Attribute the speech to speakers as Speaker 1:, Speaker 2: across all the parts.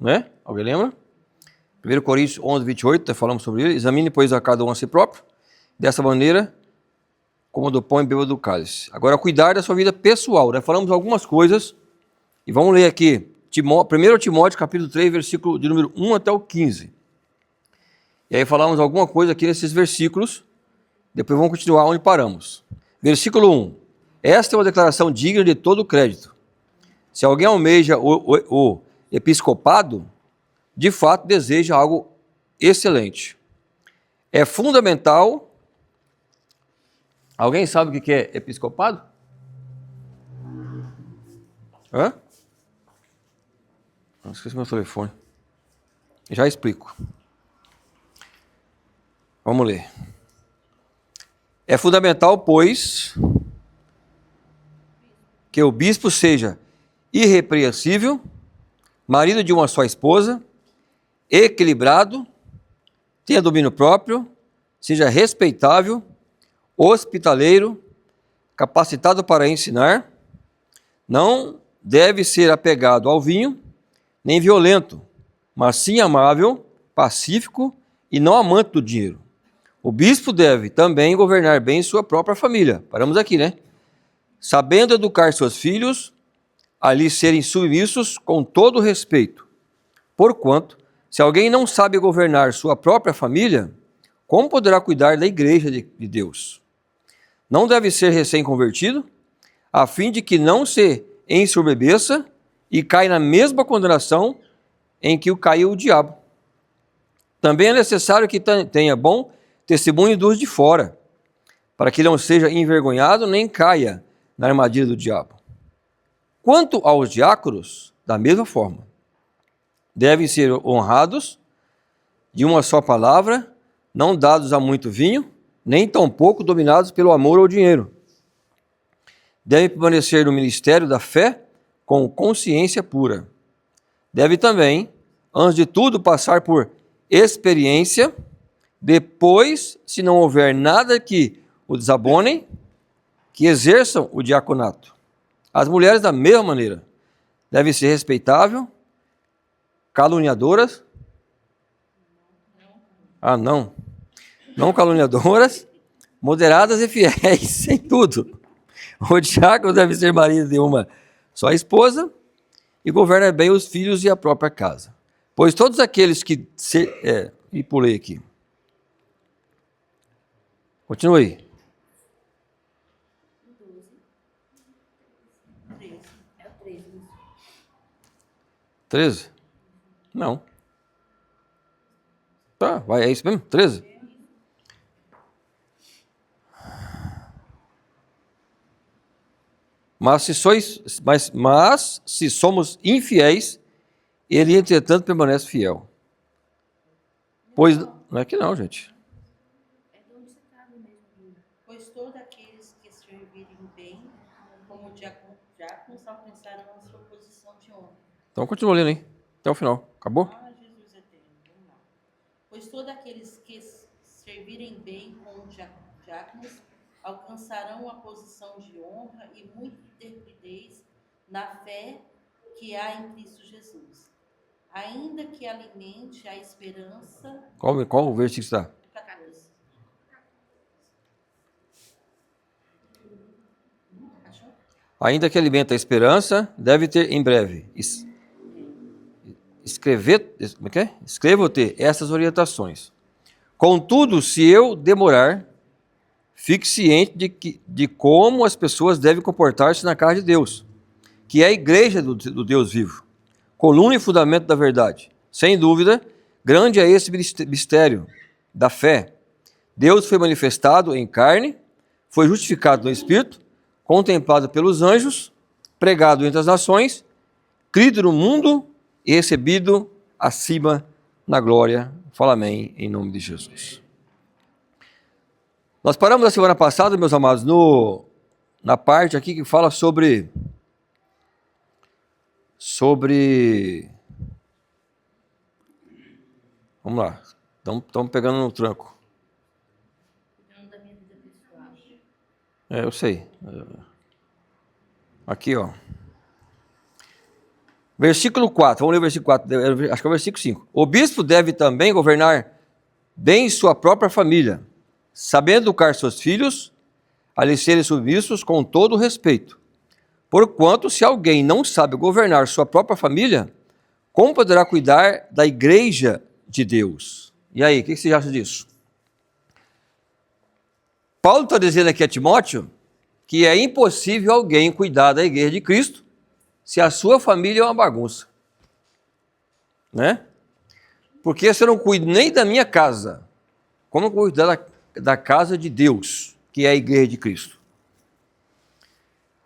Speaker 1: né? Alguém lembra? 1 Coríntios 11, 28, até falamos sobre ele. Examine, pois, a cada um a si próprio, dessa maneira, como do pão e beba do cálice. Agora, cuidar da sua vida pessoal, né? Falamos algumas coisas, e vamos ler aqui, 1 Timóteo, capítulo 3, versículo de número 1 até o 15. E aí falamos alguma coisa aqui nesses versículos, depois vamos continuar onde paramos. Versículo 1. Esta é uma declaração digna de todo crédito. Se alguém almeja o episcopado, de fato deseja algo excelente. É fundamental. Alguém sabe o que é episcopado? Hã? Não, esqueci meu telefone. Já explico. Vamos ler. É fundamental, pois, que o bispo seja irrepreensível, marido de uma só esposa, equilibrado, tenha domínio próprio, seja respeitável, hospitaleiro, capacitado para ensinar, não deve ser apegado ao vinho, nem violento, mas sim amável, pacífico e não amante do dinheiro. O bispo deve também governar bem sua própria família. Paramos aqui, né? Sabendo educar seus filhos, a lhes serem submissos com todo respeito. Porquanto, se alguém não sabe governar sua própria família, como poderá cuidar da igreja de Deus? Não deve ser recém-convertido, a fim de que não se ensoberbeça e caia na mesma condenação em que caiu o diabo. Também é necessário que tenha bom testemunho dos de fora, para que não seja envergonhado nem caia na armadilha do diabo. Quanto aos diáconos, da mesma forma, devem ser honrados de uma só palavra, não dados a muito vinho, nem tampouco dominados pelo amor ao dinheiro. Devem permanecer no ministério da fé com consciência pura. Deve também, antes de tudo, passar por experiência. Depois, se não houver nada que o desabonem, que exerçam o diaconato. As mulheres, da mesma maneira, devem ser respeitáveis, caluniadoras. Não caluniadoras, moderadas e fiéis em tudo. O diácono deve ser marido de uma só esposa e governa bem os filhos e a própria casa. Pois todos aqueles que... E pulei aqui. Continue. 13? Não. Tá, vai, é isso mesmo? 13? Mas se somos infiéis, ele, entretanto, permanece fiel. Pois, não é que não, gente.
Speaker 2: Pois todos aqueles que servirem bem, como diáconos, alcançaram a sua posição de honra.
Speaker 1: Então, continua lendo, hein? Até o final. Acabou?
Speaker 2: Jesus eterno. Vamos lá. Pois todos aqueles que servirem bem como diáconos alcançarão a posição de honra e muita intrepidez na fé que há em Cristo Jesus. Ainda que alimente a esperança...
Speaker 1: Qual o versículo está?
Speaker 2: 14.
Speaker 1: Ainda que alimenta a esperança, deve ter em breve. Escrevo-te essas orientações. Contudo, se eu demorar, fique ciente de como as pessoas devem comportar-se na casa de Deus, que é a igreja do Deus vivo, coluna e fundamento da verdade. Sem dúvida, grande é esse mistério da fé. Deus foi manifestado em carne, foi justificado no Espírito, contemplado pelos anjos, pregado entre as nações, crido no mundo e recebido acima na glória. Fala amém, em nome de Jesus. Nós paramos na semana passada, meus amados, na parte aqui que fala sobre vamos lá, estamos pegando no tranco. Eu sei. Aqui, ó. Versículo 4, vamos ler o versículo 4, acho que é o versículo 5. O bispo deve também governar bem sua própria família, sabendo educar seus filhos, a lhes serem submissos com todo respeito. Porquanto, se alguém não sabe governar sua própria família, como poderá cuidar da igreja de Deus? E aí, o que você acha disso? Paulo está dizendo aqui a Timóteo que é impossível alguém cuidar da igreja de Cristo se a sua família é uma bagunça. Né? Porque se eu não cuido nem da minha casa, como eu cuido da casa de Deus, que é a igreja de Cristo?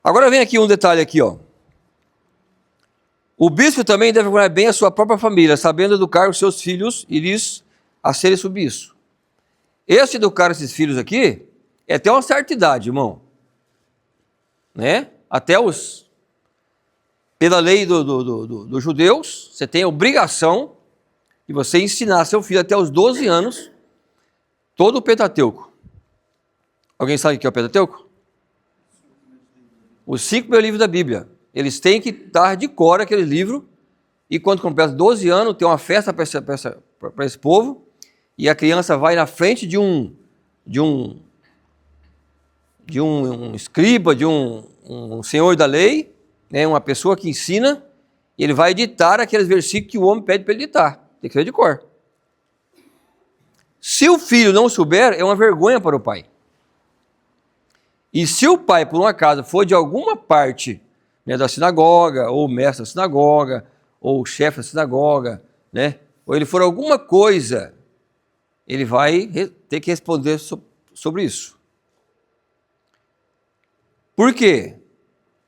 Speaker 1: Agora vem aqui um detalhe aqui, ó. O bispo também deve governar bem a sua própria família, sabendo educar os seus filhos e lhes a serem submissos. Esse educar esses filhos aqui é até uma certa idade, irmão. Né? Até os... Pela lei dos judeus, você tem a obrigação de você ensinar seu filho até os 12 anos todo o Pentateuco. Alguém sabe o que é o Pentateuco? Os 5 primeiros livros da Bíblia. Eles têm que estar de cor aquele livro, e quando completa 12 anos, tem uma festa para esse povo, e a criança vai na frente de um escriba, de um senhor da lei, né, uma pessoa que ensina, e ele vai editar aqueles versículos que o homem pede para ele editar. Tem que ser de cor. Se o filho não souber, é uma vergonha para o pai. E se o pai, por um acaso, for de alguma parte, né, da sinagoga, ou mestre da sinagoga, ou chefe da sinagoga, né, ou ele for alguma coisa, ele vai ter que responder sobre isso. Por quê?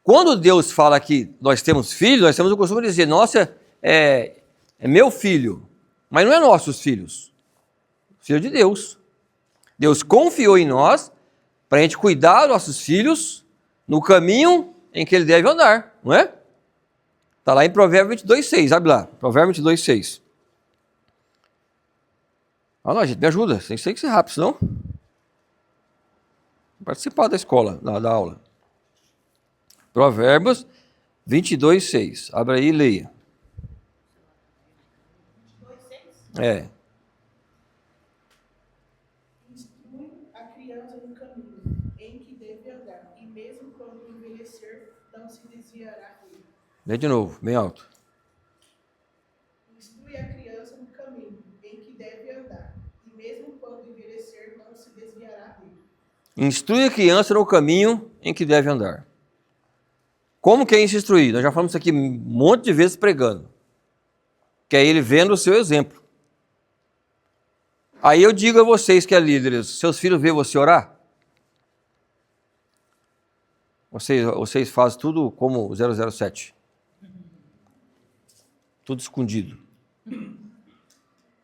Speaker 1: Quando Deus fala que nós temos filhos, nós temos o costume de dizer, nossa, é meu filho, mas não é nossos filhos, filho de Deus. Deus confiou em nós para a gente cuidar dos nossos filhos no caminho em que ele deve andar, não é? Está lá em Provérbios 22:6, abre lá, Provérbios 22:6. Olha lá, gente, me ajuda, tem que ser rápido, senão participar da escola, da aula. Provérbios 22:6, abre aí e leia.
Speaker 3: 22:6?
Speaker 1: É.
Speaker 3: Instrui a criança no caminho em que deve andar, e mesmo quando envelhecer, não se desviará dele.
Speaker 1: Lê de novo, bem alto.
Speaker 3: Instrui a criança no caminho em que deve andar, e mesmo quando envelhecer, não se desviará dele.
Speaker 1: Instrui a criança no caminho em que deve andar. Como que é isso instruir? Nós já falamos isso aqui um monte de vezes pregando. Que é ele vendo o seu exemplo. Aí eu digo a vocês que é líderes, seus filhos veem você orar? Vocês fazem tudo como 007. Tudo escondido.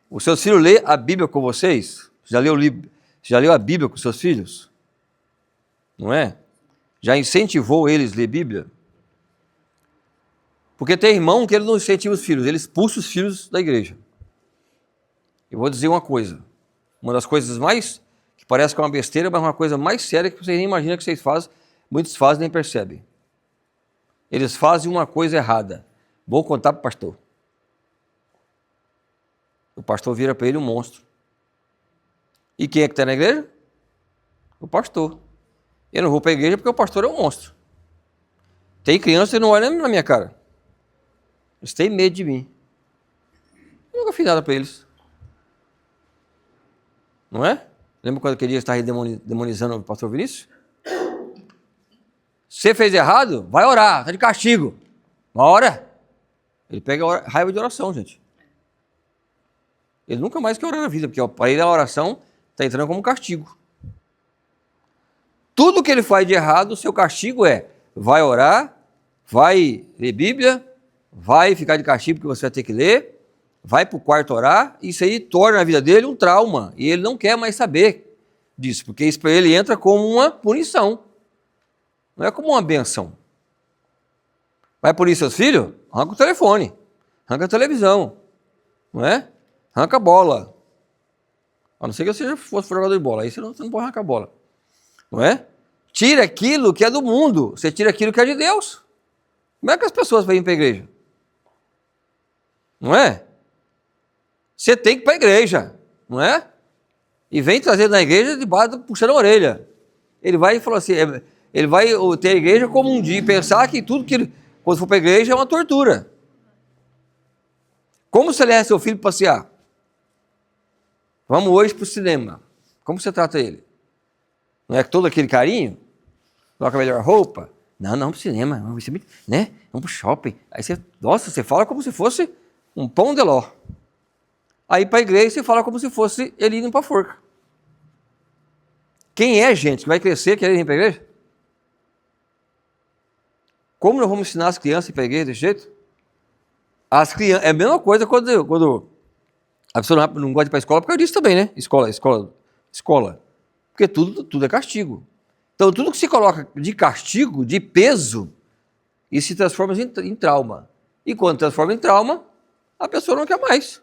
Speaker 1: Os seus filhos lêem a Bíblia com vocês? Já leu a Bíblia com seus filhos? Não é? Já incentivou eles a ler Bíblia? Porque tem irmão que ele não incentiva os filhos, ele expulsa os filhos da igreja. Eu vou dizer uma coisa, uma das coisas mais, que parece que é uma besteira, mas uma coisa mais séria que vocês nem imaginam que vocês fazem, muitos fazem e nem percebem. Eles fazem uma coisa errada. Vou contar para o pastor. O pastor vira para ele um monstro. E quem é que está na igreja? O pastor. Eu não vou para a igreja porque o pastor é um monstro. Tem criança que não olha na minha cara. Eles têm medo de mim. Eu nunca fiz nada para eles. Não é? Lembra quando aquele dia estava demonizando o pastor Vinícius? Você fez errado? Vai orar, está de castigo. Uma hora. Ele pega raiva de oração, gente. Ele nunca mais quer orar na vida, porque para ele a oração está entrando como castigo. Tudo que ele faz de errado, o seu castigo é: vai orar, vai ler Bíblia, vai ficar de castigo porque você vai ter que ler, vai para o quarto orar. Isso aí torna a vida dele um trauma, e ele não quer mais saber disso, porque isso para ele entra como uma punição, não é como uma benção. Vai punir seus filhos? Arranca o telefone, arranca a televisão, não é? Arranca a bola. A não ser que você já fosse jogador de bola, aí você não pode arrancar a bola. Não é? Tira aquilo que é do mundo, você tira aquilo que é de Deus. Como é que as pessoas vêm para a igreja? Não é? Você tem que ir para a igreja, não é? E vem trazendo na igreja debaixo, puxando a orelha. Ele vai e falou assim, ele vai ter a igreja como um dia, pensar que tudo que quando for para a igreja é uma tortura. Como você leva seu filho para passear? Vamos hoje para o cinema. Como você trata ele? Não é todo aquele carinho? Coloca a melhor roupa? Não, para o cinema, né? Vamos para o shopping. Aí você, nossa, você fala como se fosse um pão de ló. Aí para a igreja você fala como se fosse ele indo para a forca. Quem é gente que vai crescer querendo ir para a igreja? Como nós vamos ensinar as crianças a ir para a igreja desse jeito? As crianças, é a mesma coisa quando a pessoa não gosta de ir para a escola, por causa disso também, né? Escola. Porque tudo é castigo. Então, tudo que se coloca de castigo, de peso, isso se transforma em trauma. E quando transforma em trauma, a pessoa não quer mais.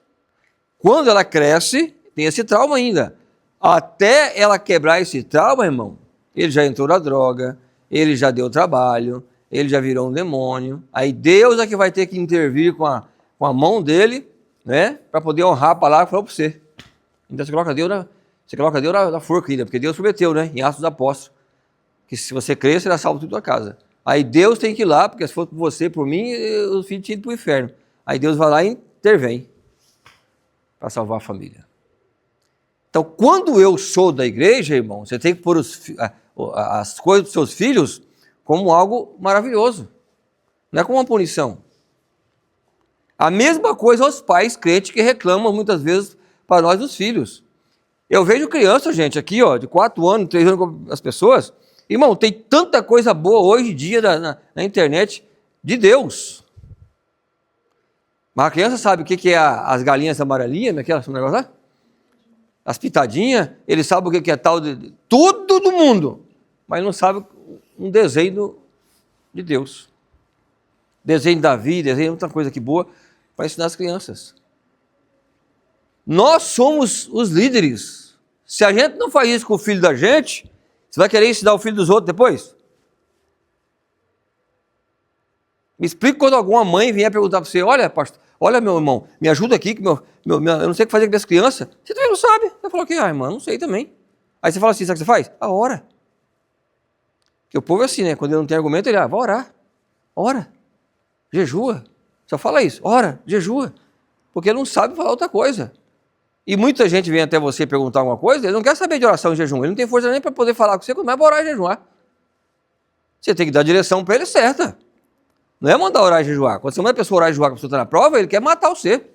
Speaker 1: Quando ela cresce, tem esse trauma ainda. Até ela quebrar esse trauma, irmão, ele já entrou na droga, ele já deu trabalho, ele já virou um demônio. Aí Deus é que vai ter que intervir com a mão dele, né, para poder honrar a palavra que falou para você. Então você coloca Deus na forca ainda, porque Deus prometeu, né, em Atos dos Apóstolos, que se você crer, será salvo toda a casa. Aí Deus tem que ir lá, porque se for por você, por mim, os filhos tinham ido para o inferno. Aí Deus vai lá e intervém para salvar a família. Então, quando eu sou da igreja, irmão, você tem que pôr as coisas dos seus filhos como algo maravilhoso. Não é como uma punição. A mesma coisa aos pais crentes que reclamam muitas vezes para nós dos filhos. Eu vejo criança, gente, aqui, ó, de 4 anos, 3 anos com as pessoas. Irmão, tem tanta coisa boa hoje em dia na internet de Deus. Mas a criança sabe o que é as galinhas amarelinhas, naquele negócio lá? As pitadinhas, ele sabe o que é tal de tudo do mundo, mas não sabe um desenho de Deus. Desenho de Davi, desenho de outra coisa aqui boa para ensinar as crianças. Nós somos os líderes. Se a gente não faz isso com o filho da gente, você vai querer ensinar o filho dos outros depois? Me explica quando alguma mãe vier perguntar para você, olha, pastor, olha, meu irmão, me ajuda aqui, que eu não sei o que fazer com as crianças. Você também não sabe. Você falou que, irmã, não sei também. Aí você fala assim, sabe o que você faz? Ora. Porque o povo é assim, né? Quando ele não tem argumento, ele, vai orar. Ora. Jejua. Só fala isso. Ora, jejua. Porque ele não sabe falar outra coisa. E muita gente vem até você perguntar alguma coisa, ele não quer saber de oração e jejum. Ele não tem força nem para poder falar com você, quando mais para orar e jejuar. Você tem que dar a direção para ele certa. Não é mandar orar e jejuar. Quando você manda a pessoa orar e jejuar, que a pessoa está na prova, ele quer matar você.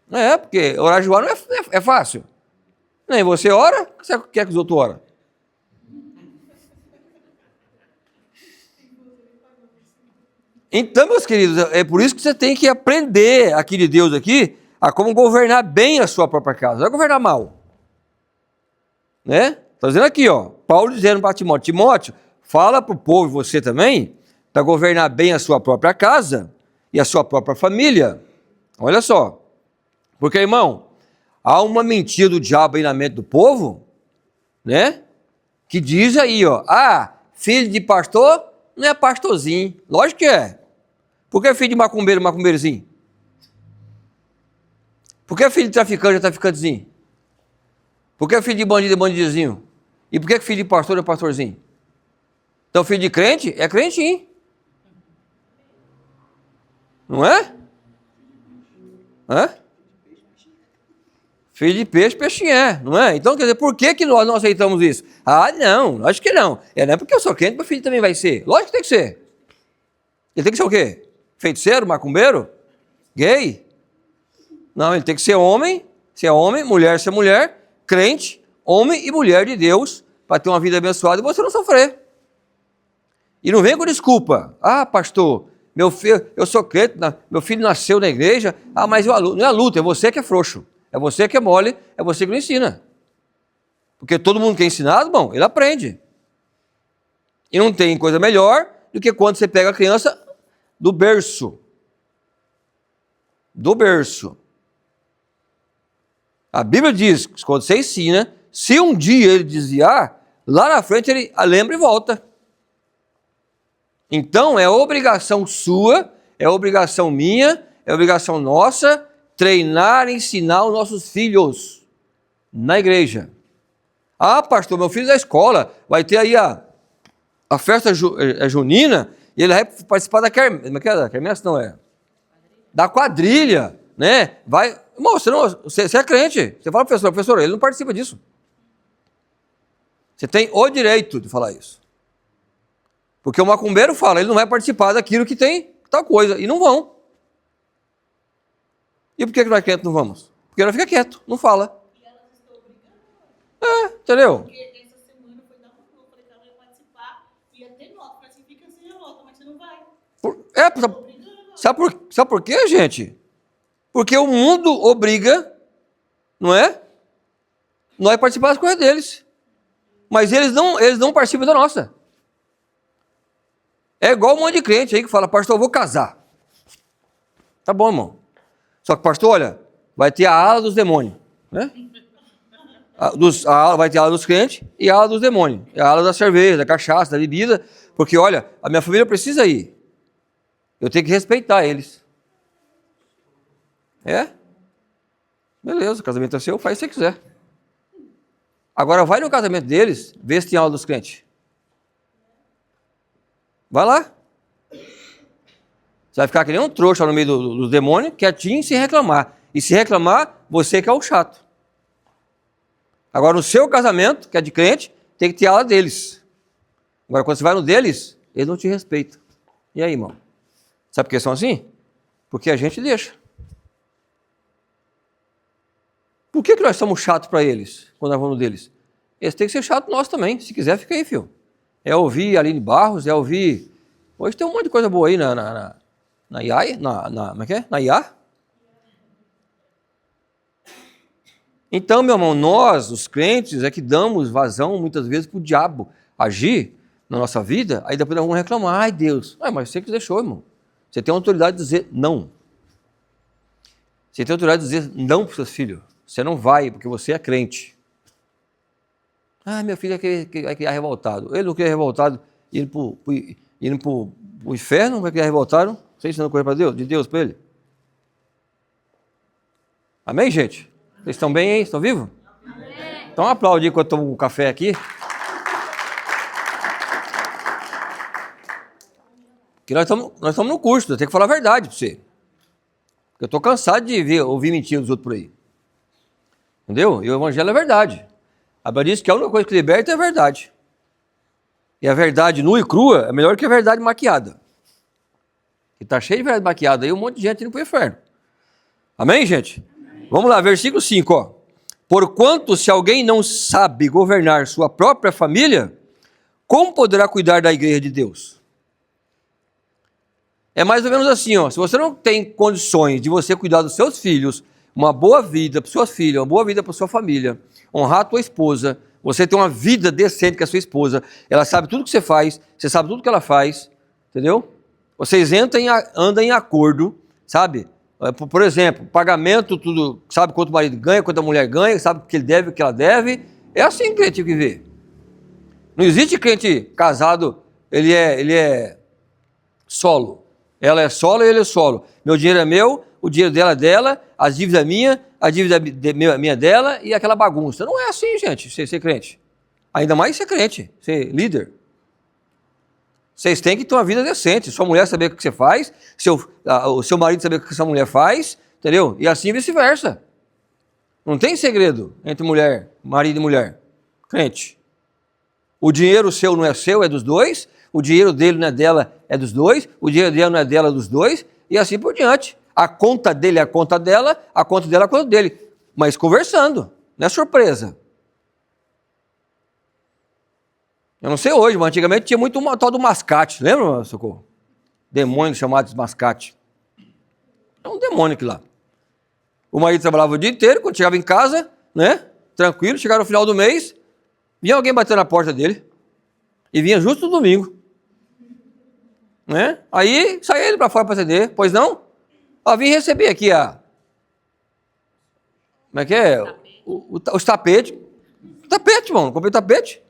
Speaker 1: Não é, porque orar e jejuar não é fácil. Nem você ora, você quer que os outros orem. Então, meus queridos, é por isso que você tem que aprender aqui de Deus aqui, a como governar bem a sua própria casa. Não vai governar mal. Né? Está dizendo aqui, ó, Paulo dizendo para Timóteo, Timóteo, fala para o povo e você também, para governar bem a sua própria casa e a sua própria família. Olha só. Porque, irmão, há uma mentira do diabo aí na mente do povo, né? Que diz aí, ó, filho de pastor não é pastorzinho. Lógico que é. Por que filho de macumbeiro, macumbeirozinho? Por que filho de traficante é traficantezinho? Por que filho de bandido é bandidozinho? E por que filho de pastor é pastorzinho? Então filho de crente é crentinho. Não é? Hã? Filho de peixe, peixinho é, não é? Então, quer dizer, por que nós não aceitamos isso? Não, acho que não. Não é porque eu sou crente, meu filho também vai ser. Lógico que tem que ser. Ele tem que ser o quê? Feiticeiro, macumbeiro? Gay? Não, ele tem que ser homem, mulher, ser mulher, crente, homem e mulher de Deus, para ter uma vida abençoada e você não sofrer. E não vem com desculpa. Pastor, meu filho, eu sou crente, meu filho nasceu na igreja, mas não é a luta, é você que é frouxo. É você que é mole, é você que não ensina. Porque todo mundo que é ensinado, bom, ele aprende. E não tem coisa melhor do que quando você pega a criança do berço. Do berço. A Bíblia diz que quando você ensina, se um dia ele desviar, lá na frente ele lembra e volta. Então é obrigação sua, é obrigação minha, é obrigação nossa treinar e ensinar os nossos filhos na igreja. Ah, pastor, meu filho da escola vai ter aí a festa junina e ele vai participar da quermesse, não é? Da quadrilha, né? Vai, irmão, você é crente. Você fala, professor, ele não participa disso. Você tem o direito de falar isso. Porque o macumbeiro fala, ele não vai participar daquilo que tem tal coisa. E não vão. E por que nós crentes não vamos? Porque nós fica quieto, não fala.
Speaker 3: E elas estão obrigando.
Speaker 1: Entendeu?
Speaker 3: Porque essa semana foi dar uma roupa, falei que ela ia participar, ia ter nota, falei assim, fica sem a nota, mas você não vai.
Speaker 1: Sabe por quê, gente? Porque o mundo obriga, não é? Nós participar das coisas deles. Mas eles não participam da nossa. É igual um monte de crente aí que fala, pastor, eu vou casar. Tá bom, irmão. Só que, pastor, olha, vai ter a ala dos demônios, né? Vai ter a ala dos crentes e a ala dos demônios. A ala da cerveja, da cachaça, da bebida. Porque, olha, a minha família precisa ir. Eu tenho que respeitar eles. Beleza, o casamento é seu, faz o que você quiser. Agora vai no casamento deles, vê se tem aula dos crentes. Vai lá. Você vai ficar que nem um trouxa no meio dos demônios, quietinho, sem reclamar. E se reclamar, você que é o chato. Agora no seu casamento, que é de crente, tem que ter aula deles. Agora quando você vai no deles, eles não te respeitam. E aí, irmão? Sabe por que são assim? Porque a gente deixa. Por que nós somos chatos para eles, quando nós vamos no deles? Eles têm que ser chatos nós também. Se quiser, fica aí, filho. É ouvir Aline Barros, é ouvir... Hoje tem um monte de coisa boa aí na IA. Como é que é? Na IA? Então, meu irmão, nós, os crentes, é que damos vazão, muitas vezes, para o diabo agir na nossa vida, aí depois nós vamos reclamar. Ai, Deus. Mas você que deixou, irmão. Você tem a autoridade de dizer não. Você tem a autoridade de dizer não para os seus filhos. Você não vai, porque você é crente. Ah, meu filho vai criar revoltado. Ele não cria revoltado indo para o inferno, vai criar revoltado. Você ensinando coisa para Deus, de Deus para ele. Amém, gente? Vocês estão bem aí? Estão vivos? Amém. Então aplaude enquanto eu tomo um café aqui. Porque nós estamos no curso, eu tenho que falar a verdade para você. Eu estou cansado de ouvir mentira dos outros por aí. Entendeu? E o evangelho é verdade. A Bíblia diz que a única coisa que liberta é a verdade. E a verdade nua e crua é melhor que a verdade maquiada. E está cheio de verdade maquiada aí, um monte de gente indo para o inferno. Amém, gente? Amém. Vamos lá, versículo 5, ó. Porquanto, se alguém não sabe governar sua própria família, como poderá cuidar da igreja de Deus? É mais ou menos assim, ó. Se você não tem condições de você cuidar dos seus filhos, uma boa vida para suas filhas, uma boa vida para sua família, honrar a tua esposa, você ter uma vida decente com a sua esposa, ela sabe tudo que você faz, você sabe tudo que ela faz, entendeu? Vocês andam em acordo, sabe? Por exemplo, pagamento, tudo, sabe quanto o marido ganha, quanto a mulher ganha, sabe o que ele deve, o que ela deve. É assim que a gente vive. Não existe crente casado, ele é solo. Ela é solo e ele é solo. Meu dinheiro é meu, o dinheiro dela é dela, as dívidas é minha, a dívida minha é dela e aquela bagunça. Não é assim, gente, ser crente. Ainda mais ser crente, ser líder. Vocês têm que ter uma vida decente. Sua mulher saber o que você faz, o seu marido saber o que sua mulher faz, entendeu? E assim vice-versa. Não tem segredo entre marido e mulher. Crente. O dinheiro seu não é seu, é dos dois. O dinheiro dele não é dela, é dos dois. O dinheiro dela não é dela, é dos dois. E assim por diante. A conta dele é a conta dela, a conta dela é a conta dele. Mas conversando, não é surpresa. Eu não sei hoje, mas antigamente tinha muito uma tal do mascate. Lembra, Socorro? Demônio chamado de mascate. É um demônio aqui lá. O marido trabalhava o dia inteiro, quando chegava em casa, né? Tranquilo, chegava no final do mês, vinha alguém bater na porta dele. E vinha justo no domingo. Né? Aí saía ele para fora para atender. Pois não? Vim receber aqui como é que é? Os tapetes. Tapete, mano. Comprei tapete.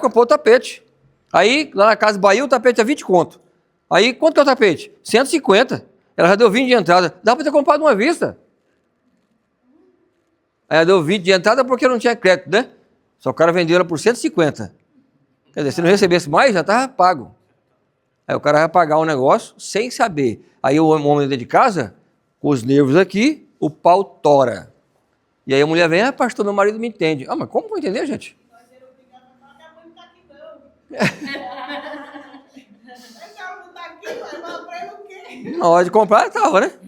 Speaker 1: Comprou o tapete. Aí, lá na Casa Bahia, o tapete é 20 conto. Aí, quanto que é o tapete? 150. Ela já deu 20 de entrada. Dá para ter comprado uma vista. Aí ela deu 20 de entrada porque não tinha crédito, né? Só o cara vendeu ela por 150. Quer dizer, se não recebesse mais, já estava pago. Aí o cara vai pagar o negócio sem saber. Aí o homem dentro de casa, com os nervos aqui, o pau tora. E aí a mulher vem, pastor, meu marido me entende. Mas como vou entender, gente?
Speaker 3: Mas ele é obrigado a falar que a mãe não está aqui, não. Mas ela não está aqui, vai falar para ele o quê?
Speaker 1: Na hora de comprar, estava, né?
Speaker 4: Hoje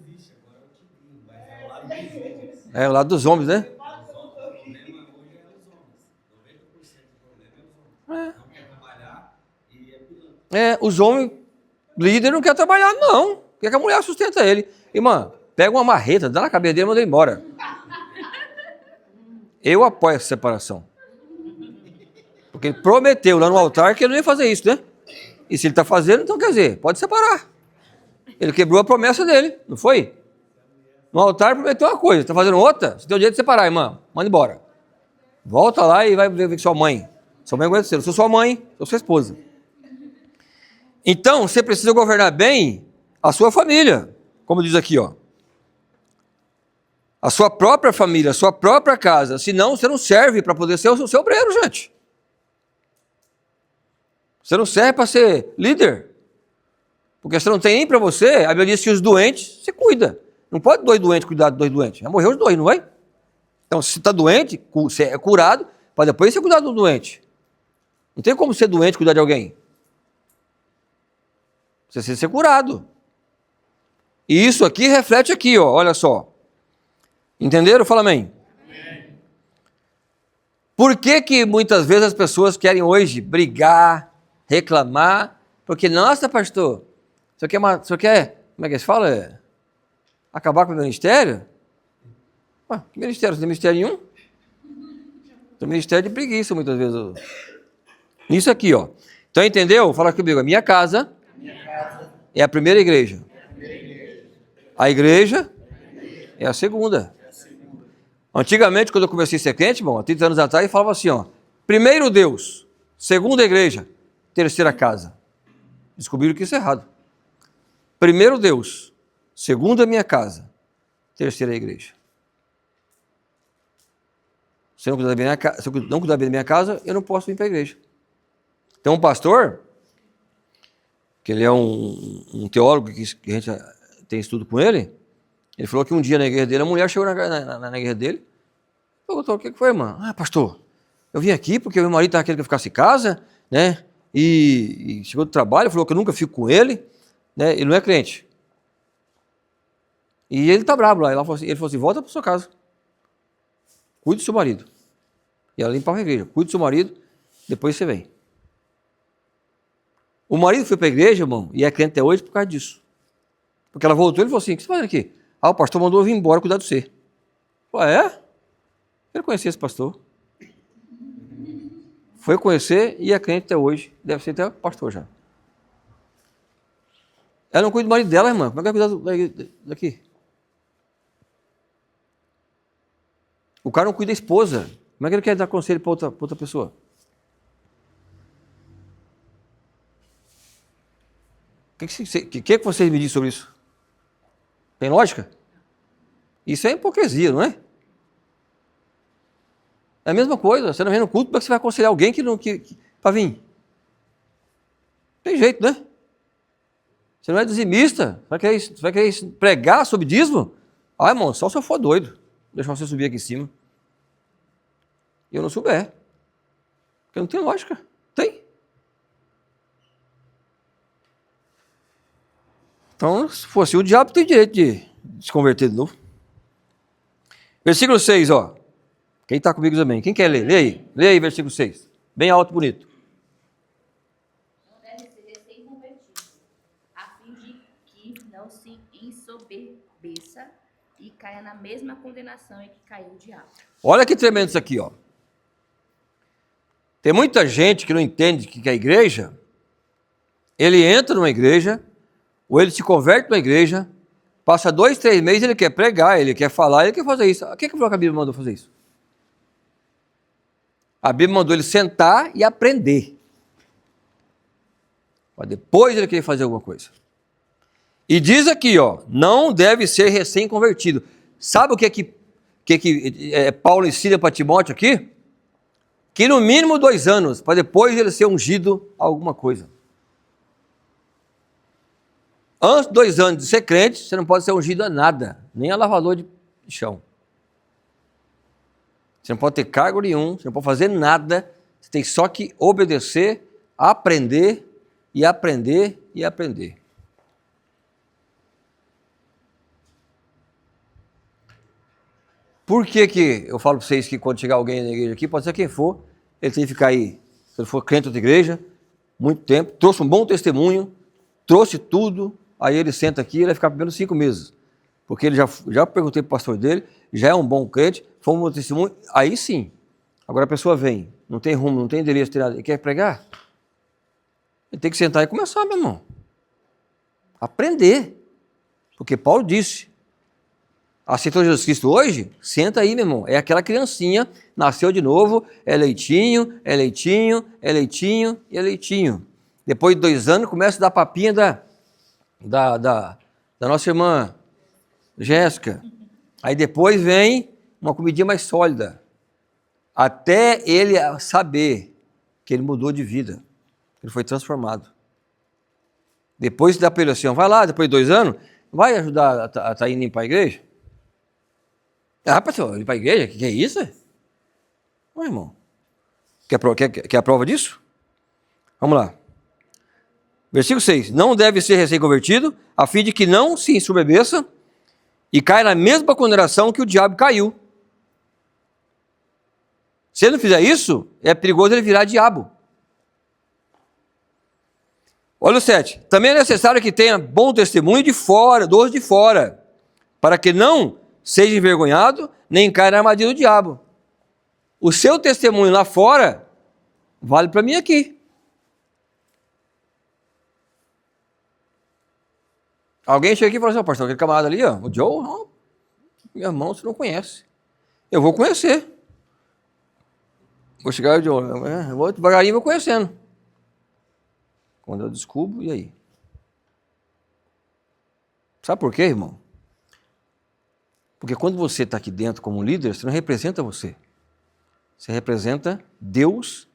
Speaker 4: existe, agora é o tipinho, mas é o lado dos homens.
Speaker 1: É o lado dos homens, né?
Speaker 4: O problema hoje é os homens. 90% do problema é os homens. Não quer trabalhar e é pilantra.
Speaker 1: Os homens, líder, não quer trabalhar, não. Quer que a mulher sustenta ele. Irmã, pega uma marreta, dá na cabeça dele e manda ele embora. Eu apoio essa separação. Porque ele prometeu lá no altar que ele não ia fazer isso, né? E se ele está fazendo, então quer dizer, pode separar. Ele quebrou a promessa dele, não foi? No altar prometeu uma coisa, está fazendo outra, você tem o direito de separar, irmã, manda embora. Volta lá e vai ver com sua mãe. Sua mãe aguenta você, eu sou sua mãe, sou sua esposa. Então, você precisa governar bem a sua família, como diz aqui, ó. A sua própria família, a sua própria casa, senão você não serve para poder ser o seu obreiro, gente. Você não serve para ser líder. Porque você não tem nem para você, a Bíblia diz que os doentes, você cuida. Não pode dois doentes cuidar de dois doentes. Já morreu os dois, não vai? Então, se você está doente, você é curado, para depois você cuidar do doente. Não tem como ser doente e cuidar de alguém. Você precisa ser curado. E isso aqui reflete aqui, ó, olha só. Entenderam? Fala amém. Amém. Por que muitas vezes as pessoas querem hoje brigar, reclamar? Porque, nossa, pastor, você quer, como é que se fala? Acabar com o ministério? Ué, que ministério? Você tem ministério nenhum? Tem ministério de preguiça, muitas vezes. Isso aqui, ó. Então, entendeu? Fala comigo. A minha casa é a primeira igreja. A igreja é a segunda. Antigamente, quando eu comecei a ser crente, há 30 anos atrás, eu falava assim, ó. Primeiro Deus, segunda igreja, terceira casa. Descobriram que isso é errado. Primeiro Deus, segunda minha casa, terceira igreja. Se eu não cuidar bem da minha casa, eu não posso vir para a igreja. Tem um pastor, que ele é um teólogo que a gente tem estudo com ele, ele falou que um dia na igreja dele, a mulher chegou na igreja dele, perguntou, o que foi, irmã? Pastor, eu vim aqui porque meu marido estava querendo que eu ficasse em casa, né? E chegou do trabalho, falou que eu nunca fico com ele, né? Ele não é crente. E ele está bravo lá. Ele falou assim, volta para sua casa. Cuide do seu marido. E ela limpava a igreja. Cuide do seu marido, depois você vem. O marido foi para a igreja, irmão, e é crente até hoje por causa disso. Porque ela voltou e ele falou assim, o que você está fazendo aqui? O pastor mandou eu vir embora cuidar de você. Falei, é? Eu conhecia esse pastor. Foi conhecer e é crente até hoje. Deve ser até pastor já. Ela não cuida do marido dela, irmã. Como é que vai cuidar daqui? O cara não cuida da esposa. Como é que ele quer dar conselho para outra pessoa? O que vocês me dizem sobre isso? Tem lógica? Isso é hipocrisia, não é? É a mesma coisa. Você não vem no culto, como é que você vai aconselhar alguém para vir? Tem jeito, né? Você não é dizimista? Você vai querer pregar sobre dízimo? Irmão, só se eu for doido. Deixa você subir aqui em cima. E eu não souber. Porque não tem lógica. Tem. Então, se fosse o diabo, tem direito de se converter de novo. Versículo 6, ó. Quem está comigo também? Quem quer ler? Lê aí, versículo 6. Bem alto e bonito.
Speaker 5: Não deve ser recém-convertido, a fim de que não se ensoberbeça e caia na mesma condenação em que caiu o diabo.
Speaker 1: Olha que tremendo isso aqui, ó. Tem muita gente que não entende o que é igreja. Ele entra numa igreja, ou ele se converte numa igreja, passa 2, 3 meses, ele quer pregar, ele quer falar, ele quer fazer isso. O que a Bíblia mandou fazer isso? A Bíblia mandou ele sentar e aprender. Para depois ele querer fazer alguma coisa. E diz aqui, ó, não deve ser recém-convertido. Sabe o que Paulo ensina para Timóteo aqui? Que no mínimo 2 anos, para depois ele ser ungido a alguma coisa. Antes de 2 anos de ser crente, você não pode ser ungido a nada, nem a lavador de chão. Você não pode ter cargo nenhum, você não pode fazer nada, você tem só que obedecer, aprender e aprender e aprender. Por que eu falo para vocês que quando chegar alguém na igreja aqui, pode ser quem for, ele tem que ficar aí, se ele for crente da igreja, muito tempo, trouxe um bom testemunho, trouxe tudo, aí ele senta aqui e ele vai ficar pelo menos 5 meses. Porque ele já perguntei para o pastor dele, já é um bom crente, foi um bom testemunho, aí sim. Agora a pessoa vem, não tem rumo, não tem endereço, tem nada, ele quer pregar? Ele tem que sentar e começar, meu irmão. Aprender. Porque Paulo disse, aceitou Jesus Cristo hoje? Senta aí, meu irmão. É aquela criancinha, nasceu de novo, é leitinho, é leitinho, é leitinho e é leitinho. Depois de 2 anos, começa a dar papinha da nossa irmã Jéssica. Aí depois vem uma comidinha mais sólida. Até ele saber que ele mudou de vida. Ele foi transformado. Depois dá para ele assim, vai lá, depois de 2 anos, vai ajudar a estar indo para a igreja? Ah, pastor, ir para a igreja? Que é isso? Ué, irmão. Quer a prova disso? Vamos lá. Versículo 6. Não deve ser recém-convertido, a fim de que não se ensoberbeça e caia na mesma condenação que o diabo caiu. Se ele não fizer isso, é perigoso ele virar diabo. Olha o 7. Também é necessário que tenha bom testemunho de fora, dos de fora, para que não seja envergonhado, nem caia na armadilha do diabo. O seu testemunho lá fora vale para mim aqui. Alguém chega aqui e fala assim, pastor, aquele camarada ali, ó, o Joe, não, meu irmão, você não conhece. Eu vou conhecer. Vou chegar, Joe, eu vou devagarinho vou conhecendo. Quando eu descubro, e aí? Sabe por quê, irmão? Porque quando você está aqui dentro como líder, você não representa você. Você representa Deus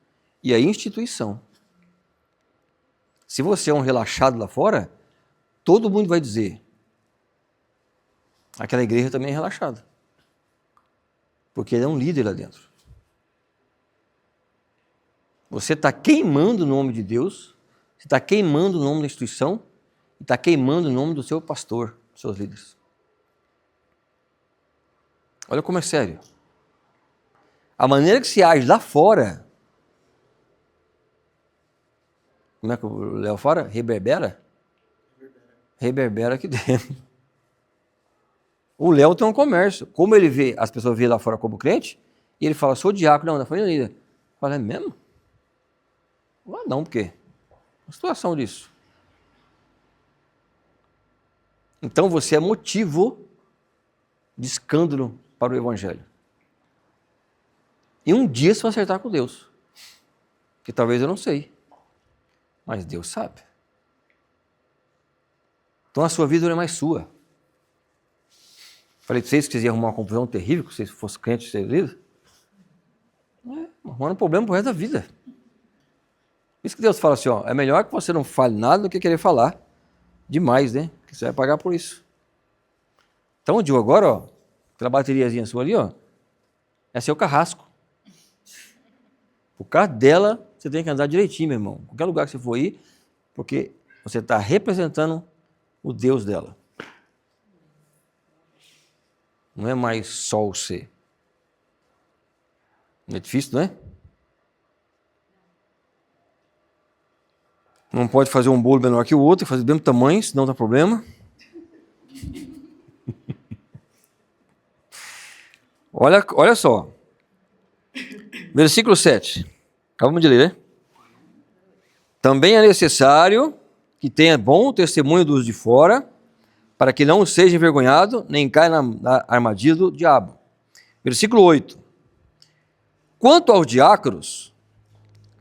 Speaker 1: e a instituição. Se você é um relaxado lá fora, todo mundo vai dizer, aquela igreja também é relaxada. Porque ele é um líder lá dentro. Você está queimando o nome de Deus, você está queimando o nome da instituição e está queimando o nome do seu pastor, dos seus líderes. Olha como é sério. A maneira que se age lá fora, como é que o Léo fala? Reverbera? Reverbera aqui dentro. O Léo tem um comércio. Como ele vê, as pessoas veem lá fora como crente, e ele fala, sou diácono, não, da família unida. Fala, é mesmo? Ah, não, por quê? A situação disso. Então você é motivo de escândalo para o evangelho. E um dia você vai acertar com Deus. Que talvez eu não sei. Mas Deus sabe. Então a sua vida não é mais sua. Falei para vocês que vocês iam arrumar uma confusão terrível, que vocês fossem crentes e líderes. Arrumando um problema pro resto da vida. Por isso que Deus fala assim, ó, é melhor que você não fale nada do que querer falar demais, né? Porque você vai pagar por isso. Então, o Diogo, agora, ó, aquela bateriazinha sua ali, ó, é seu carrasco. Por causa dela, você tem que andar direitinho, meu irmão. Qualquer lugar que você for ir, porque você está representando o Deus dela. Não é mais só o ser. Não é difícil, não é? Não pode fazer um bolo menor que o outro, fazer do mesmo tamanho, senão dá problema. Olha só. Versículo 7. Acabamos de ler, né? Também é necessário que tenha bom testemunho dos de fora, para que não seja envergonhado, nem caia na armadilha do diabo. Versículo 8. Quanto aos diáconos,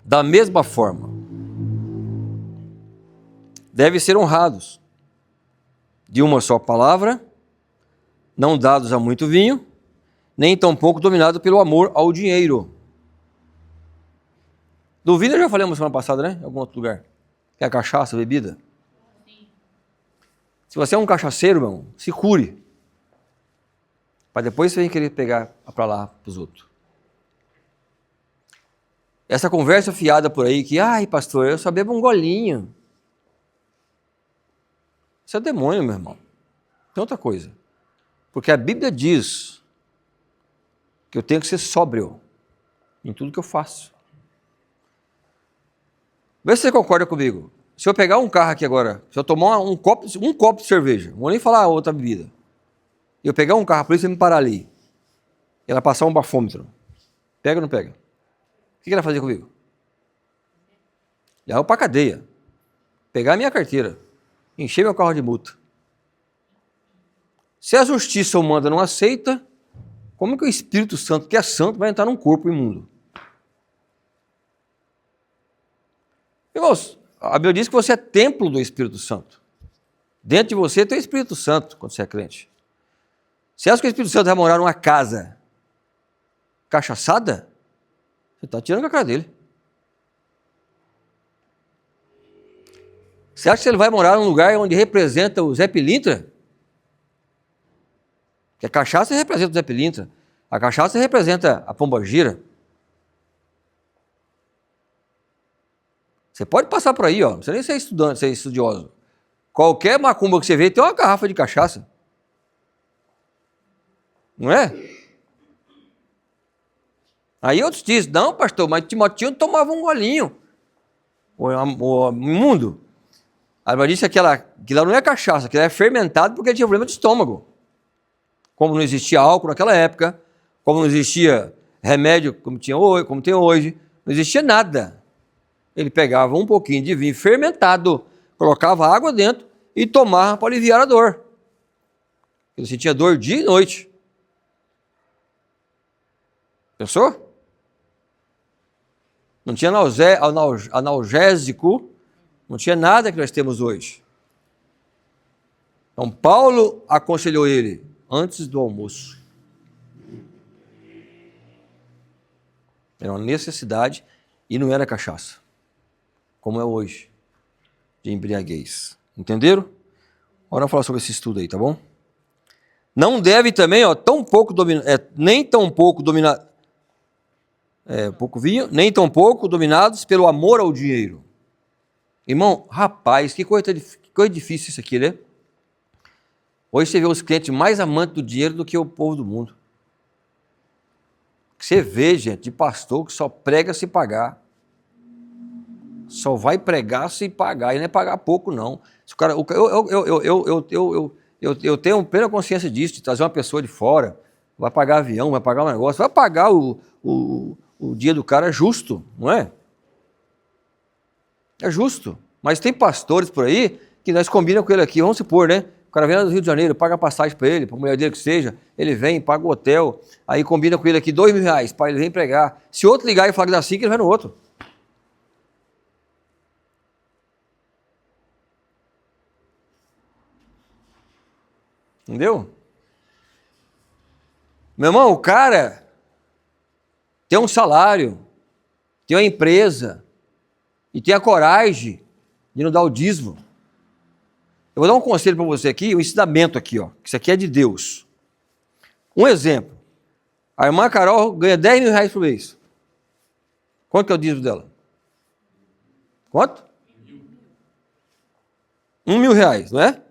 Speaker 1: da mesma forma, devem ser honrados, de uma só palavra, não dados a muito vinho, nem tampouco dominados pelo amor ao dinheiro. Do vinho eu já falei semana passada, né? Em algum outro lugar. Que é a cachaça, a bebida. Se você é um cachaceiro, meu irmão, se cure. Para depois você querer pegar para lá, para os outros. Essa conversa fiada por aí que, ai pastor, eu só bebo um golinho. Isso é demônio, meu irmão. Tem outra coisa. Porque a Bíblia diz que eu tenho que ser sóbrio em tudo que eu faço. Vê se você concorda comigo. Se eu pegar um carro aqui agora, se eu tomar um copo de cerveja, não vou nem falar outra bebida, e eu pegar um carro, a polícia me parar ali, e ela passar um bafômetro, pega ou não pega? O que ela vai fazer comigo? Levar para a cadeia, pegar a minha carteira, encher meu carro de multa. Se a justiça humana não aceita, como que o Espírito Santo, que é santo, vai entrar num corpo imundo? Irmãos, a Bíblia diz que você é templo do Espírito Santo. Dentro de você tem o Espírito Santo, quando você é crente. Você acha que o Espírito Santo vai morar numa casa cachaçada? Você está tirando a cara dele. Você acha que ele vai morar num lugar onde representa o Zé Pilintra? Que a cachaça representa o Zé Pilintra. A cachaça representa a pombagira. Você pode passar por aí, ó. Não precisa nem ser estudante, ser estudioso. Qualquer macumba que você vê tem uma garrafa de cachaça. Não é? Aí outros dizem, não, pastor, mas Timotinho tomava um golinho. O imundo. A Bíblia disse que aquilo não é cachaça, aquilo é fermentado porque ele tinha problema de estômago. Como não existia álcool naquela época, como não existia remédio como tem hoje, não existia nada. Ele pegava um pouquinho de vinho fermentado, colocava água dentro e tomava para aliviar a dor. Ele sentia dor dia e noite. Pensou? Não tinha analgésico, não tinha nada que nós temos hoje. Então Paulo aconselhou ele antes do almoço. Era uma necessidade e não era cachaça, como é hoje, de embriaguez. Entenderam? Agora vamos falar sobre esse estudo aí, tá bom? Não deve também, nem tão pouco dominar, pouco vinho, nem tão pouco dominados pelo amor ao dinheiro. Irmão, rapaz, que coisa difícil isso aqui, né? Hoje você vê os clientes mais amantes do dinheiro do que o povo do mundo. Você vê, gente, de pastor que só prega se pagar. Só vai pregar se pagar, e não é pagar pouco, não. Eu tenho plena consciência disso, de trazer uma pessoa de fora, vai pagar avião, vai pagar um negócio, vai pagar o dia do cara justo, não é? É justo. Mas tem pastores por aí que nós combinamos com ele aqui, vamos supor, né? O cara vem lá do Rio de Janeiro, paga a passagem para ele, para a mulher dele que seja, ele vem, paga o hotel, aí combina com ele aqui R$2.000 para ele vir pregar. Se outro ligar e falar que dá 5, ele vai no outro. Entendeu? Meu irmão, o cara tem um salário, tem uma empresa e tem a coragem de não dar o dízimo. Eu vou dar um conselho para você aqui, um ensinamento aqui, ó. Isso aqui é de Deus. Um exemplo. A irmã Carol ganha R$10.000 por mês. Quanto que é o dízimo dela? Quanto? R$1.000, não é?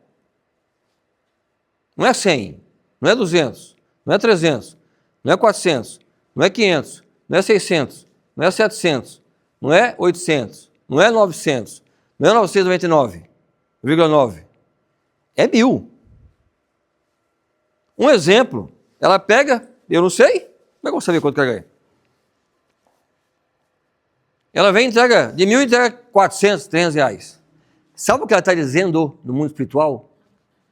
Speaker 1: Não é 100, não é 200, não é 300, não é 400, não é 500, não é 600, não é 700, não é 800, não é 900, não é 999,9. É 1.000. Um exemplo, ela pega, eu não sei, como é que eu vou saber quanto que ela ganha? Ela vem e entrega, de 1.000 entrega 400, R$300. Sabe o que ela está dizendo no mundo espiritual?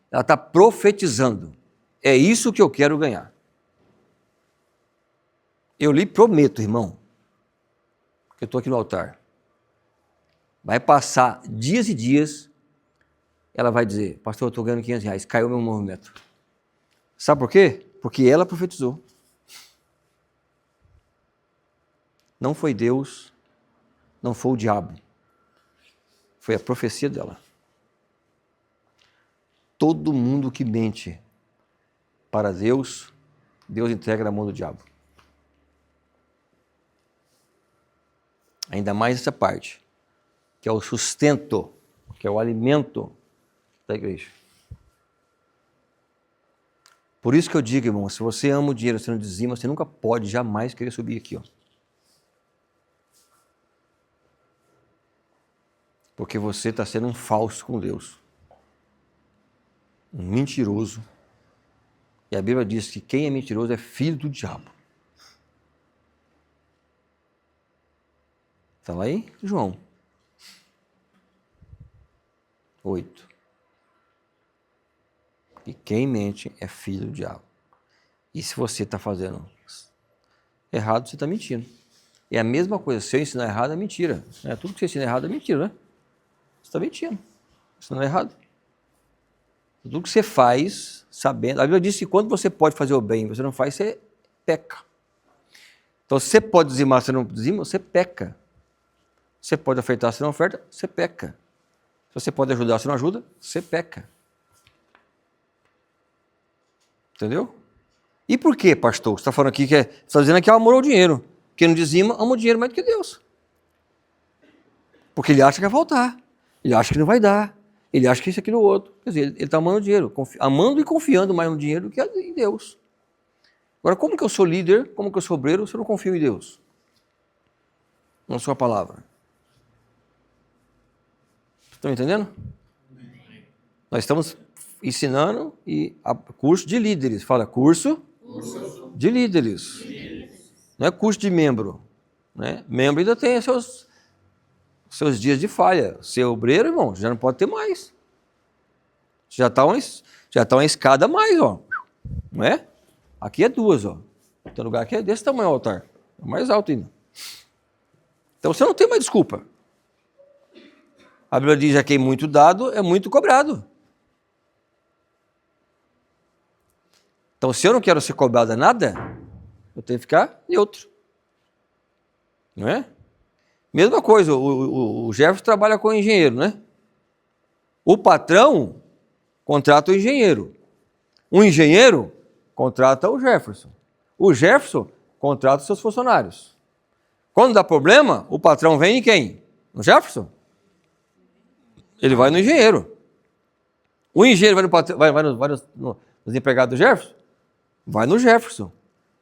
Speaker 1: Ela está profetizando. É isso que eu quero ganhar. Eu lhe prometo, irmão, que eu estou aqui no altar. Vai passar dias e dias, ela vai dizer, pastor, eu estou ganhando R$500, caiu meu movimento. Sabe por quê? Porque ela profetizou. Não foi Deus, não foi o diabo. Foi a profecia dela. Todo mundo que mente para Deus, Deus entrega na mão do diabo. Ainda mais essa parte, que é o sustento, que é o alimento da igreja. Por isso que eu digo, irmão, se você ama o dinheiro, você não dizima, você nunca pode jamais querer subir aqui, ó. Porque você está sendo um falso com Deus. Um mentiroso. E a Bíblia diz que quem é mentiroso é filho do diabo. Está lá em João 8. E quem mente é filho do diabo. E se você está fazendo errado, você está mentindo. É a mesma coisa, se eu ensinar errado é mentira. Tudo que você ensina errado é mentira, né? Você está mentindo. Isso não é errado. Tudo que você faz, sabendo... A Bíblia diz que quando você pode fazer o bem e você não faz, você peca. Então, se você pode dizimar, você não dizima, você peca. Você pode ofertar, você não oferta, você peca. Se você pode ajudar, você não ajuda, você peca. Entendeu? E por que, pastor? Você está falando aqui você está dizendo que é o amor ao dinheiro. Quem não dizima, ama o dinheiro mais do que Deus. Porque ele acha que vai faltar. Ele acha que não vai dar. Ele acha que isso, aquilo, outro. Quer dizer, ele está amando o dinheiro. Amando e confiando mais no dinheiro do que em Deus. Agora, como que eu sou líder, como que eu sou obreiro, se eu não confio em Deus? Na sua palavra. Estão entendendo? Nós estamos ensinando curso de líderes. Fala, curso de líderes. Não é curso de membro. Né? Membro ainda tem seus dias de falha. Ser obreiro, irmão, já não pode ter mais. Já está uma escada a mais, ó. Não é? Aqui é 2, ó. Tem lugar que é desse tamanho o altar. É mais alto ainda. Então você não tem mais desculpa. A Bíblia diz, a quem muito dado, é muito cobrado. Então, se eu não quero ser cobrado a nada, eu tenho que ficar neutro. Não é? Mesma coisa, o Jefferson trabalha com engenheiro, né? O patrão contrata o engenheiro. O engenheiro contrata o Jefferson. O Jefferson contrata os seus funcionários. Quando dá problema, o patrão vem em quem? No Jefferson? Ele vai no engenheiro. O engenheiro vai nos empregados do Jefferson? Vai no Jefferson.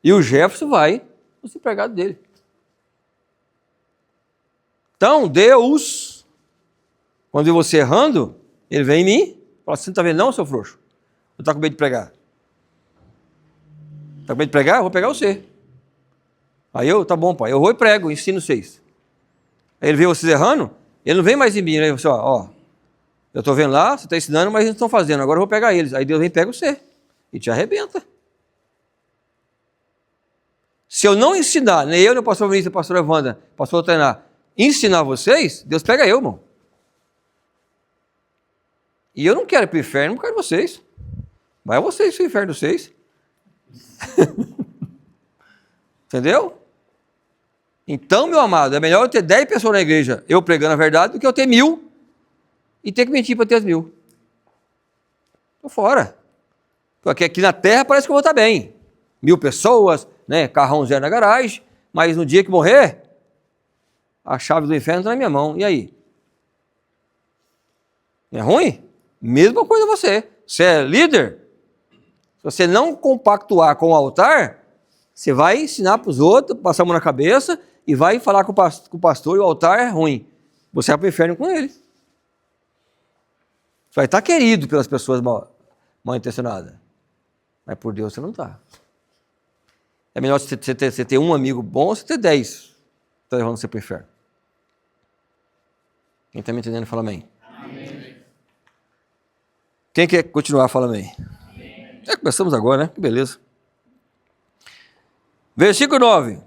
Speaker 1: E o Jefferson vai nos empregados dele. Então, Deus, quando vê você errando, ele vem em mim, fala, você não está vendo não, seu frouxo? Ou está com medo de pregar? Está com medo de pregar? Eu vou pegar você. Aí tá bom, pai, eu vou e prego, ensino vocês. Aí ele vê vocês errando, ele não vem mais em mim, né? Ele fala, ó, eu estou vendo lá, você está ensinando, mas eles não estão fazendo, agora eu vou pegar eles. Aí Deus vem e pega você e te arrebenta. Se eu não ensinar, nem eu, nem o pastor Vinícius, a pastora Wanda, o pastor Tainá, ensinar vocês, Deus pega eu, irmão. E eu não quero ir para o inferno, não quero vocês. Vai vocês para o inferno de vocês. Entendeu? Então, meu amado, é melhor eu ter 10 pessoas na igreja, eu pregando a verdade, do que eu ter 1000 e ter que mentir para ter as 1000. Estou fora. Porque aqui na terra parece que eu vou estar bem. 1000 pessoas, né, carrão zero na garagem, mas no dia que morrer, a chave do inferno está na minha mão. E aí? É ruim? Mesma coisa você. Você é líder? Se você não compactuar com o altar, você vai ensinar para os outros, passar a mão na cabeça e vai falar com o pastor e o altar é ruim. Você vai para o inferno com ele. Você vai estar querido pelas pessoas mal intencionadas. Mas por Deus você não está. É melhor você ter um amigo bom ou você ter 10. Está levando você para o inferno. Quem está me entendendo, fala amém. Amém. Quem quer continuar, fala amém. Amém. Já começamos agora, né? Que beleza. Versículo 9.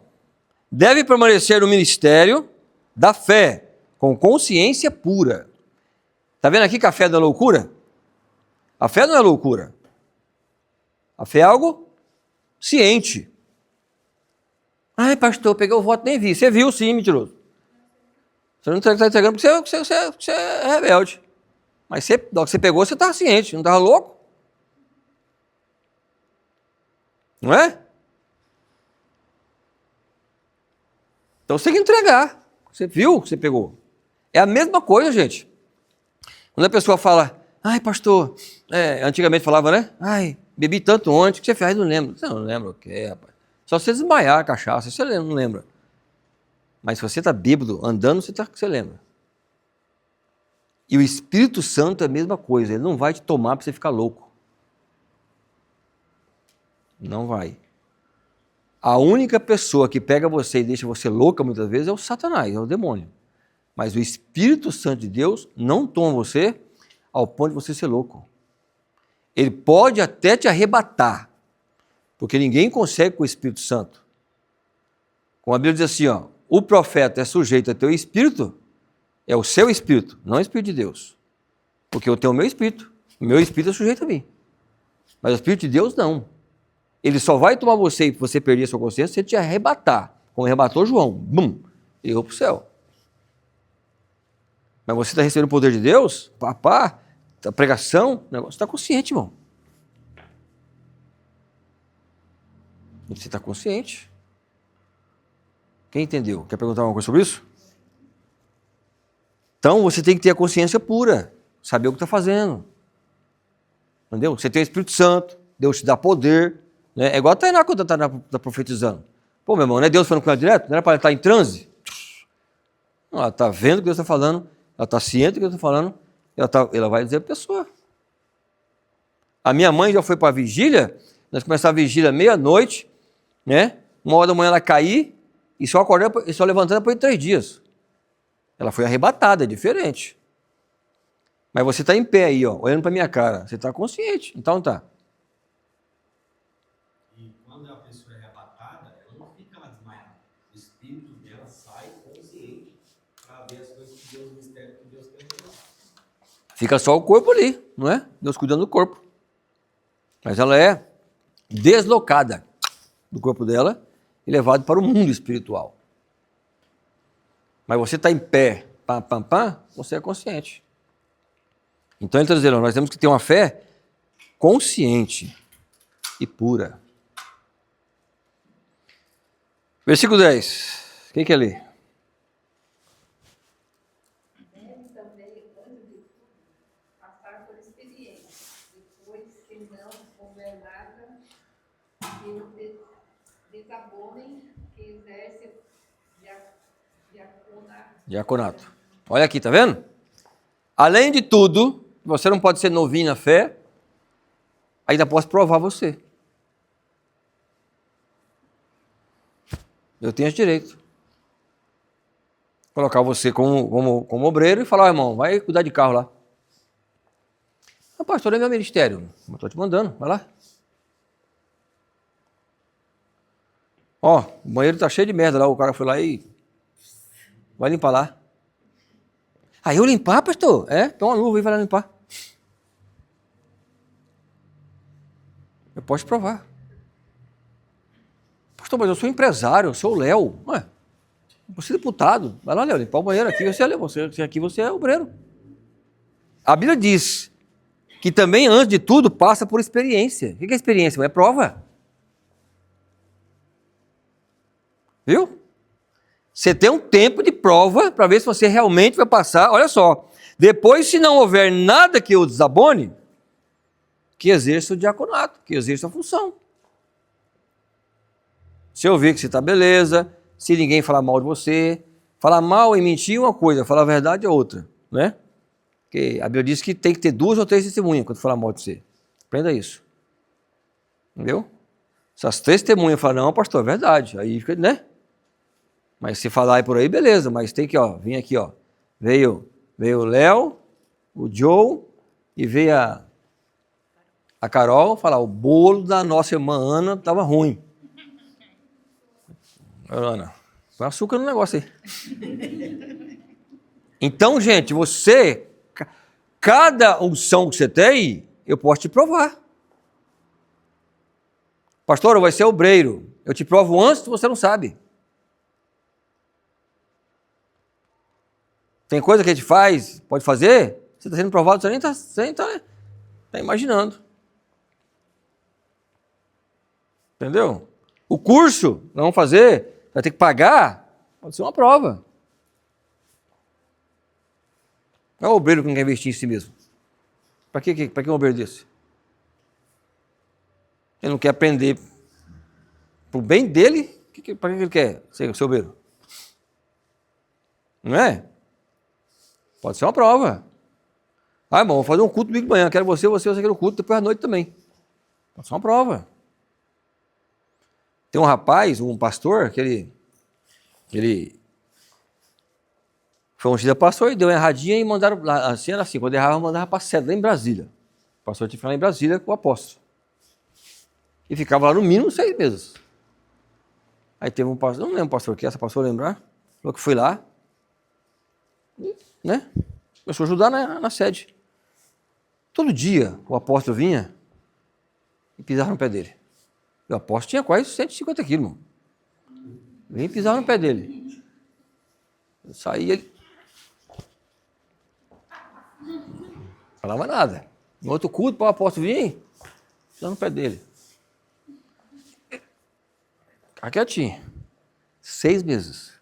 Speaker 1: Deve permanecer no ministério da fé, com consciência pura. Está vendo aqui que a fé é da loucura? A fé não é loucura. A fé é algo ciente. Ai, pastor, peguei o voto, nem vi. Você viu sim, mentiroso. Você não está entregando porque você é rebelde. Mas você pegou, você estava ciente, não estava louco? Não é? Então você tem que entregar. Você viu que você pegou. É a mesma coisa, gente. Quando a pessoa fala, ai, pastor, antigamente falava, né? Ai, bebi tanto ontem, o que você fez? Não lembro. Você não lembra o que, rapaz? Só você desmaiar a cachaça, você não lembra. Mas se você está bêbado, andando, você lembra. E o Espírito Santo é a mesma coisa. Ele não vai te tomar para você ficar louco. Não vai. A única pessoa que pega você e deixa você louca muitas vezes é o Satanás, é o demônio. Mas o Espírito Santo de Deus não toma você ao ponto de você ser louco. Ele pode até te arrebatar, porque ninguém consegue com o Espírito Santo. Como a Bíblia diz assim, ó, o profeta é sujeito a teu espírito, é o seu espírito, não o Espírito de Deus. Porque eu tenho o meu espírito é sujeito a mim. Mas o Espírito de Deus não. Ele só vai tomar você e você perder a sua consciência se ele te arrebatar, como arrebatou João. Bum! E eu para o céu. Mas você está recebendo o poder de Deus, a pregação, o negócio está consciente, irmão. Você está consciente. Quem entendeu? Quer perguntar alguma coisa sobre isso? Então você tem que ter a consciência pura, saber o que está fazendo. Entendeu? Você tem o Espírito Santo, Deus te dá poder. Né? É igual a Tainá quando está profetizando. Pô, meu irmão, não é Deus falando com ela direto? Não era para ela estar em transe? Ela está vendo o que Deus está falando, ela está ciente do que Deus está falando, ela vai dizer para a pessoa. A minha mãe já foi para a vigília, nós começamos a vigília meia-noite, né? 1h da manhã ela cair e só acordando e só levantando depois de 3 dias. Ela foi arrebatada, é diferente. Mas você está em pé aí, ó, olhando para a minha cara, você está consciente, então tá.
Speaker 4: E quando a pessoa é arrebatada, ela não fica lá desmaiada. O espírito dela sai consciente para ver as coisas que Deus, o mistério que Deus quer revelar.
Speaker 1: Fica só o corpo ali, não é? Deus cuidando do corpo. Mas ela é deslocada do corpo dela e levada para o mundo espiritual. Mas você está em pé, você é consciente. Então ele está dizendo, nós temos que ter uma fé consciente e pura. Versículo 10. Quem quer ler?
Speaker 6: Deve também, antes de tudo, passar por experiência, depois que não houver nada que o desabonem, que exerce
Speaker 1: Diaconato. Olha aqui, tá vendo? Além de tudo, você não pode ser novinho na fé, ainda posso provar você. Eu tenho esse direito. Colocar você como obreiro e falar, irmão, vai cuidar de carro lá. Ah, pastor, é meu ministério. Eu estou te mandando, vai lá. Ó, o banheiro está cheio de merda lá, o cara foi lá e vai limpar lá. Aí eu limpar, pastor? Toma uma luva e vai lá limpar. Eu posso provar. Pastor, mas eu sou empresário, eu sou o Léo. Ué, você é deputado. Vai lá, Léo, limpar o banheiro aqui, você é obreiro. A Bíblia diz que também, antes de tudo, passa por experiência. O que é experiência? É prova. Viu? Você tem um tempo de prova para ver se você realmente vai passar. Olha só, depois, se não houver nada que o desabone, que exerça o diaconato, que exerça a função. Se eu ver que você está beleza, se ninguém falar mal de você, falar mal e mentir é uma coisa, falar a verdade é outra, né? Porque a Bíblia diz que tem que ter 2 ou 3 testemunhas quando falar mal de você. Aprenda isso. Entendeu? Se as 3 testemunhas falam, não, pastor, é verdade, aí fica, né? Mas se falar aí por aí, beleza, mas tem que, ó, vim aqui, ó, veio o Léo, o Joe e veio a Carol falar, o bolo da nossa irmã Ana estava ruim. Ana, põe açúcar no negócio aí. Então, gente, cada unção que você tem eu posso te provar. Pastor, vai ser obreiro. Eu te provo antes, você não sabe. Tem coisa que a gente faz, pode fazer, você está sendo provado, você nem está imaginando. Entendeu? O curso, nós vamos fazer, vai ter que pagar, pode ser uma prova. Não é o obreiro que não quer investir em si mesmo. Para que um obreiro desse? Ele não quer aprender para o bem dele, para que ele quer ser obreiro? Não é? Pode ser uma prova. Ah, irmão, vou fazer um culto domingo de manhã, quero você quer o culto, depois à noite também. Pode ser uma prova. Tem um rapaz, um pastor, que ele foi ungido a pastor e deu uma erradinha e mandaram, assim era assim, quando errava, mandava para a sede, lá em Brasília. O pastor tinha que ficar lá em Brasília com o apóstolo. E ficava lá no mínimo 6 meses. Aí teve um pastor, não lembro o pastor que essa pastor lembrar, falou que foi lá, né? Começou a ajudar na sede. Todo dia o apóstolo vinha e pisava no pé dele. E o apóstolo tinha quase 150 quilos, irmão. Vinha e pisava no pé dele. Eu saía, ele não falava nada. No outro culto, o apóstolo vinha e pisava no pé dele. Ficar quietinho. 6 meses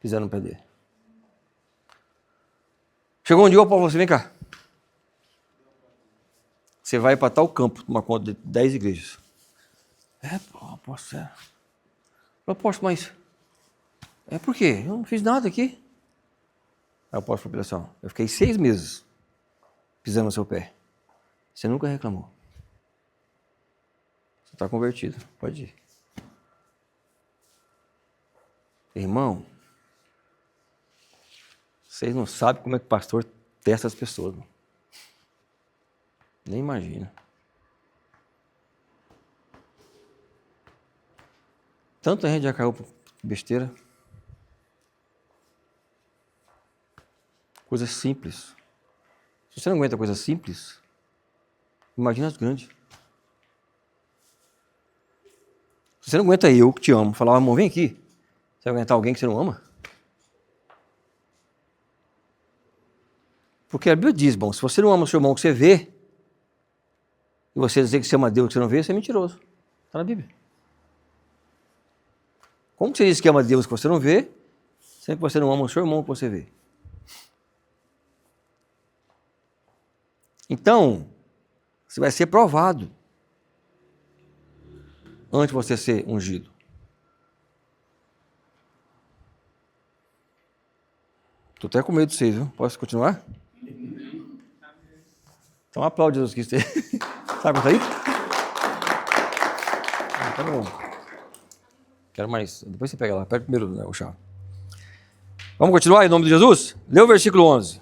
Speaker 1: pisando no pé dele. Chegou um dia, o apóstolo falou assim, vem cá. Você vai para tal campo, tomar conta de 10 igrejas. Apóstolo, apóstolo, mas por quê? Eu não fiz nada aqui. Aí o apóstolo falou assim, eu fiquei 6 meses pisando no seu pé. Você nunca reclamou. Você está convertido, pode ir. Irmão, vocês não sabem como é que o pastor testa as pessoas. Não. Nem imagina. Tanta gente já caiu por besteira. Coisas simples. Se você não aguenta coisas simples, imagina as grandes. Se você não aguenta eu, que te amo, falar, irmão, vem aqui. Você vai aguentar alguém que você não ama? Porque a Bíblia diz, bom, se você não ama o seu irmão que você vê, e você dizer que você ama Deus que você não vê, você é mentiroso. Está na Bíblia. Como você diz que ama Deus que você não vê, sendo que você não ama o seu irmão que você vê? Então, você vai ser provado antes de você ser ungido. Estou até com medo de vocês, viu? Posso continuar? Então aplaude Jesus Cristo. Sabe quanto é isso? Tá bom. Quero mais. Depois você pega lá. Pega primeiro, né, o chá. Vamos continuar em nome de Jesus? Lê o versículo 11.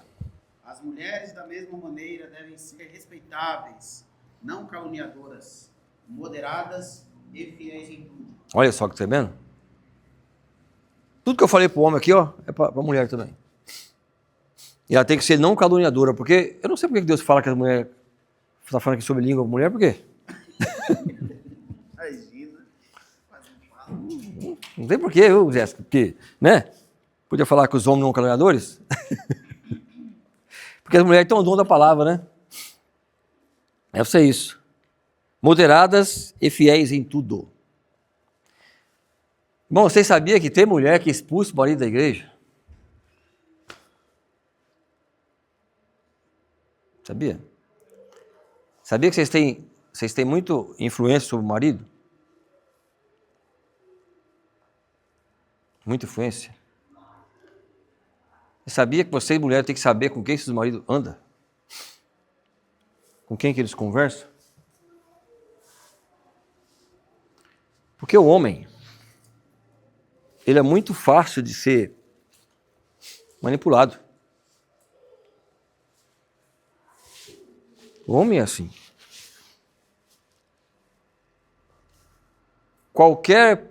Speaker 7: As mulheres, da mesma maneira, devem ser respeitáveis, não caluniadoras, moderadas e fiéis em tudo.
Speaker 1: Olha só que você está vendo? Tudo que eu falei para o homem aqui, ó, é para a mulher também. E ela tem que ser não caluniadora, porque eu não sei por que Deus fala que a mulher está falando aqui sobre língua mulher, por quê? Não tem porquê, Jéssica, porque, né? Podia falar que os homens não caluniadores? Porque as mulheres têm o dom da palavra, né? Deve ser isso. Moderadas e fiéis em tudo. Bom, vocês sabiam que tem mulher que expulsa o marido da igreja? Sabia? Sabia que vocês têm muito influência sobre o marido? Muita influência. Você sabia que vocês, mulheres, têm que saber com quem seus maridos andam? Com quem que eles conversam? Porque o homem, ele é muito fácil de ser manipulado. O homem é assim. Qualquer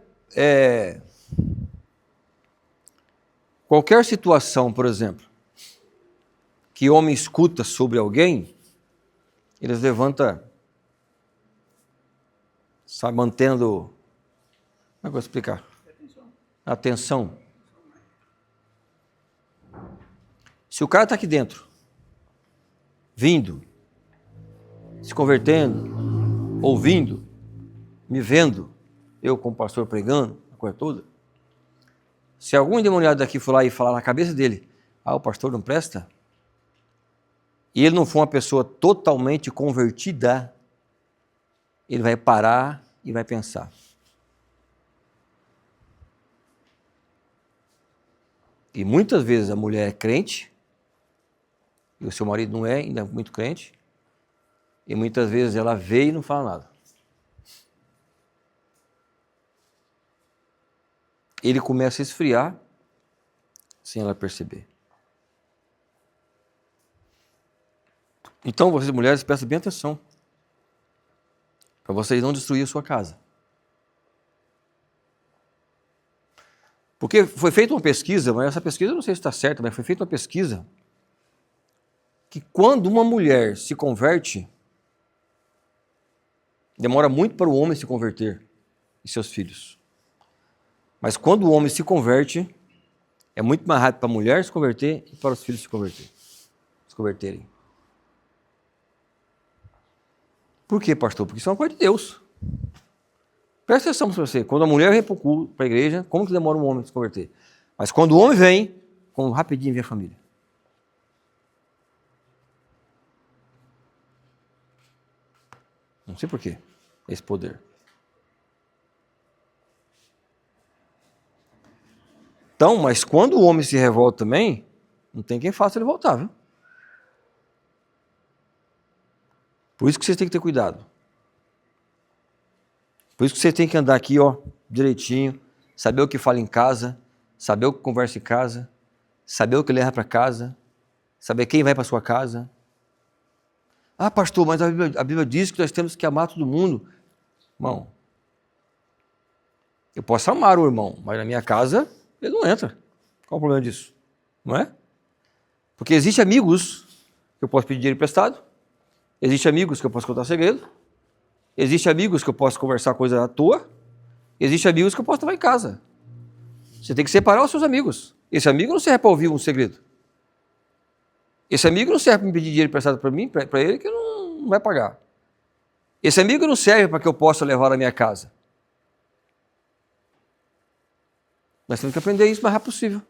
Speaker 1: situação, por exemplo, que o homem escuta sobre alguém, eles levantam, sabe, mantendo, como é que eu vou explicar? Atenção. Se o cara está aqui dentro, vindo, se convertendo, ouvindo, me vendo, eu como pastor pregando, a coisa toda, se algum endemoniado daqui for lá e falar na cabeça dele, o pastor não presta, e ele não for uma pessoa totalmente convertida, ele vai parar e vai pensar. E muitas vezes a mulher é crente, e o seu marido não é, ainda é muito crente, e muitas vezes ela vê e não fala nada. Ele começa a esfriar sem ela perceber. Então, vocês mulheres, prestem bem atenção, para vocês não destruírem a sua casa. Porque foi feita uma pesquisa, mas essa pesquisa eu não sei se está certa, mas foi feita uma pesquisa que quando uma mulher se converte, demora muito para o homem se converter e seus filhos. Mas quando o homem se converte, é muito mais rápido para a mulher se converter e para os filhos se converterem. Por quê, pastor? Porque isso é uma coisa de Deus. Presta atenção para você. Quando a mulher vem para o culto, para a igreja, como que demora um homem a se converter? Mas quando o homem vem, como rapidinho vem a família. Não sei por quê, esse poder. Então, mas quando o homem se revolta também, não tem quem faça ele voltar, viu? Por isso que vocês têm que ter cuidado. Por isso que vocês têm que andar aqui, ó, direitinho, saber o que fala em casa, saber o que conversa em casa, saber o que leva para casa, saber quem vai para sua casa. Pastor, mas a Bíblia diz que nós temos que amar todo mundo. Irmão, eu posso amar o irmão, mas na minha casa ele não entra. Qual o problema disso? Não é? Porque existem amigos que eu posso pedir dinheiro emprestado, existem amigos que eu posso contar segredo, existem amigos que eu posso conversar coisa à toa, existem amigos que eu posso estar em casa. Você tem que separar os seus amigos. Esse amigo não serve para ouvir um segredo. Esse amigo não serve para me pedir dinheiro emprestado para mim, para ele, que não vai pagar. Esse amigo não serve para que eu possa levar na minha casa. Nós temos que aprender isso o mais rápido possível.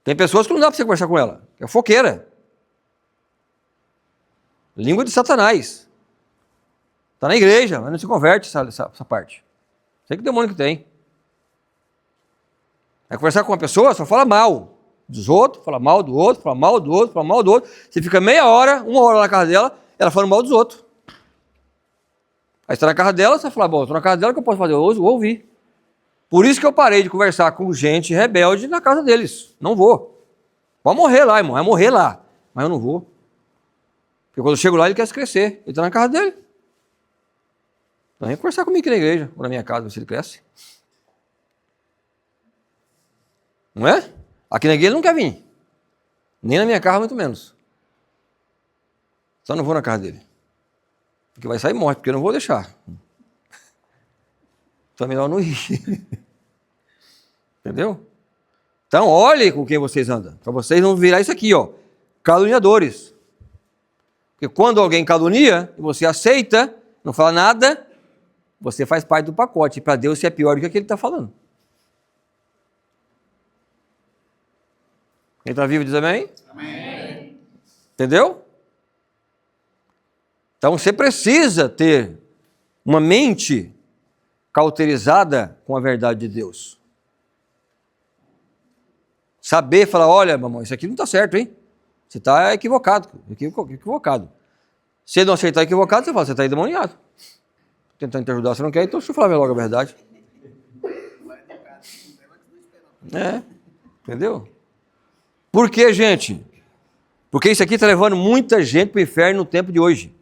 Speaker 1: Tem pessoas que não dá para você conversar com ela. É foqueira. Língua de Satanás. Está na igreja, mas não se converte essa parte. Sei que demônio que tem. Vai conversar com uma pessoa, só fala mal dos outros, fala mal do outro, fala mal do outro, fala mal do outro. Você fica meia hora, uma hora na casa dela, ela falando mal dos outros. Aí você está na casa dela, você fala, bom, estou na casa dela, o que eu posso fazer? Eu vou ouvir. Por isso que eu parei de conversar com gente rebelde na casa deles. Não vou. Pode morrer lá, irmão, vai morrer lá. Mas eu não vou. Porque quando eu chego lá, ele quer se crescer. Ele está na casa dele. Então vem conversar comigo aqui na igreja, ou na minha casa, ver se ele cresce. Não é? Aqui na igreja ele não quer vir. Nem na minha casa, muito menos. Só não vou na casa dele. Porque vai sair morte, porque eu não vou deixar. Então é melhor não ir. Entendeu? Então olhe com quem vocês andam. Para vocês não virar isso aqui, ó. Caluniadores. Porque quando alguém calunia, e você aceita, não fala nada, você faz parte do pacote. E para Deus você é pior do que aquele que está falando. Quem está vivo diz amém?
Speaker 7: Amém.
Speaker 1: Entendeu? Então você precisa ter uma mente cauterizada com a verdade de Deus. Saber falar, olha, mamãe, isso aqui não está certo, hein? Você está equivocado. Se ele não aceitar equivocado, você fala, você está endemoniado. Tentando te ajudar, você não quer, então deixa eu falar logo a verdade. Entendeu? Por quê, gente? Porque isso aqui está levando muita gente para o inferno no tempo de hoje.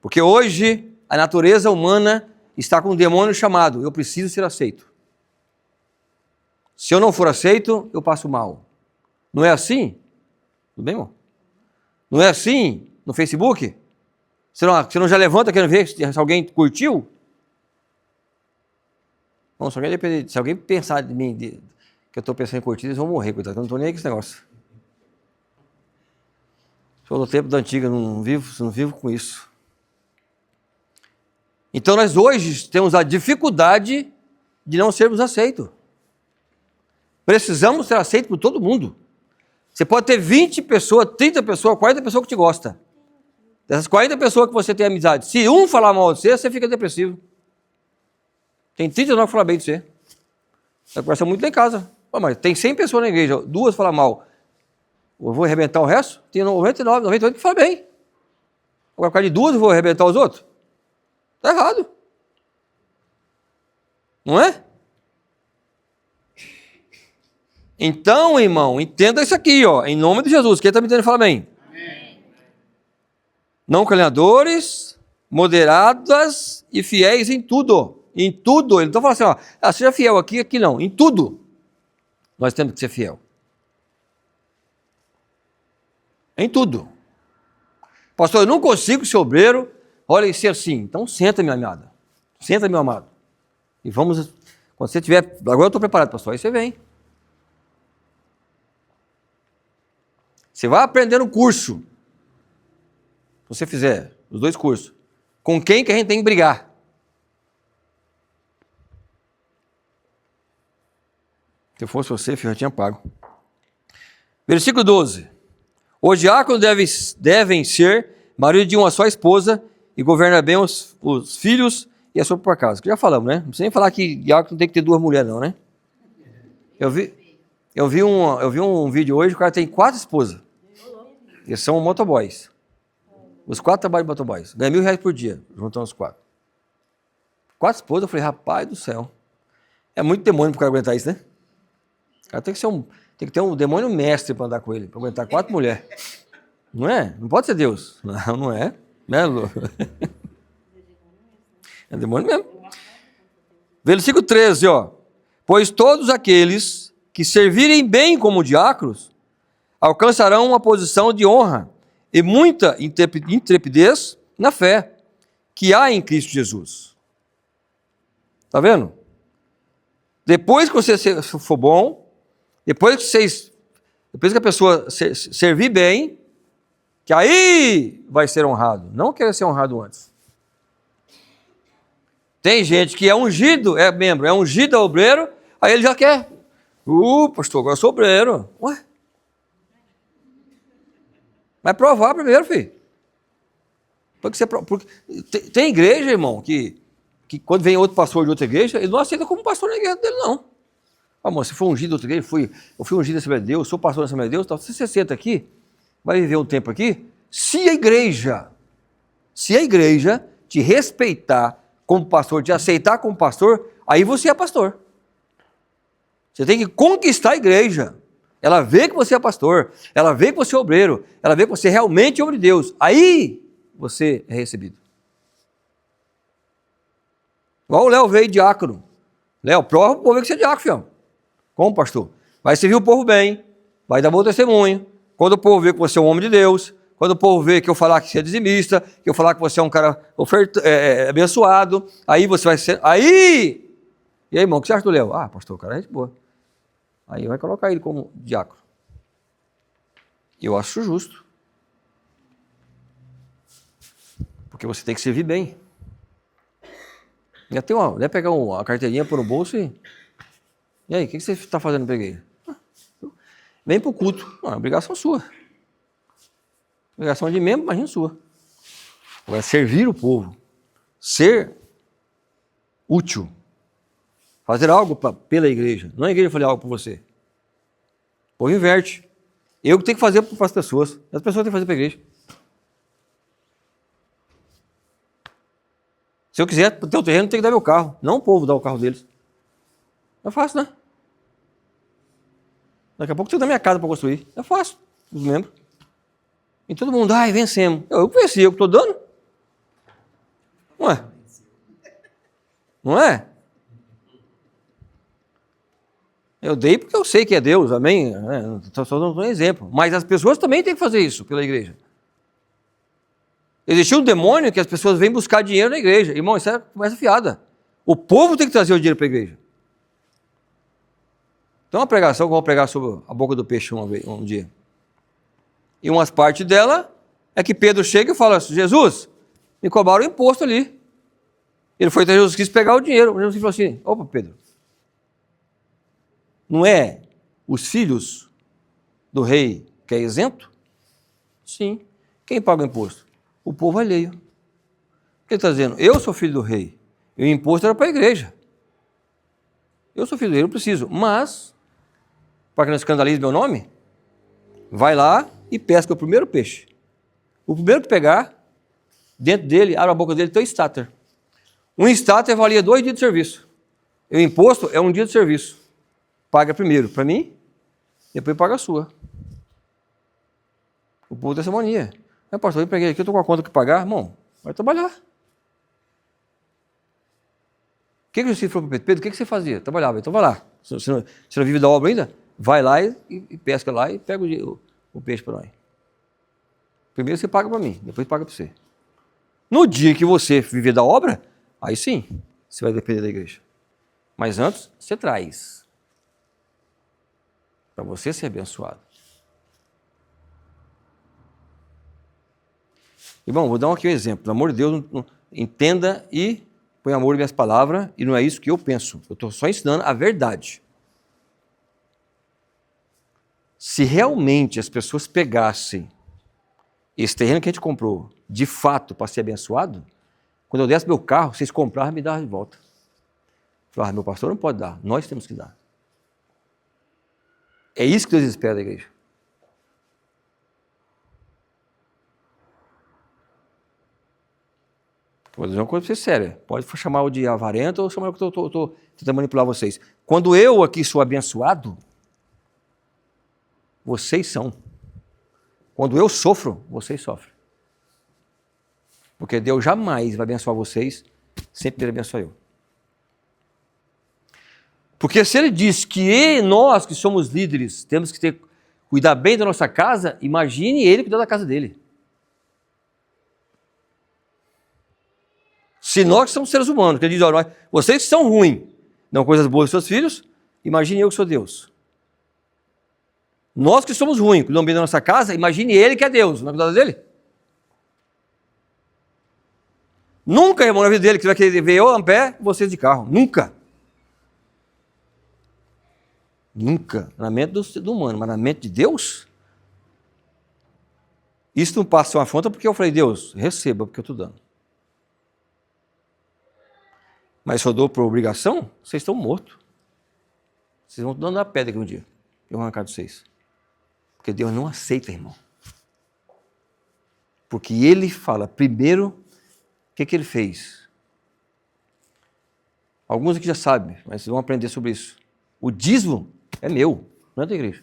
Speaker 1: Porque hoje a natureza humana está com um demônio chamado, eu preciso ser aceito. Se eu não for aceito, eu passo mal. Não é assim? Tudo bem, irmão? Não é assim no Facebook? Você não já levanta querendo ver se alguém curtiu? Bom, se alguém pensar de mim, que eu estou pensando em curtir, eles vão morrer, coitado. Eu não estou nem aí com esse negócio. Sou do tempo da antiga, não vivo com isso. Então nós hoje temos a dificuldade de não sermos aceitos. Precisamos ser aceitos por todo mundo. Você pode ter 20 pessoas, 30 pessoas, 40 pessoas que te gostam. Dessas 40 pessoas que você tem amizade, se um falar mal de você, você fica depressivo. Tem 39 que falam bem de você. Você conversa muito lá em casa. Pô, mas tem 100 pessoas na igreja, 2 falam mal. Eu vou arrebentar o resto? Tem 99, 98 que falam bem. Agora, por causa de 2 eu vou arrebentar os outros? Está errado. Não é? Então, irmão, entenda isso aqui, ó, em nome de Jesus. Quem está me entendendo, fala bem. Amém. Não caluniadores, moderadas e fiéis em tudo. Em tudo. Ele não fala assim, ó, seja fiel aqui, aqui não. Em tudo. Nós temos que ser fiel. Em tudo. Pastor, eu não consigo ser obreiro, olha, e ser assim. Então senta, minha amada. Senta, meu amado. E vamos, quando você tiver, agora eu estou preparado, pastor, aí você vem. Você vai aprender no curso. Se você fizer os 2 cursos. Com quem que a gente tem que brigar? Se eu fosse você, filho, eu tinha pago. Versículo 12. Os diáconos devem ser marido de uma só esposa e governar bem os filhos e a sua própria casa. Que já falamos, né? Não precisa nem falar que diácono tem que ter 2 mulheres, não, né? Eu vi um vídeo hoje, o cara tem 4 esposas. Eles são motoboys. Os 4 trabalham de motoboys. Ganha R$1.000 por dia, juntando os 4. 4 esposas, eu falei, rapaz do céu. É muito demônio para o cara aguentar isso, né? O cara tem que ter um demônio mestre para andar com ele, para aguentar 4 mulheres. Não é? Não pode ser Deus. Não é. Não é, Lu? É demônio mesmo. Versículo 13, ó. Pois todos aqueles que servirem bem como diáconos alcançarão uma posição de honra e muita intrepidez na fé que há em Cristo Jesus. Está vendo? Depois que você for bom, depois que a pessoa servir bem, que aí vai ser honrado. Não quer ser honrado antes. Tem gente que é ungido, é membro, é ungido, é obreiro, aí ele já quer. Pastor, agora eu sou obreiro. Ué? Vai provar primeiro, filho. Porque tem igreja, irmão, que quando vem outro pastor de outra igreja, ele não aceita como pastor na igreja dele, não. Amor, se for ungido de outra igreja, eu fui ungido na Assembleia de Deus, sou pastor na Assembleia de Deus, então, se você senta aqui, vai viver um tempo aqui, se a igreja te respeitar como pastor, te aceitar como pastor, aí você é pastor. Você tem que conquistar a igreja. Ela vê que você é pastor, ela vê que você é obreiro, ela vê que você realmente é homem de Deus. Aí você é recebido. Igual o Léo veio diácono. Léo, prova o povo que você é diácono, filho. Como, pastor? Vai servir o povo bem, vai dar bom testemunho. Quando o povo vê que você é um homem de Deus, quando o povo vê que eu falar que você é dizimista, que eu falar que você é um cara abençoado, aí você vai ser... Aí! E aí, irmão, o que você acha do Léo? Pastor, o cara é gente boa. Aí vai colocar ele como diácono. Eu acho justo. Porque você tem que servir bem. Deve pegar uma carteirinha por um bolso e aí, o que você está fazendo para a igreja? Vem para o culto. É obrigação sua. Obrigação de membro, imagina sua. Vai servir o povo. Ser útil. Fazer algo pela igreja. Não é a igreja fazer algo por você. O povo inverte. Eu que tenho que fazer para as pessoas. As pessoas têm que fazer para a igreja. Se eu quiser ter o terreno, tem que dar meu carro. Não o povo dar o carro deles. É fácil, né? Daqui a pouco tem que dar minha casa para construir. É fácil. Os membros. E todo mundo, vencemos. Eu venci, eu que estou dando. Não é? Não é? Eu dei porque eu sei que é Deus, amém? Estou só dando um exemplo. Mas as pessoas também têm que fazer isso pela igreja. Existia um demônio que as pessoas vêm buscar dinheiro na igreja. Irmão, isso é conversa fiada. O povo tem que trazer o dinheiro para a igreja. Tem uma pregação que eu vou pregar sobre a boca do peixe um dia. E umas partes dela é que Pedro chega e fala assim, Jesus, me cobraram o imposto ali. Ele foi até Jesus Cristo pegar o dinheiro. Jesus falou assim, opa Pedro, não é os filhos do rei que é isento? Sim. Quem paga o imposto? O povo alheio. Ele está dizendo, eu sou filho do rei, e o imposto era para a igreja. Eu sou filho do rei, não preciso. Mas, para que não escandalize meu nome, vai lá e pesca o primeiro peixe. O primeiro que pegar, dentro dele, abre a boca dele, tem um starter. Um starter valia 2 dias de serviço. E o imposto é 1 dia de serviço. Paga primeiro para mim, depois paga a sua. O povo tem essa mania. Pastor, eu peguei aqui, eu estou com a conta que pagar. Irmão, vai trabalhar. O que Jesus falou para Pedro? Pedro, o que você fazia? Trabalhava. Então vai lá. Você não vive da obra ainda? Vai lá e pesca lá e pega o peixe para nós. Primeiro você paga para mim, depois paga para você. No dia que você viver da obra, aí sim, você vai depender da igreja. Mas antes, você traz. Para você ser abençoado. Irmão, vou dar aqui um exemplo. Pelo amor de Deus, entenda e põe amor em minhas palavras, e não é isso que eu penso. Eu estou só ensinando a verdade. Se realmente as pessoas pegassem esse terreno que a gente comprou, de fato, para ser abençoado, quando eu desse meu carro, vocês compraram e me davam de volta. Falaram, meu pastor não pode dar, nós temos que dar. É isso que Deus espera da igreja. Vou dizer uma coisa para vocês séria. Pode chamar o de avarento ou chamar o que eu estou tentando manipular vocês. Quando eu aqui sou abençoado, vocês são. Quando eu sofro, vocês sofrem. Porque Deus jamais vai abençoar vocês, sempre Ele abençoa eu. Porque se Ele diz que nós que somos líderes temos que cuidar bem da nossa casa, imagine Ele cuidar da casa dele. Se nós que somos seres humanos, que Ele diz, olha, vocês que são ruins, não coisas boas dos seus filhos, imagine eu que sou Deus. Nós que somos ruins, cuidamos bem da nossa casa, imagine Ele que é Deus, não é cuidado dele? Nunca, irmão, na vida dele, que você vai querer ver eu a pé, vocês de carro. Nunca. Nunca. Na mente do humano, mas na mente de Deus? Isso não passa uma afronta porque eu falei, Deus, receba, porque eu estou dando. Mas se eu dou por obrigação, vocês estão mortos. Vocês vão dando a pedra aqui um dia. Eu vou arrancar de vocês. Porque Deus não aceita, irmão. Porque Ele fala, primeiro, o que Ele fez? Alguns aqui já sabem, mas vocês vão aprender sobre isso. O dízimo é meu, não é da igreja.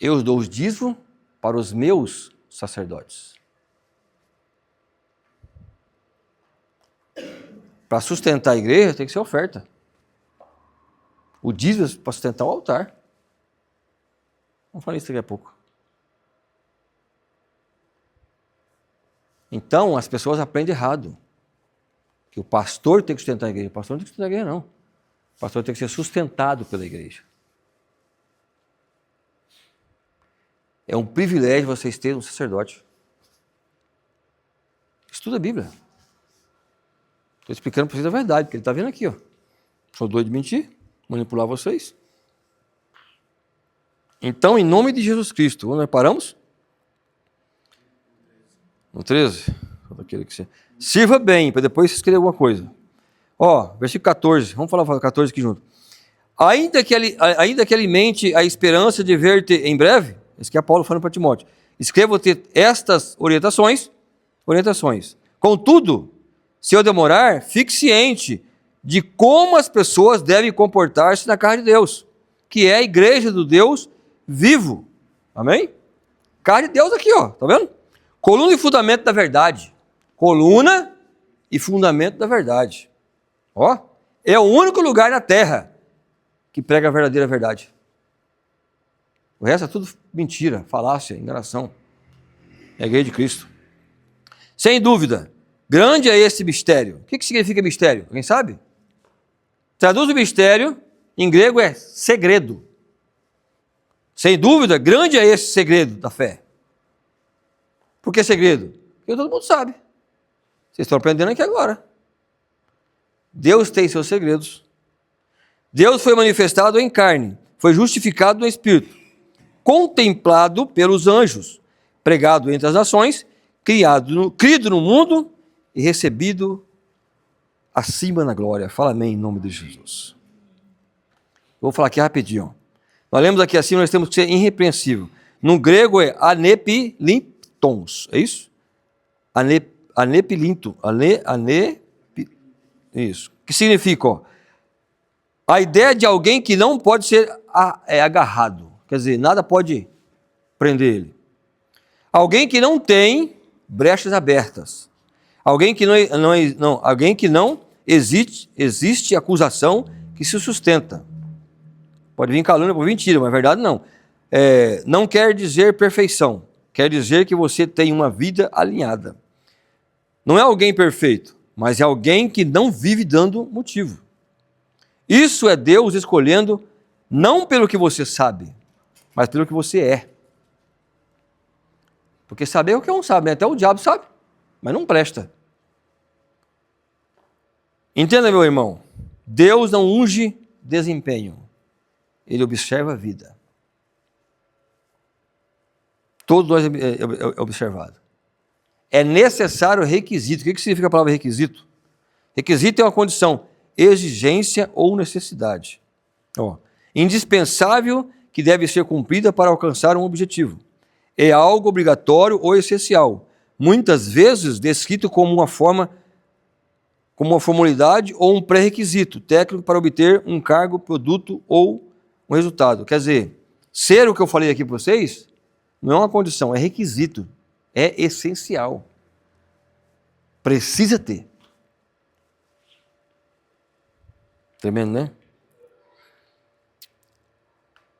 Speaker 1: Eu dou os dízimos para os meus sacerdotes. Para sustentar a igreja tem que ser oferta. O dízimo é para sustentar o altar. Vamos falar isso daqui a pouco. Então, as pessoas aprendem errado. Que o pastor tem que sustentar a igreja. O pastor não tem que sustentar a igreja, não. O pastor tem que ser sustentado pela igreja. É um privilégio vocês terem um sacerdote. Estuda a Bíblia. Estou explicando para vocês a verdade, porque ele está vendo aqui, ó. Sou doido de mentir, manipular vocês. Então, em nome de Jesus Cristo, onde nós paramos? No 13. Sirva bem, para depois você escrever alguma coisa. Ó, versículo 14. Vamos falar 14 aqui junto. Ainda que alimente a esperança de ver-te em breve, isso que é Paulo falando para Timóteo, escreva-te estas orientações. Contudo, se eu demorar, fique ciente de como as pessoas devem comportar-se na casa de Deus, que é a igreja do Deus vivo. Amém? Casa de Deus aqui, ó, tá vendo? Coluna e fundamento da verdade. Coluna e fundamento da verdade. Ó, é o único lugar na terra que prega a verdadeira verdade. O resto é tudo mentira, falácia, enganação. É a igreja de Cristo. Sem dúvida, grande é esse mistério. O que significa mistério? Alguém sabe? Traduz o mistério, em grego é segredo. Sem dúvida, grande é esse segredo da fé. Por que segredo? Porque todo mundo sabe. Vocês estão aprendendo aqui agora. Deus tem seus segredos. Deus foi manifestado em carne, foi justificado no Espírito, contemplado pelos anjos, pregado entre as nações, crido no mundo e recebido acima na glória. Fala amém em nome de Jesus. Vou falar aqui rapidinho. Nós lemos aqui acima, nós temos que ser irrepreensível. No grego é anepilintons, é isso? Anepilinto. Isso. Que significa, ó, a ideia de alguém que não pode ser agarrado. Quer dizer, nada pode prender ele. Alguém que não tem brechas abertas. Alguém que não existe acusação que se sustenta. Pode vir calúnia por mentira, mas verdade não. Não quer dizer perfeição. Quer dizer que você tem uma vida alinhada. Não é alguém perfeito, mas é alguém que não vive dando motivo. Isso é Deus escolhendo não pelo que você sabe, mas pelo que você é. Porque saber é o que um sabe, né? Até o diabo sabe, mas não presta. Entenda, meu irmão, Deus não unge desempenho, Ele observa a vida. Todos nós é observado. É necessário requisito. O que significa a palavra requisito? Requisito é uma condição, exigência ou necessidade. Indispensável que deve ser cumprida para alcançar um objetivo. É algo obrigatório ou essencial, muitas vezes descrito como uma formalidade ou um pré-requisito técnico para obter um cargo, produto ou um resultado. Quer dizer, ser o que eu falei aqui para vocês não é uma condição, é requisito, é essencial. Precisa ter. Tremendo, né?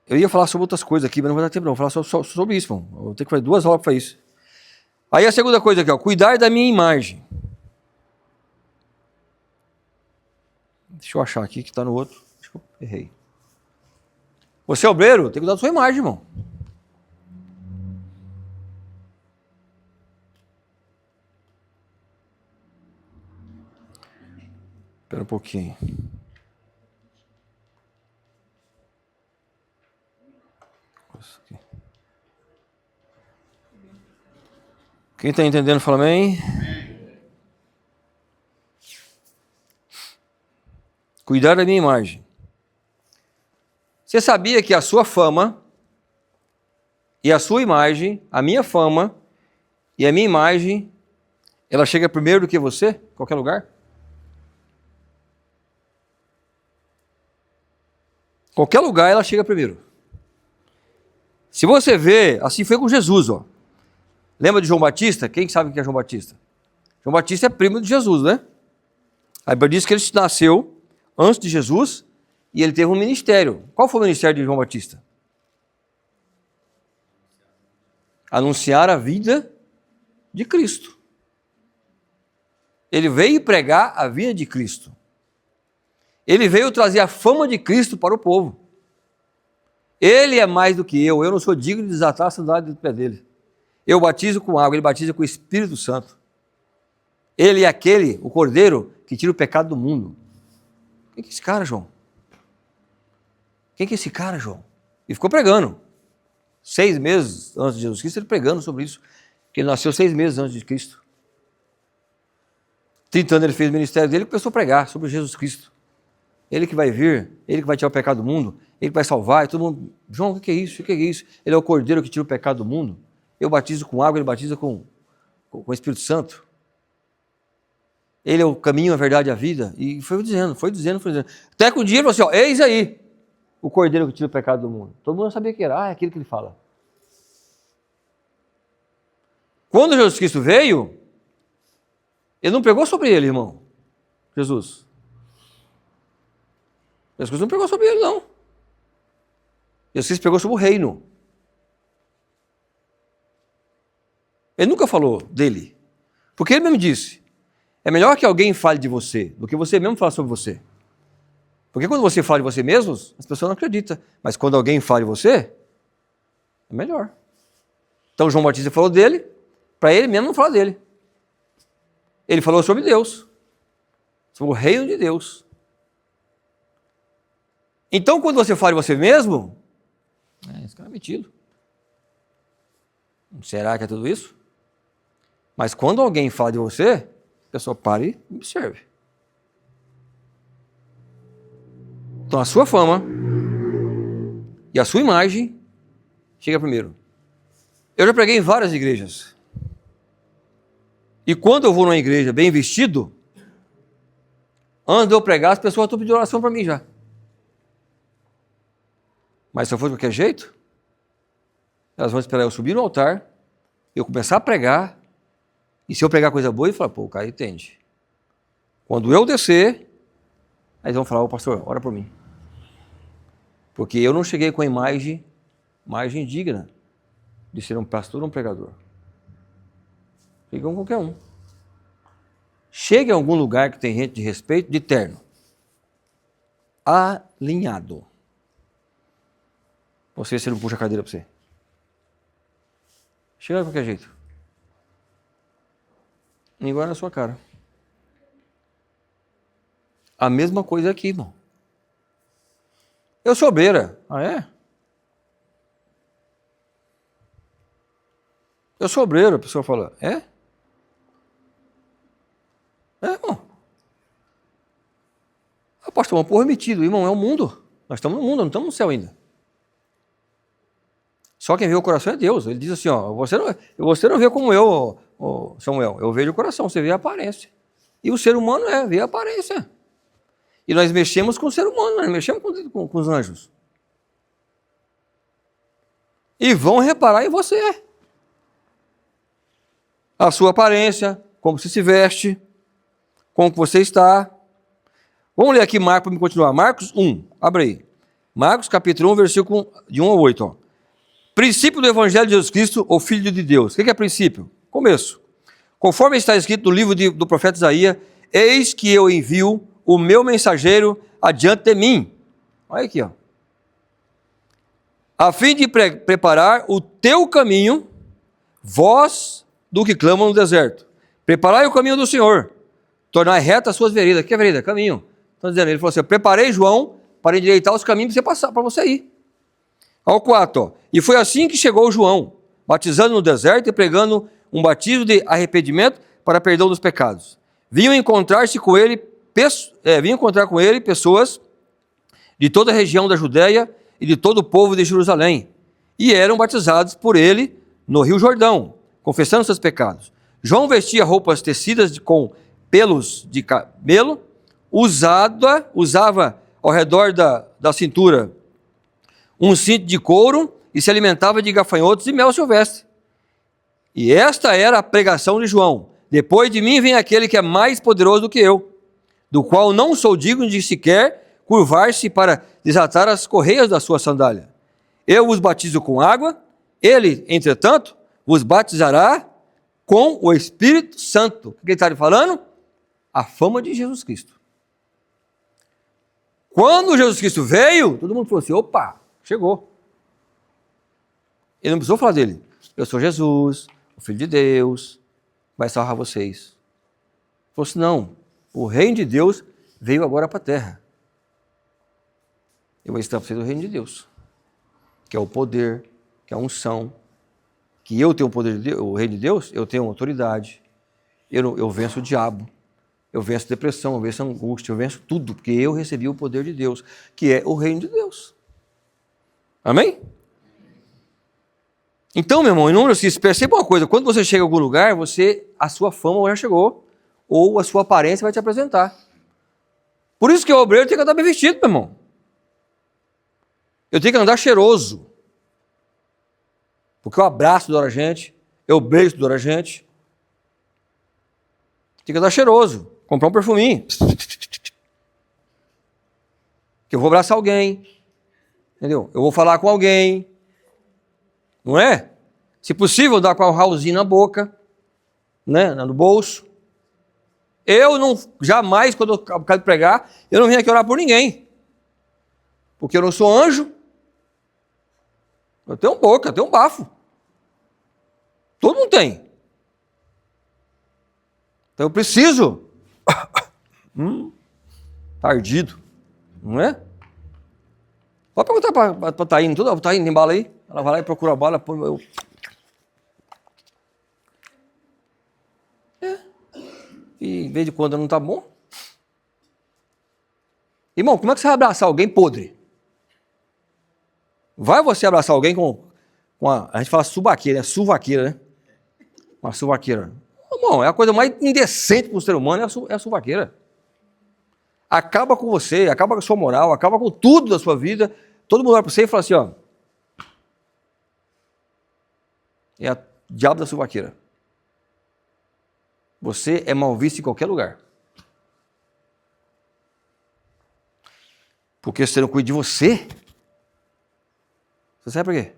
Speaker 1: Eu ia falar sobre outras coisas aqui, mas não vai dar tempo não. Vou falar só sobre isso, irmão. Eu vou ter que fazer 2 horas para isso. Aí a segunda coisa aqui, ó, cuidar da minha imagem. Deixa eu achar aqui que está no outro. Acho que eu errei. Você é obreiro, tem que cuidar da sua imagem, irmão. Espera um pouquinho. Quem está entendendo, fala amém. Cuidar da minha imagem. Você sabia que a sua fama e a sua imagem, a minha fama e a minha imagem, ela chega primeiro do que você, em qualquer lugar? Qualquer lugar ela chega primeiro. Se você vê, assim foi com Jesus, ó. Lembra de João Batista? Quem sabe o que é João Batista? João Batista é primo de Jesus, né? A Bíblia diz que ele nasceu antes de Jesus e ele teve um ministério. Qual foi o ministério de João Batista? Anunciar a vida de Cristo. Ele veio pregar a vida de Cristo. Ele veio trazer a fama de Cristo para o povo. Ele é mais do que eu não sou digno de desatar a sandália do pé dele. Eu batizo com água, ele batiza com o Espírito Santo. Ele é aquele, o Cordeiro, que tira o pecado do mundo. Quem que é esse cara, João? Quem que é esse cara, João? E ficou pregando. 6 meses antes de Jesus Cristo, ele pregando sobre isso. Que ele nasceu 6 meses antes de Cristo. 30 anos ele fez o ministério dele e começou a pregar sobre Jesus Cristo. Ele que vai vir, ele que vai tirar o pecado do mundo, ele que vai salvar, e todo mundo, João, o que é isso? O que é isso? Ele é o Cordeiro que tira o pecado do mundo. Eu batizo com água, ele batiza com o Espírito Santo. Ele é o caminho, a verdade e a vida. E foi dizendo. Até que um dia ele falou assim, eis aí o Cordeiro que tira o pecado do mundo. Todo mundo sabia que era. É aquilo que ele fala. Quando Jesus Cristo veio, ele não pregou sobre ele, irmão. Jesus Cristo não pregou sobre ele, não. Jesus Cristo pregou sobre o reino. Ele nunca falou dele. Porque ele mesmo disse, é melhor que alguém fale de você do que você mesmo falar sobre você. Porque quando você fala de você mesmo, as pessoas não acreditam. Mas quando alguém fala de você, é melhor. Então João Batista falou dele, para ele mesmo não falar dele. Ele falou sobre Deus, sobre o reino de Deus. Então quando você fala de você mesmo, esse cara é metido. Será que é tudo isso? Mas quando alguém fala de você, a pessoa para e observe. Então a sua fama e a sua imagem chega primeiro. Eu já preguei em várias igrejas. E quando eu vou numa igreja bem vestido, antes de eu pregar, as pessoas estão pedindo oração para mim já. Mas se eu for de qualquer jeito, elas vão esperar eu subir no altar, eu começar a pregar, e se eu pregar coisa boa, ele fala, pô, o cara entende. Quando eu descer, aí eles vão falar, ô pastor, ora por mim. Porque eu não cheguei com a imagem digna de ser um pastor ou um pregador. Cheguei com qualquer um. Chega em algum lugar que tem gente de respeito, de terno. Alinhado. Você não puxa a cadeira para você. Chega de qualquer jeito. Ninguém na sua cara. A mesma coisa aqui, irmão. Eu sou obreira. Ah, é? Eu sou obreiro. A pessoa fala, é? É, irmão. Apóstolo, um porra metido, irmão, é o mundo. Nós estamos no mundo, não estamos no céu ainda. Só quem vê o coração é Deus. Ele diz assim, ó, você não vê como eu, Samuel, eu vejo o coração, você vê a aparência. E o ser humano vê a aparência. E nós mexemos com o ser humano, nós mexemos com os anjos. E vão reparar em você. A sua aparência, como você se veste, como que você está. Vamos ler aqui Marcos para me continuar. Marcos 1, abre aí. Marcos capítulo 1, versículo de 1 a 8. Ó. Princípio do Evangelho de Jesus Cristo, o Filho de Deus. O que é princípio? Começo. Conforme está escrito no livro do profeta Isaías, eis que eu envio o meu mensageiro adiante de mim. Olha aqui, ó. A fim de preparar o teu caminho, vós do que clamam no deserto. Preparai o caminho do Senhor, tornai reta as suas veredas. O que é vereda? Caminho. Então dizendo, ele falou assim, eu preparei João para endireitar os caminhos para você passar, para você ir. Ao 4, ó. E foi assim que chegou João, batizando no deserto e pregando um batismo de arrependimento para perdão dos pecados. Vinham encontrar com ele pessoas de toda a região da Judéia e de todo o povo de Jerusalém, e eram batizados por ele no Rio Jordão, confessando seus pecados. João vestia roupas tecidas com pelos de camelo, usava ao redor da cintura um cinto de couro e se alimentava de gafanhotos e mel silvestre. E esta era a pregação de João. Depois de mim vem aquele que é mais poderoso do que eu, do qual não sou digno de sequer curvar-se para desatar as correias da sua sandália. Eu vos batizo com água, ele, entretanto, vos batizará com o Espírito Santo. O que ele está falando? A fama de Jesus Cristo. Quando Jesus Cristo veio, todo mundo falou assim, opa, chegou. Ele não precisou falar dele. Eu sou Jesus, o Filho de Deus, vai salvar vocês. Ele falou assim, não, o reino de Deus veio agora para a terra. Eu vou estar para vocês o reino de Deus, que é o poder, que é a unção, que eu tenho o poder de Deus, o reino de Deus, eu tenho autoridade, eu venço o diabo, eu venço a depressão, eu venço a angústia, eu venço tudo, porque eu recebi o poder de Deus, que é o reino de Deus. Amém? Então, meu irmão, em número 6, perceba uma coisa, quando você chega a algum lugar, a sua fama já chegou, ou a sua aparência vai te apresentar. Por isso que o obreiro tem que andar bem vestido, meu irmão. Eu tenho que andar cheiroso. Porque eu abraço toda a gente, eu beijo toda a gente. Tem que andar cheiroso, comprar um perfuminho. Que eu vou abraçar alguém, entendeu? Eu vou falar com alguém, não é? Se possível, dar com o Raulzinho na boca, né, no bolso. Eu não, jamais, quando eu acabo de pregar, eu não venho aqui orar por ninguém. Porque eu não sou anjo. Eu tenho boca, eu tenho bafo. Todo mundo tem. Então eu preciso. Tá ardido, não é? Pode perguntar para a Taíne, a Taíne tem bala aí? Ela vai lá e procura a bala, põe eu. E de vez em quando não tá bom. Irmão, como é que você vai abraçar alguém podre? Vai você abraçar alguém com a gente fala suvaqueira, né? Suvaqueira, né? Uma suvaqueira. Irmão, é a coisa mais indecente para um ser humano, é a suvaqueira. Acaba com você, acaba com a sua moral, acaba com tudo da sua vida. Todo mundo olha para você e fala assim, ó. É a diabo da suvaqueira. Você é mal visto em qualquer lugar. Porque você não cuida de você. Você sabe por quê?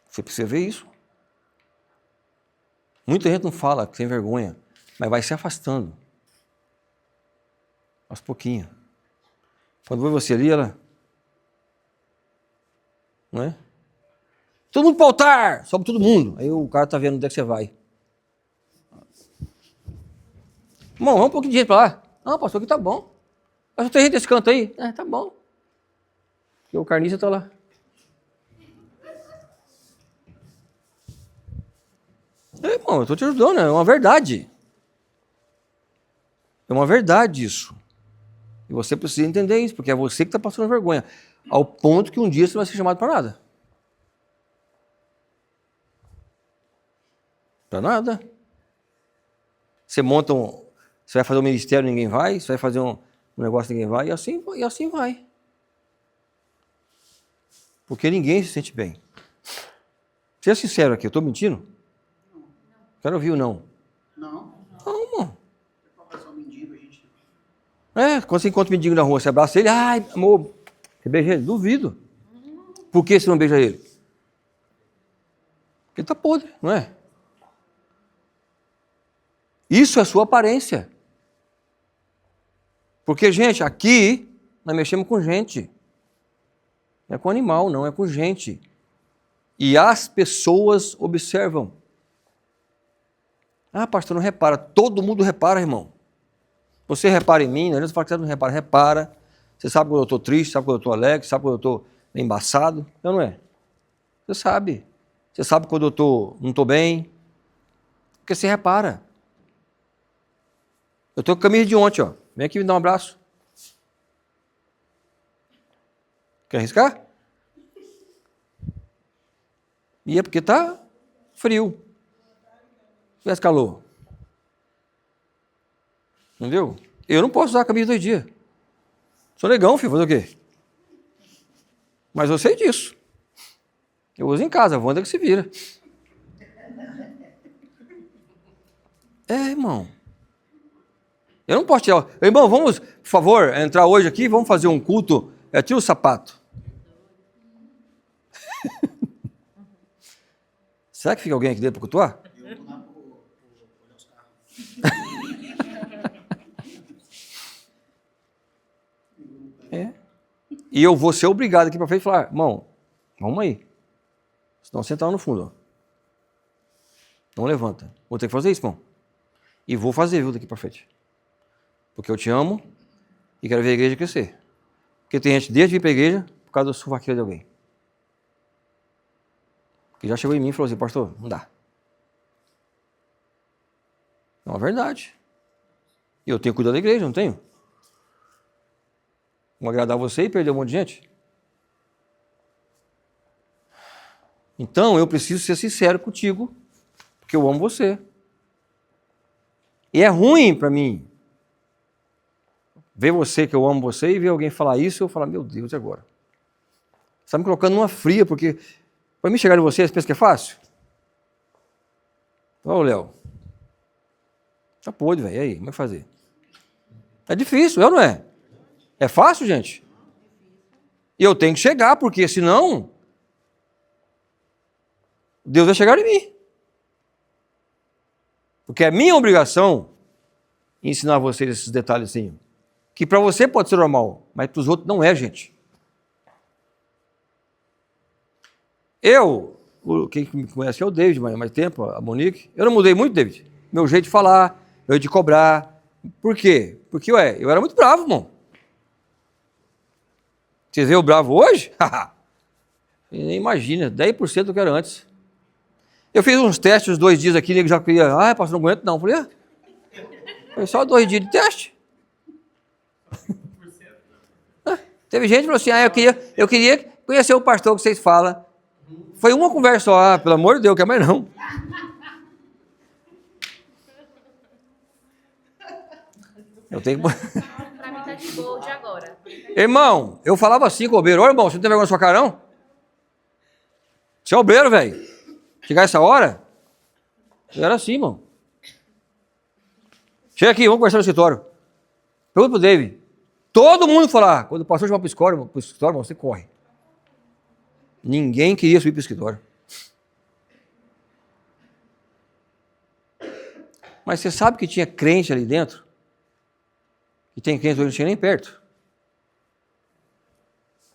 Speaker 1: Você precisa ver isso. Muita gente não fala, que tem vergonha, mas vai se afastando. Aos pouquinhos. Quando vê você ali, ela... Não é? Todo mundo para o altar! Sobe todo mundo. Aí o cara tá vendo onde é que você vai. Irmão, vamos um pouquinho de gente para lá. Não, pastor, aqui tá bom. Mas só tem gente desse canto aí. É, tá bom. Porque o carniça tá lá. Irmão, eu estou te ajudando, é uma verdade. É uma verdade isso. E você precisa entender isso, porque é você que está passando vergonha. Ao ponto que um dia você não vai ser chamado para nada. Para nada. Você monta você vai fazer um ministério, ninguém vai. Você vai fazer um negócio, ninguém vai. E assim vai. Porque ninguém se sente bem. Seja sincero aqui, eu estou mentindo? Quero ouvir ou não?
Speaker 7: Não.
Speaker 1: Não, mano.
Speaker 7: Qual é o mendigo, a gente...
Speaker 1: Quando você encontra um mendigo na rua, você abraça ele, ai, amor, você beija ele? Duvido. Por que você não beija ele? Porque ele está podre, não é? Isso é sua aparência. Porque, gente, aqui nós mexemos com gente. Não é com animal, não, é com gente. E as pessoas observam. Ah, pastor, não repara. Todo mundo repara, irmão. Você repara em mim, não adianta falar que você não repara. Repara. Você sabe quando eu estou triste, sabe quando eu estou alegre, sabe quando eu estou embaçado. Não é? Você sabe. Você sabe quando eu não estou bem. Porque você repara. Eu estou com a camisa de ontem, ó. Vem aqui me dar um abraço. Quer arriscar? E é porque está frio. Se tivesse calor. Entendeu? Eu não posso usar a camisa 2 dias. Sou negão, filho, fazer o quê? Mas eu sei disso. Eu uso em casa, a Wanda que se vira. Irmão. Eu não posso tirar. Irmão, vamos, por favor, entrar hoje aqui, vamos fazer um culto. Tira o sapato. Será que fica alguém aqui dentro para cultuar?
Speaker 7: Eu vou lá para olhar os carros.
Speaker 1: E eu vou ser obrigado aqui para frente e falar, irmão, vamos aí. Senão você está no fundo. Ó. Não levanta. Vou ter que fazer isso, irmão. E vou fazer, viu, daqui para frente. Porque eu te amo e quero ver a igreja crescer. Porque tem gente desde vir para a igreja por causa da suvaqueira de alguém. Que já chegou em mim e falou assim, pastor, não dá. É uma verdade. E eu tenho que cuidar da igreja, não tenho? Vou agradar você e perder um monte de gente? Então, eu preciso ser sincero contigo, porque eu amo você. E é ruim para mim ver você, que eu amo você, e ver alguém falar isso, e eu falar, meu Deus, e agora? Você está me colocando numa fria, porque para mim chegar em você, você pensa que é fácil? Ô, Léo. Tá podre, velho. E aí, como é que fazer? É difícil, não é? É fácil, gente? E eu tenho que chegar, porque senão Deus vai chegar em mim. Porque é minha obrigação ensinar a vocês esses detalhes assim. Que para você pode ser normal, mas para os outros não é, gente. Quem me conhece é o David, mas há mais tempo, a Monique. Eu não mudei muito, David. Meu jeito de falar, meu jeito de cobrar. Por quê? Porque, eu era muito bravo, irmão. Vocês veem o bravo hoje? Nem imagina, 10% do que era antes. Eu fiz uns testes 2 dias aqui, nego já queria, pastor, não aguento não. Eu falei, foi só 2 dias de teste. Teve gente que falou assim, eu queria conhecer o pastor que vocês falam. Foi uma conversa só, pelo amor de Deus, quer mais não. Eu tenho que...
Speaker 5: Pra mim tá de boa de agora.
Speaker 1: Irmão, eu falava assim com o obreiro, irmão, você não tem vergonha na sua cara, não? Você é obreiro, velho. Chegar essa hora, eu era assim, irmão. Chega aqui, vamos conversar no escritório. Pergunta pro David. Todo mundo falar, quando o pastor chamar pro escritório, irmão, você corre. Ninguém queria subir pro escritório. Mas você sabe que tinha crente ali dentro? E tem crente que não tinha nem perto.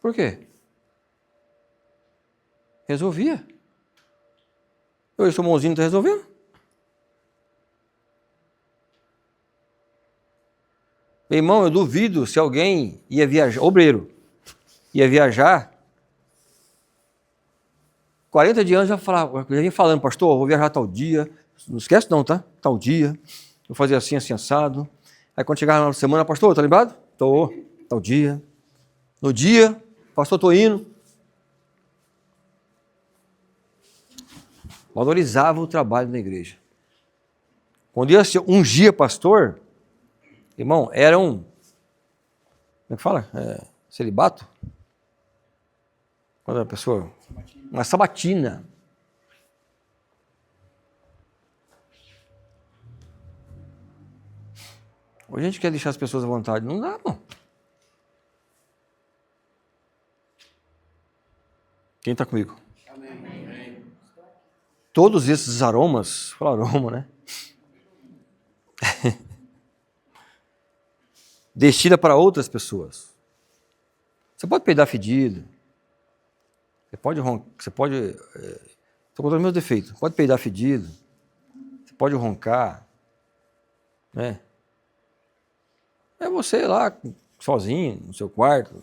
Speaker 1: Por quê? Resolvia. Eu sou mãozinho, não está resolvendo. Meu irmão, eu duvido se alguém ia viajar, obreiro, ia viajar, 40 dias já vinha falando, pastor, eu vou viajar tal dia, não esquece não, tá? Tal dia, vou fazer assim, assim, assado. Aí quando chegava na semana, pastor, tá lembrado? Tô, tal dia. No dia, pastor, tô indo. Valorizava o trabalho na igreja. Quando ia ser ungia pastor, irmão, era um, como é que fala? Celibato? Quando a pessoa, uma sabatina. Hoje a gente quer deixar as pessoas à vontade, não dá, não. Quem está comigo?
Speaker 7: Amém.
Speaker 1: Todos esses aromas, fala aroma, né? Destina para outras pessoas. Você pode peidar fedido. Você pode roncar. Estou contando meus defeitos. Pode peidar fedido. Você pode roncar. Né? É você lá, sozinho, no seu quarto.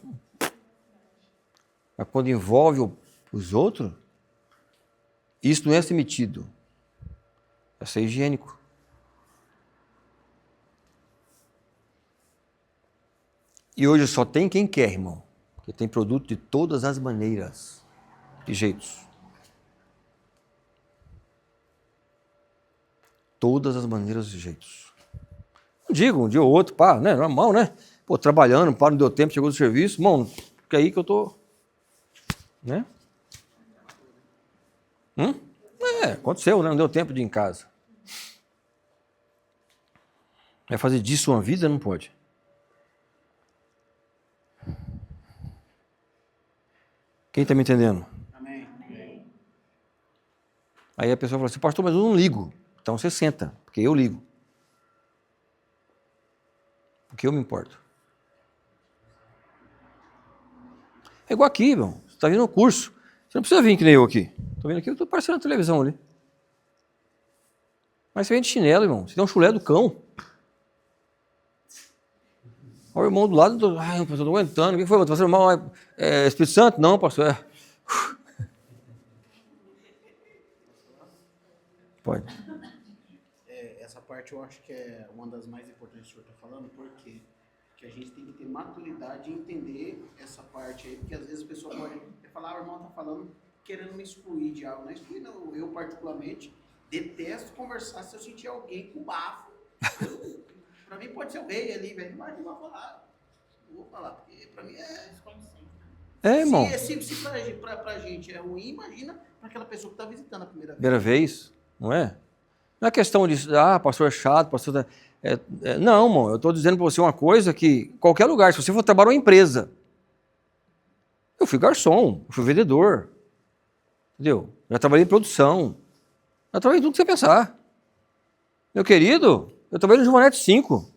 Speaker 1: Mas quando envolve os outros, isso não é ser metido. É ser higiênico. E hoje só tem quem quer, irmão. Porque tem produto de todas as maneiras e jeitos. Todas as maneiras e jeitos. Não digo um dia ou outro, pá, né? Normal, né? Pô, trabalhando, pá, não deu tempo, chegou do serviço. Irmão, que é aí que eu tô. Né? Aconteceu, né? Não deu tempo de ir em casa. Vai fazer disso uma vida? Não pode. Quem está me entendendo?
Speaker 7: Amém.
Speaker 1: Aí a pessoa fala assim, pastor, mas eu não ligo. Então você senta, porque eu ligo. Porque eu me importo. É igual aqui, irmão. Você está vindo no curso. Você não precisa vir que nem eu aqui. Estou vindo aqui, eu estou aparecendo na televisão ali. Mas você vem de chinelo, irmão. Você tem um chulé do cão. Olha o irmão do lado, pastor, estou aguentando. O que foi? Você vai irmão? Espírito Santo? Não, pastor. Pode.
Speaker 7: Essa parte eu acho que é uma das mais importantes que o senhor está falando, porque que a gente tem que ter maturidade e entender essa parte aí, porque às vezes a pessoa pode falar, o irmão está falando, querendo me excluir de algo. Não é excluir, não. Eu, particularmente, detesto conversar se eu sentir alguém com bafo. Pra mim pode ser o rei ali, velho, mas não vai falar. Não vou falar, porque pra mim é...
Speaker 1: Irmão.
Speaker 7: Se pra gente é ruim, imagina pra aquela pessoa que tá visitando a primeira vez.
Speaker 1: Primeira vez, não é? Não é questão de, pastor é chato, pastor... não, irmão, eu estou dizendo para você uma coisa que, qualquer lugar, se você for trabalhar numa empresa, Eu fui garçom, eu fui vendedor. Entendeu? Já trabalhei em produção. Já trabalhei em tudo que você pensar. Meu querido, eu trabalhei no Joanete 5.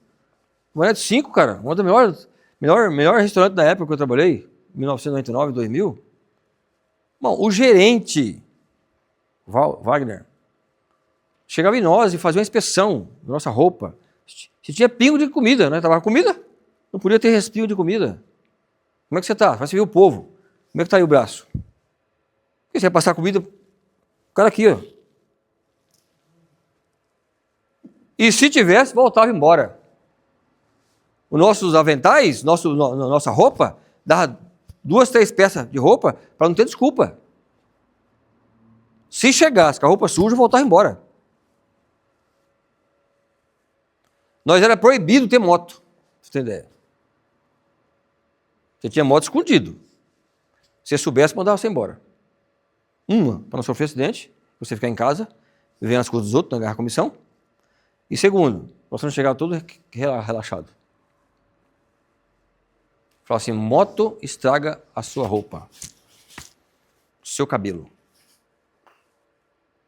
Speaker 1: Joanete 5, cara, um dos melhor restaurante da época que eu trabalhei, 1999, 2000. Bom, o gerente, Wagner, chegava em nós e fazia uma inspeção da nossa roupa. Se tinha pingo de comida, né? Tava comida, não podia ter respingo de comida. Como é que você está? Vai servir o povo. Como é que está aí o braço? Porque você vai passar comida, o cara aqui, ó. E se tivesse, voltava embora. Os nossos aventais, nossa roupa, dava 2, 3 peças de roupa para não ter desculpa. Se chegasse com a roupa suja, voltava embora. Nós era proibido ter moto, pra você ter ideia. Você tinha moto escondido. Se você soubesse, mandava você embora. Uma, para não sofrer acidente, você ficar em casa, vivendo as coisas dos outros, não agarrar comissão. E segundo, você não chegar todo relaxado. Fala assim, moto estraga a sua roupa. Seu cabelo.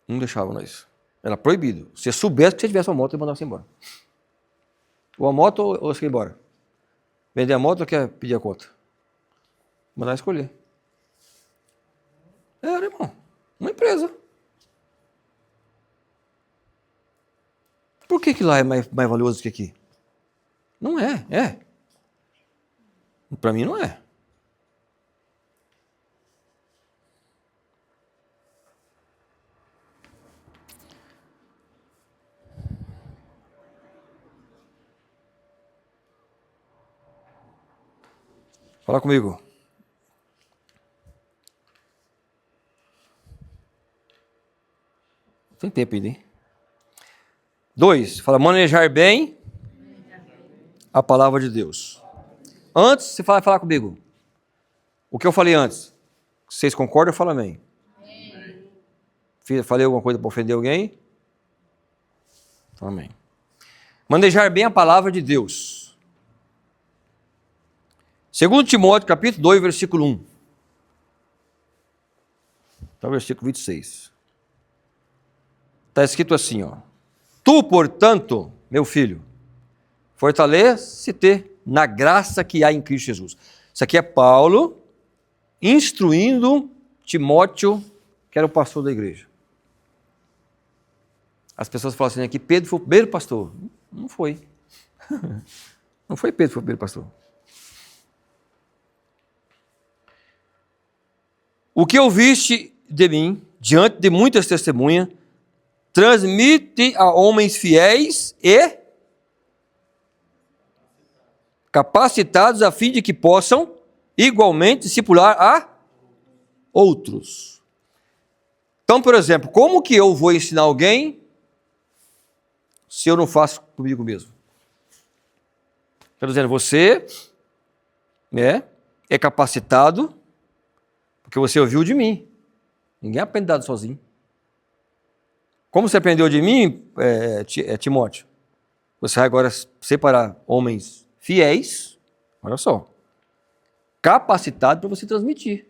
Speaker 1: Não deixava nós. Era proibido. Se você soubesse que você tivesse uma moto, ele mandava você embora. Ou a moto ou você ir embora. Vender a moto ou quer pedir a conta? Mandar escolher. Era, irmão. Uma empresa. Por que lá é mais valioso que aqui? Não é, é. Para mim não é. Fala comigo. Tem tempo ainda, hein? 2, fala manejar bem a palavra de Deus. Antes, você fala comigo. O que eu falei antes, vocês concordam? Fala amém. Falei alguma coisa para ofender alguém? Amém. Manejar bem a palavra de Deus. 2 Timóteo, capítulo 2, versículo 1. Até o versículo 26. Está escrito assim, ó. Tu, portanto, meu filho, fortalece-te na graça que há em Cristo Jesus. Isso aqui é Paulo instruindo Timóteo, que era o pastor da igreja. As pessoas falam assim, que Pedro foi o primeiro pastor. Não foi. Não foi Pedro que foi o primeiro pastor. O que ouviste de mim, diante de muitas testemunhas, transmite a homens fiéis e capacitados a fim de que possam igualmente discipular a outros. Então, por exemplo, como que eu vou ensinar alguém se eu não faço comigo mesmo? Quer dizer, você é capacitado porque você ouviu de mim. Ninguém aprende nada sozinho. Como você aprendeu de mim, Timóteo? Você vai agora separar homens fiéis, olha só, capacitados para você transmitir.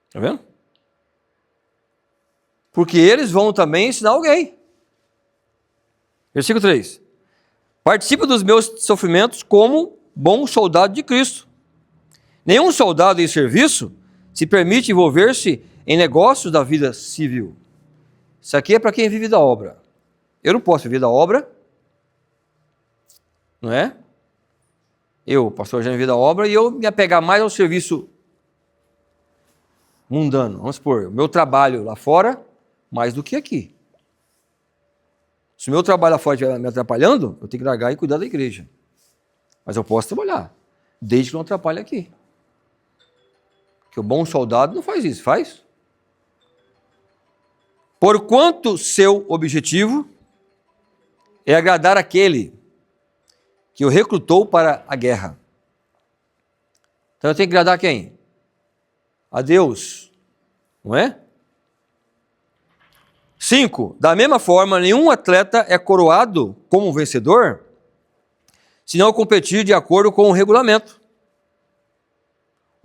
Speaker 1: Está vendo? Porque eles vão também ensinar alguém. Versículo 3. Participa dos meus sofrimentos como bom soldado de Cristo. Nenhum soldado em serviço se permite envolver-se em negócios da vida civil. Isso aqui é para quem vive da obra. Eu não posso viver da obra, não é? Eu, pastor, já vivi da obra e eu me apegar mais ao serviço mundano. Vamos supor, o meu trabalho lá fora, mais do que aqui. Se o meu trabalho lá fora estiver me atrapalhando, eu tenho que largar e cuidar da igreja. Mas eu posso trabalhar, desde que não atrapalhe aqui. Porque o bom soldado não faz isso, faz? Porquanto seu objetivo é agradar aquele que o recrutou para a guerra. Então eu tenho que agradar quem? A Deus, não é? 5. Da mesma forma, nenhum atleta é coroado como vencedor se não competir de acordo com o regulamento.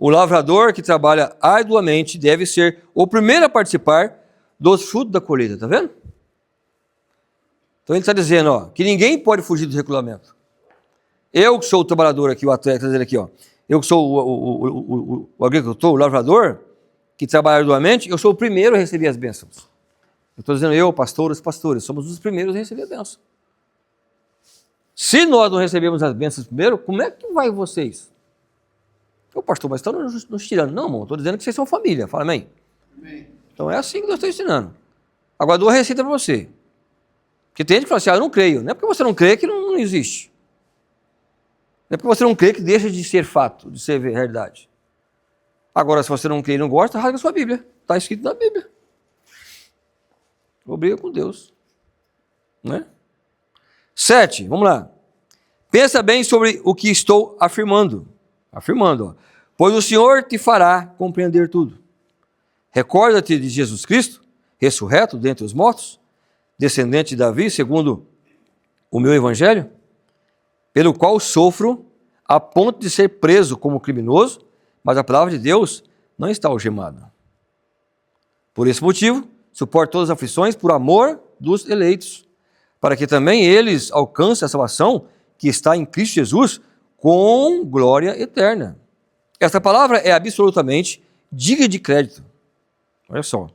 Speaker 1: O lavrador que trabalha arduamente deve ser o primeiro a participar dos frutos da colheita, tá vendo? Então ele está dizendo, ó, que ninguém pode fugir do regulamento. Eu que sou o trabalhador aqui, o atleta, está dizendo aqui, ó, eu que sou o agricultor, o lavrador, que trabalha arduamente, eu sou o primeiro a receber as bênçãos. Eu estou dizendo eu, pastor, os pastores, somos os primeiros a receber a bênção. Se nós não recebemos as bênçãos primeiro, como é que vai vocês? Ô pastor, mas estão nos tirando. Não, irmão, estou dizendo que vocês são família. Fala, amém? Amém. Então é assim que eu estou ensinando. Agora dou a receita para você. Porque tem gente que fala assim, eu não creio. Não é porque você não crê que não existe. Não é porque você não crê que deixa de ser fato, de ser verdade. Agora, se você não crê e não gosta, rasga a sua Bíblia. Está escrito na Bíblia. Obriga com Deus. Né? 7, vamos lá. Pensa bem sobre o que estou afirmando. Afirmando, ó. Pois o Senhor te fará compreender tudo. Recorda-te de Jesus Cristo, ressurreto dentre os mortos, descendente de Davi, segundo o meu evangelho, pelo qual sofro a ponto de ser preso como criminoso, mas a palavra de Deus não está algemada. Por esse motivo, suporto todas as aflições por amor dos eleitos, para que também eles alcancem a salvação que está em Cristo Jesus com glória eterna. Esta palavra é absolutamente digna de crédito. Olha só.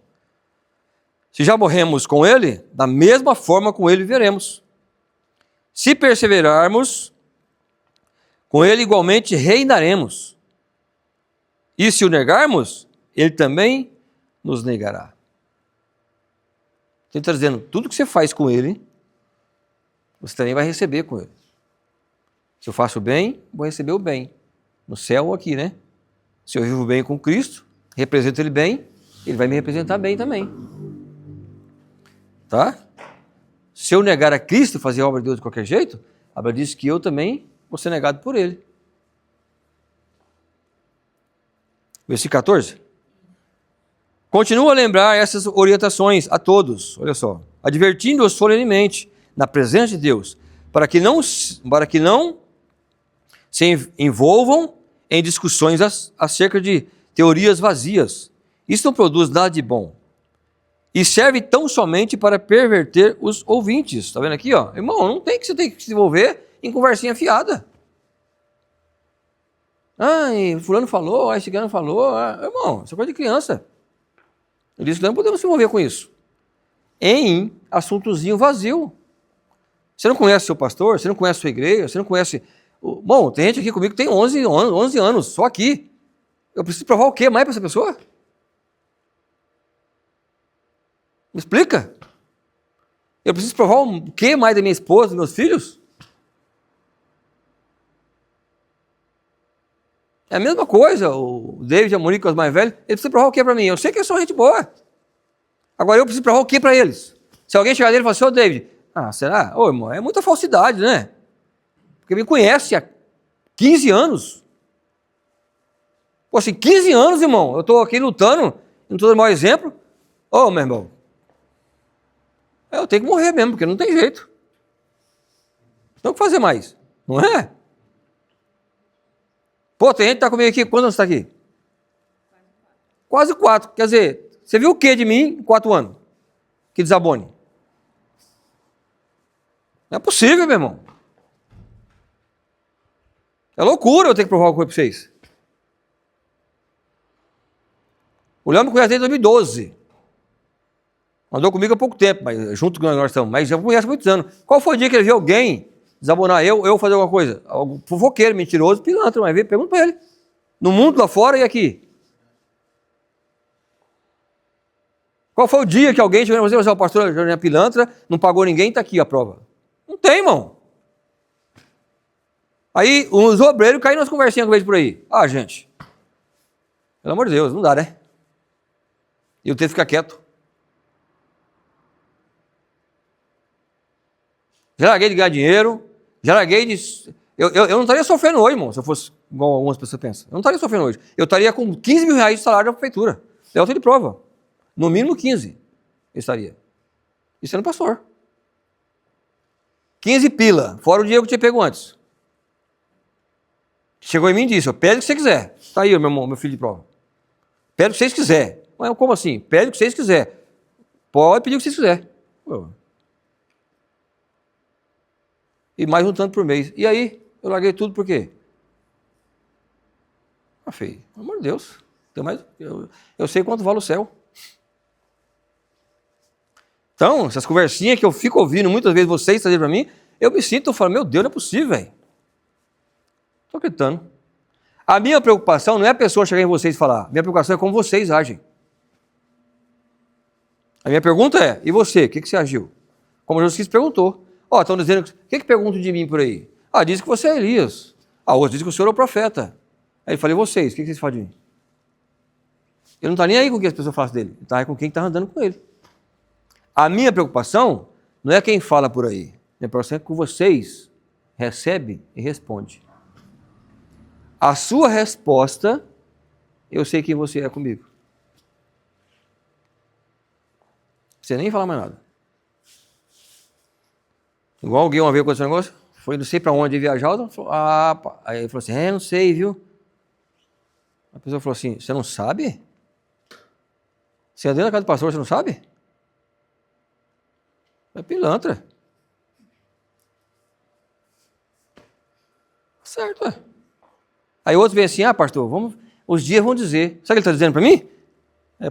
Speaker 1: Se já morremos com Ele, da mesma forma com Ele viveremos. Se perseverarmos, com Ele igualmente reinaremos. E se o negarmos, Ele também nos negará. Ele está dizendo, tudo que você faz com Ele, você também vai receber com Ele. Se eu faço o bem, vou receber o bem. No céu ou aqui, né? Se eu vivo bem com Cristo, represento Ele bem, Ele vai me representar bem também. Tá? Se eu negar a Cristo e fazer a obra de Deus de qualquer jeito, a Bíblia diz que eu também vou ser negado por Ele. Versículo 14. Continua a lembrar essas orientações a todos, olha só, advertindo-os solenemente na presença de Deus, para que não se envolvam em discussões acerca de teorias vazias. Isso não produz nada de bom. E serve tão somente para perverter os ouvintes. Está vendo aqui, ó? Irmão, não tem que você tem que se envolver em conversinha fiada. Ai, fulano falou, ai, cigano falou. Irmão, isso é coisa de criança. Ele disse que não podemos se envolver com isso. Em assuntozinho vazio. Você não conhece seu pastor, você não conhece sua igreja, você não conhece... Bom, tem gente aqui comigo que tem 11 anos, só aqui. Eu preciso provar o que mais para essa pessoa? Me explica. Eu preciso provar o que mais da minha esposa, dos meus filhos? É a mesma coisa, o David e a Monique, os mais velhos, ele precisa provar o que para mim? Eu sei que eles são gente boa. Agora eu preciso provar o que para eles? Se alguém chegar dele e falar assim, ô David, será? Ô irmão, é muita falsidade, né? Porque me conhece há 15 anos. Pô, assim, 15 anos, irmão, eu estou aqui lutando, não estou dando mau exemplo. Ô, meu irmão, eu tenho que morrer mesmo, porque não tem jeito. Não tem o que fazer mais, não é? Pô, tem gente que está comigo aqui, quantos anos está aqui? Quase 4. Quer dizer, você viu o que de mim em 4 anos? Que desabone. Não é possível, meu irmão. É loucura eu ter que provar alguma coisa para vocês. O Léo me conhece desde 2012. Andou comigo há pouco tempo, mas junto com nós estamos. Mas já me conhece há muitos anos. Qual foi o dia que ele viu alguém desabonar eu fazer alguma coisa? Algum fofoqueiro, mentiroso, pilantra, mas pergunta para ele. No mundo lá fora e aqui. Qual foi o dia que alguém chegou e falou assim, o pastor é pilantra, não pagou ninguém, está aqui a prova. Não tem, irmão. Aí os obreiros caíram nas conversinhas com eles por aí. Gente, pelo amor de Deus, não dá, né? E eu tenho que ficar quieto. Já larguei de ganhar dinheiro, já larguei de... Eu não estaria sofrendo hoje, irmão, se eu fosse igual algumas pessoas pensam. Eu não estaria sofrendo hoje. Eu estaria com 15 mil reais de salário da prefeitura. É outra de prova. No mínimo 15 eu estaria. E sendo pastor. 15 pila, fora o dinheiro que eu tinha pego antes. chegou em mim e disse, pede o que você quiser. Está aí, meu irmão, meu filho de prova. Pede o que vocês quiserem. Mas como assim? Pede o que vocês quiserem. Pode pedir o que vocês quiserem. E mais um tanto por mês. E aí, eu larguei tudo por quê? Filho, pelo amor de Deus. Tem mais, eu sei quanto vale o céu. Então, essas conversinhas que eu fico ouvindo muitas vezes vocês trazendo para mim, eu me sinto, eu falo, meu Deus, não é possível, velho. Estou acreditando. A minha preocupação não é a pessoa chegar em vocês e falar, minha preocupação é como vocês agem. A minha pergunta é, e você, o que você agiu? Como Jesus Cristo perguntou. Estão dizendo, o que perguntam de mim por aí? Diz que você é Elias. Outro diz que o senhor é o profeta. Aí eu falei, vocês, o que vocês falam de mim? Ele não está nem aí com o que as pessoas falam dele, ele está aí com quem está andando com ele. A minha preocupação não é quem fala por aí. Minha preocupação é que vocês recebem e respondem. A sua resposta, eu sei quem você é comigo. Você nem fala mais nada. Igual alguém uma vez com esse negócio, foi não sei para onde viajar, falou, aí ele falou assim, não sei, viu? A pessoa falou assim, você não sabe? Você andou na casa do pastor, você não sabe? É pilantra. Certo, é. Aí outros vêm assim, pastor, os dias vão dizer. Sabe o que ele está dizendo para mim?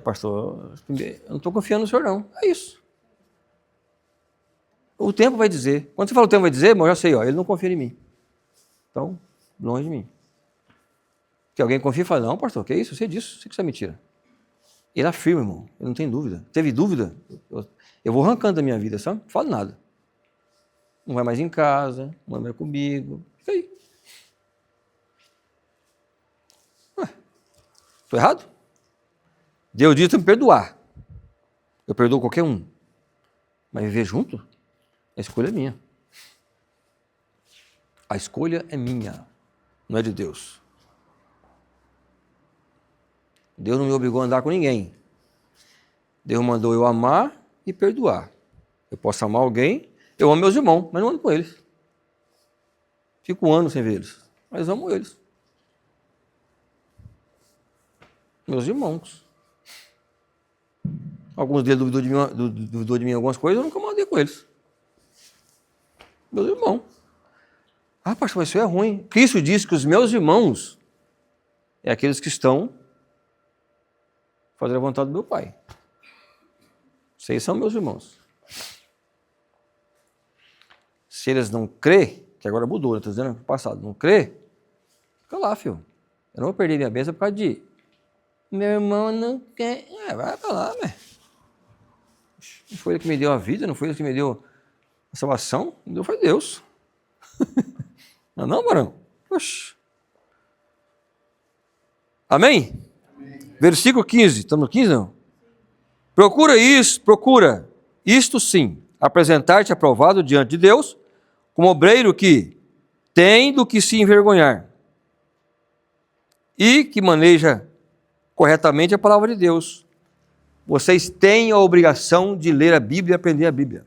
Speaker 1: Pastor, eu não estou confiando no senhor não. É isso. O tempo vai dizer. Quando você fala o tempo vai dizer, eu já sei, ele não confia em mim. Então, longe de mim. Que alguém confia e fala, não, pastor, que é isso? Eu sei disso, sei que isso é mentira. Ele afirma, irmão, ele não tem dúvida. Teve dúvida? Eu vou arrancando da minha vida, sabe? Não falo nada. Não vai mais em casa, não vai mais comigo. Fica aí. Estou errado? Deus disse para me perdoar. Eu perdoo qualquer um. Mas viver junto, a escolha é minha. A escolha é minha, não é de Deus. Deus não me obrigou a andar com ninguém. Deus mandou eu amar e perdoar. Eu posso amar alguém, eu amo meus irmãos, mas não ando com eles. Fico um ano sem ver eles, mas amo eles. Meus irmãos. Alguns deles duvidou de mim algumas coisas, eu nunca mandei com eles. Meus irmãos. Pastor, mas isso é ruim. Cristo disse que os meus irmãos é aqueles que estão fazendo a vontade do meu Pai. Vocês são meus irmãos. Se eles não crê, que agora mudou, estou dizendo no passado, não crê, fica lá, filho. Eu não vou perder minha bênção por causa de meu irmão não quer. Vai pra lá, velho. Não foi ele que me deu a vida, não foi ele que me deu a salvação, quem deu foi Deus. Não, Barão? Oxe. Amém? Versículo 15, estamos no 15 não? Procura isto sim, apresentar-te aprovado diante de Deus, como obreiro que tem do que se envergonhar e que maneja corretamente a palavra de Deus. Vocês têm a obrigação de ler a Bíblia e aprender a Bíblia.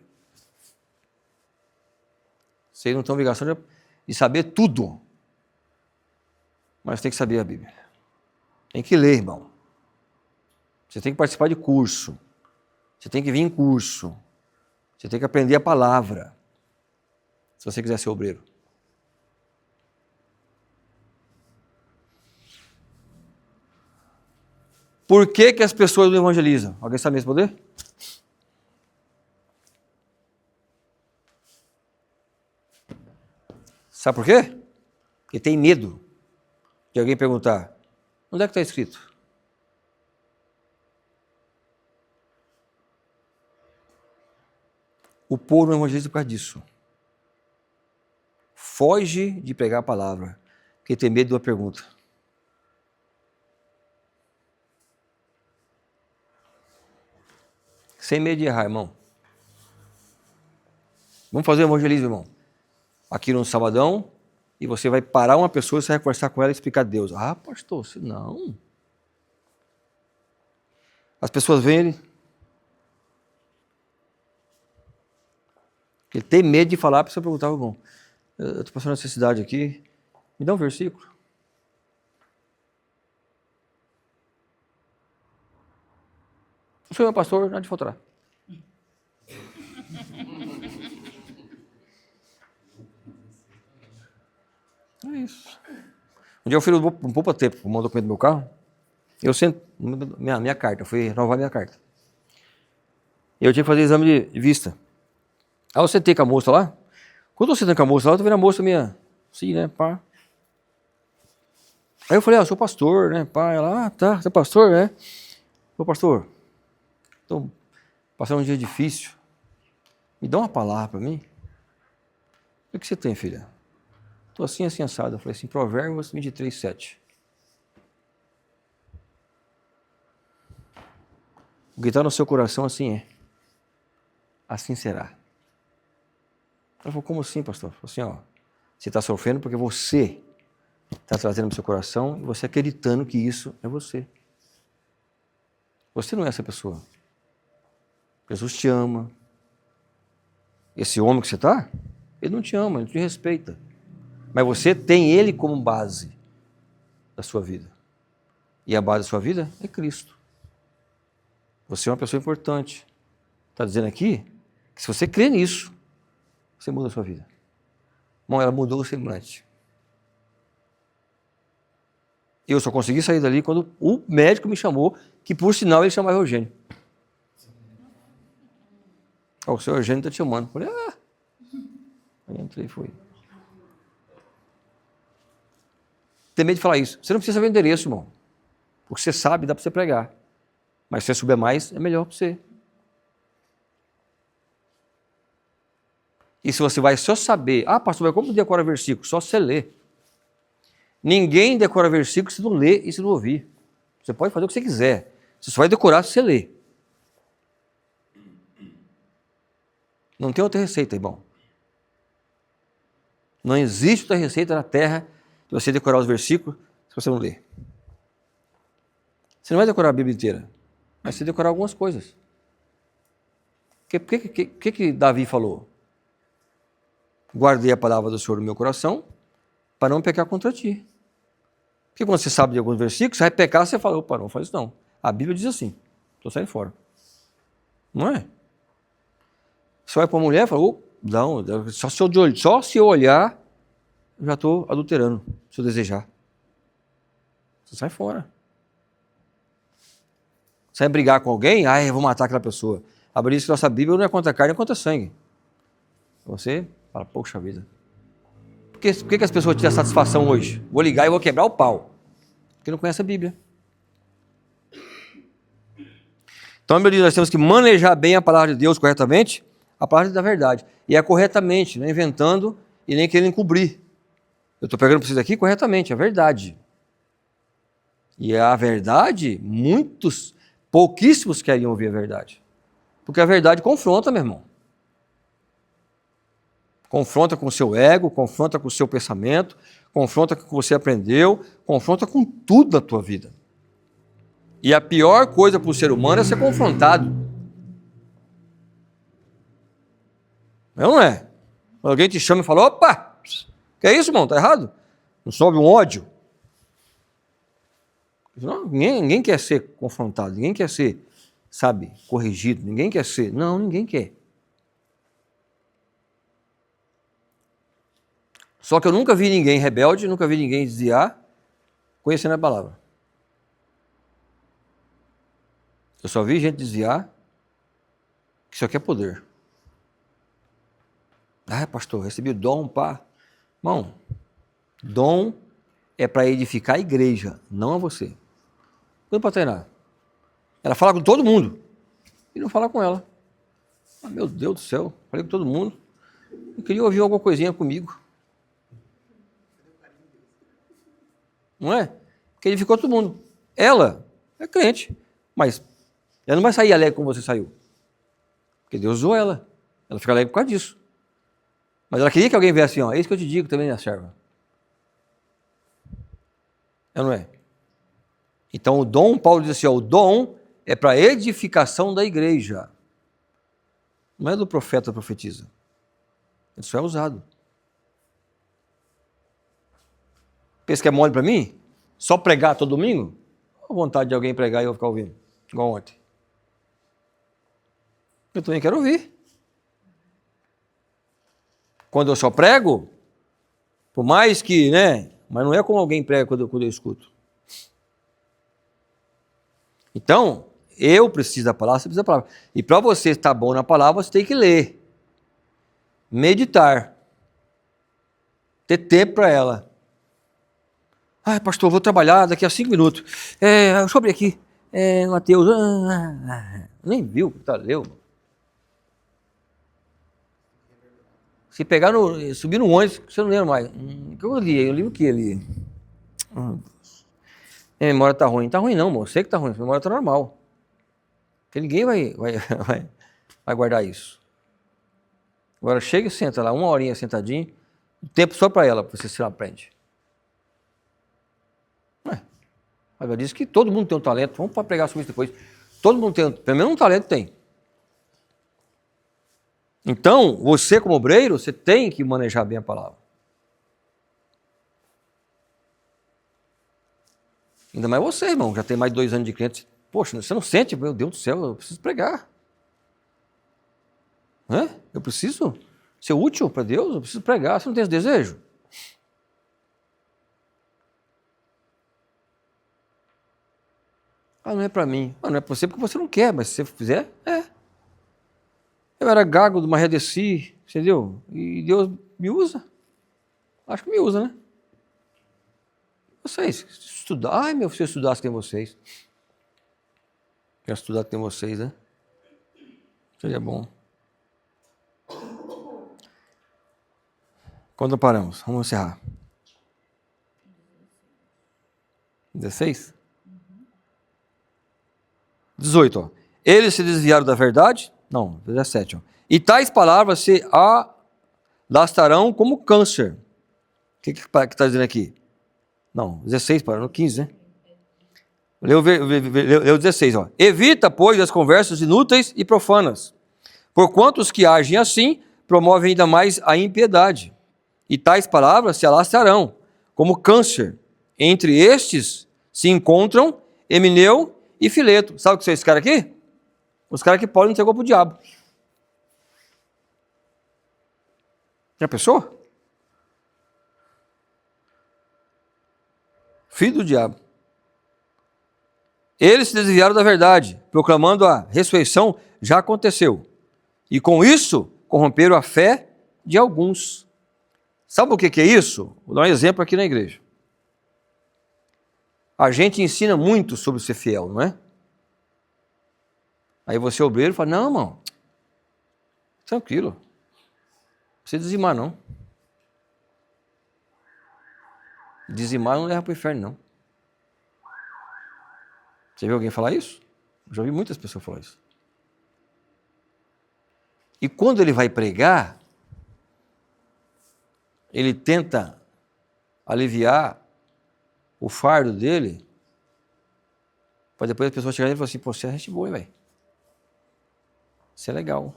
Speaker 1: Vocês não têm a obrigação de saber tudo, mas tem que saber a Bíblia. Tem que ler, irmão. Você tem que participar de curso. Você tem que vir em curso. Você tem que aprender a palavra. Se você quiser ser obreiro. Por que as pessoas não evangelizam? Alguém sabe responder? Sabe por quê? Porque tem medo de alguém perguntar, onde é que está escrito? O povo não evangeliza por causa disso. Foge de pregar a palavra, porque tem medo de uma pergunta. Sem medo de errar, irmão. Vamos fazer o evangelismo, irmão. Aqui no sabadão, e você vai parar uma pessoa, você vai conversar com ela e explicar Deus. Pastor, não. As pessoas veem ele. Ele tem medo de falar, a pessoa perguntar, irmão, eu estou passando necessidade aqui, me dá um versículo. sou meu pastor, nada de faltar. É isso. Um dia eu fui um pouco tempo, arrumar um documento do meu carro. Eu sento, minha carta, eu fui renovar minha carta. E eu tinha que fazer exame de vista. Aí eu sentei com a moça lá. Quando eu sentei com a moça lá, eu tô vendo a moça minha, assim, né, pá. Aí eu falei, eu sou pastor, né, pá. Ela, tá, você é pastor, né? Ô, pastor, tô passando um dia difícil. Me dá uma palavra para mim. O que você tem, filha? Tô assim, assim, assado. Eu falei assim, Provérbios 23, 7. O que está no seu coração, assim é. Assim será. Ela falou, como assim, pastor? Eu falei assim, você está sofrendo porque você está trazendo no seu coração e você acreditando que isso é você. Você não é essa pessoa. Jesus te ama. Esse homem que você está, ele não te ama, ele te respeita. Mas você tem ele como base da sua vida. E a base da sua vida é Cristo. Você é uma pessoa importante. Está dizendo aqui que se você crê nisso, você muda a sua vida. Bom, ela mudou o semblante. Eu só consegui sair dali quando o médico me chamou, que por sinal ele chamava Eugênio. O seu Eugênio está te chamando. Eu falei, Aí entrei e fui. Tem medo de falar isso. Você não precisa saber o endereço, irmão. O que você sabe dá para você pregar. Mas se você souber mais, é melhor para você. E se você vai só saber, pastor, mas como decora versículo? Só você ler. Ninguém decora versículo se não ler e se não ouvir. Você pode fazer o que você quiser. Você só vai decorar se você ler. Não tem outra receita, irmão. Não existe outra receita na terra de você decorar os versículos se você não ler. Você não vai decorar a Bíblia inteira, mas você decorar algumas coisas. O que Davi falou? Guardei a palavra do Senhor no meu coração para não pecar contra ti. Porque quando você sabe de alguns versículos, você vai pecar, você fala, opa, não faz isso não. A Bíblia diz assim, estou saindo fora. Não é? Você vai para uma mulher e fala, não, só se eu olhar, eu já estou adulterando, se eu desejar. Você sai fora. Você vai brigar com alguém, eu vou matar aquela pessoa. A Bíblia diz que nossa Bíblia não é contra a carne, é contra sangue. Você fala, poxa vida. Por que as pessoas tiram satisfação hoje? Vou ligar e vou quebrar o pau. Porque não conhece a Bíblia. Então, meu Deus, nós temos que manejar bem a palavra de Deus corretamente, a palavra da verdade. E é corretamente, não é inventando e nem querendo encobrir. Eu estou pegando para vocês aqui corretamente, é verdade. E a verdade, pouquíssimos querem ouvir a verdade. Porque a verdade confronta, meu irmão. Confronta com o seu ego, confronta com o seu pensamento, confronta com o que você aprendeu, confronta com tudo da tua vida. E a pior coisa para o ser humano é ser confrontado. Não é? Alguém te chama e fala, opa, que é isso, irmão? Está errado? Não sobe um ódio? Não, ninguém quer ser confrontado, ninguém quer ser, corrigido, ninguém quer ser. Não, ninguém quer. Só que eu nunca vi ninguém rebelde, nunca vi ninguém desviar, conhecendo a palavra. Eu só vi gente desviar, que isso aqui é poder. Pastor, recebi o dom, pá. Irmão, dom é para edificar a igreja, não a você. Quando para treinar? Ela fala com todo mundo e não fala com ela. Meu Deus do céu, falei com todo mundo. Eu queria ouvir alguma coisinha comigo. Não é? Porque edificou todo mundo. Ela é crente, mas ela não vai sair alegre como você saiu. Porque Deus usou ela. Ela fica alegre por causa disso. Mas ela queria que alguém viesse assim, é isso que eu te digo também, minha serva. Não é? Então o dom, Paulo diz assim, o dom é para edificação da igreja. Não é do profeta, profetiza. Isso é usado. Pensa que é mole para mim? Só pregar todo domingo? Ou vontade de alguém pregar e eu ficar ouvindo? Igual ontem. Eu também quero ouvir. Quando eu só prego, por mais que, né? Mas não é como alguém prega quando eu escuto. Então, eu preciso da palavra, você precisa da palavra. E para você estar bom na palavra, você tem que ler. Meditar. Ter tempo para ela. Ai, pastor, vou trabalhar daqui a 5 minutos. Deixa eu abrir aqui. Mateus. Nem viu o que leu. Se pegar subir no ônibus, você não lembra mais. O que eu li? Eu li o que ali? Minha memória tá ruim. Tá ruim não, moço. Eu sei que tá ruim. Minha memória tá normal. Porque ninguém vai guardar isso. Agora chega e senta lá, 1 horinha sentadinho. Tempo só para ela, para você se aprende. Ela diz que todo mundo tem um talento. Vamos pregar sobre isso depois. Todo mundo tem, pelo menos um talento tem. Então, você como obreiro, você tem que manejar bem a palavra. Ainda mais você, irmão, já tem mais de 2 anos de crente. Poxa, você não sente, meu Deus do céu, eu preciso pregar. Eu preciso ser útil para Deus, eu preciso pregar. Você não tem esse desejo? Não é para mim. Não é para você porque você não quer, mas se você fizer, é. Eu era gago do Marredeci, entendeu? E Deus me usa. Acho que me usa, né? Vocês, estudar. Ai, meu, se eu estudasse que tem vocês. Quero estudar que tem vocês, né? Seria bom. Quando paramos? Vamos encerrar. 16? 18, ó. Eles se desviaram da verdade? Não, 17, ó. E tais palavras se alastarão como câncer. O que está dizendo aqui? Não, 16, para no 15, né? Leu 16, ó. Evita, pois, as conversas inúteis e profanas, porquanto os que agem assim promovem ainda mais a impiedade. E tais palavras se alastarão como câncer. Entre estes se encontram Emineu e Fileto. Sabe o que são esses caras aqui? Os caras que Paulo entregou para o diabo. Já pensou? Filho do diabo. Eles se desviaram da verdade, proclamando a ressurreição já aconteceu. E com isso, corromperam a fé de alguns. Sabe o que é isso? Vou dar um exemplo aqui na igreja. A gente ensina muito sobre ser fiel, não é? Aí você, obreiro, fala, não, irmão, tranquilo, não precisa dizimar, não. Dizimar não leva para o inferno, não. Você viu alguém falar isso? Eu já ouvi muitas pessoas falar isso. E quando ele vai pregar, ele tenta aliviar o fardo dele, para depois as pessoas chegarem e falar assim, pô, você é gente boa, hein, velho? Isso é legal.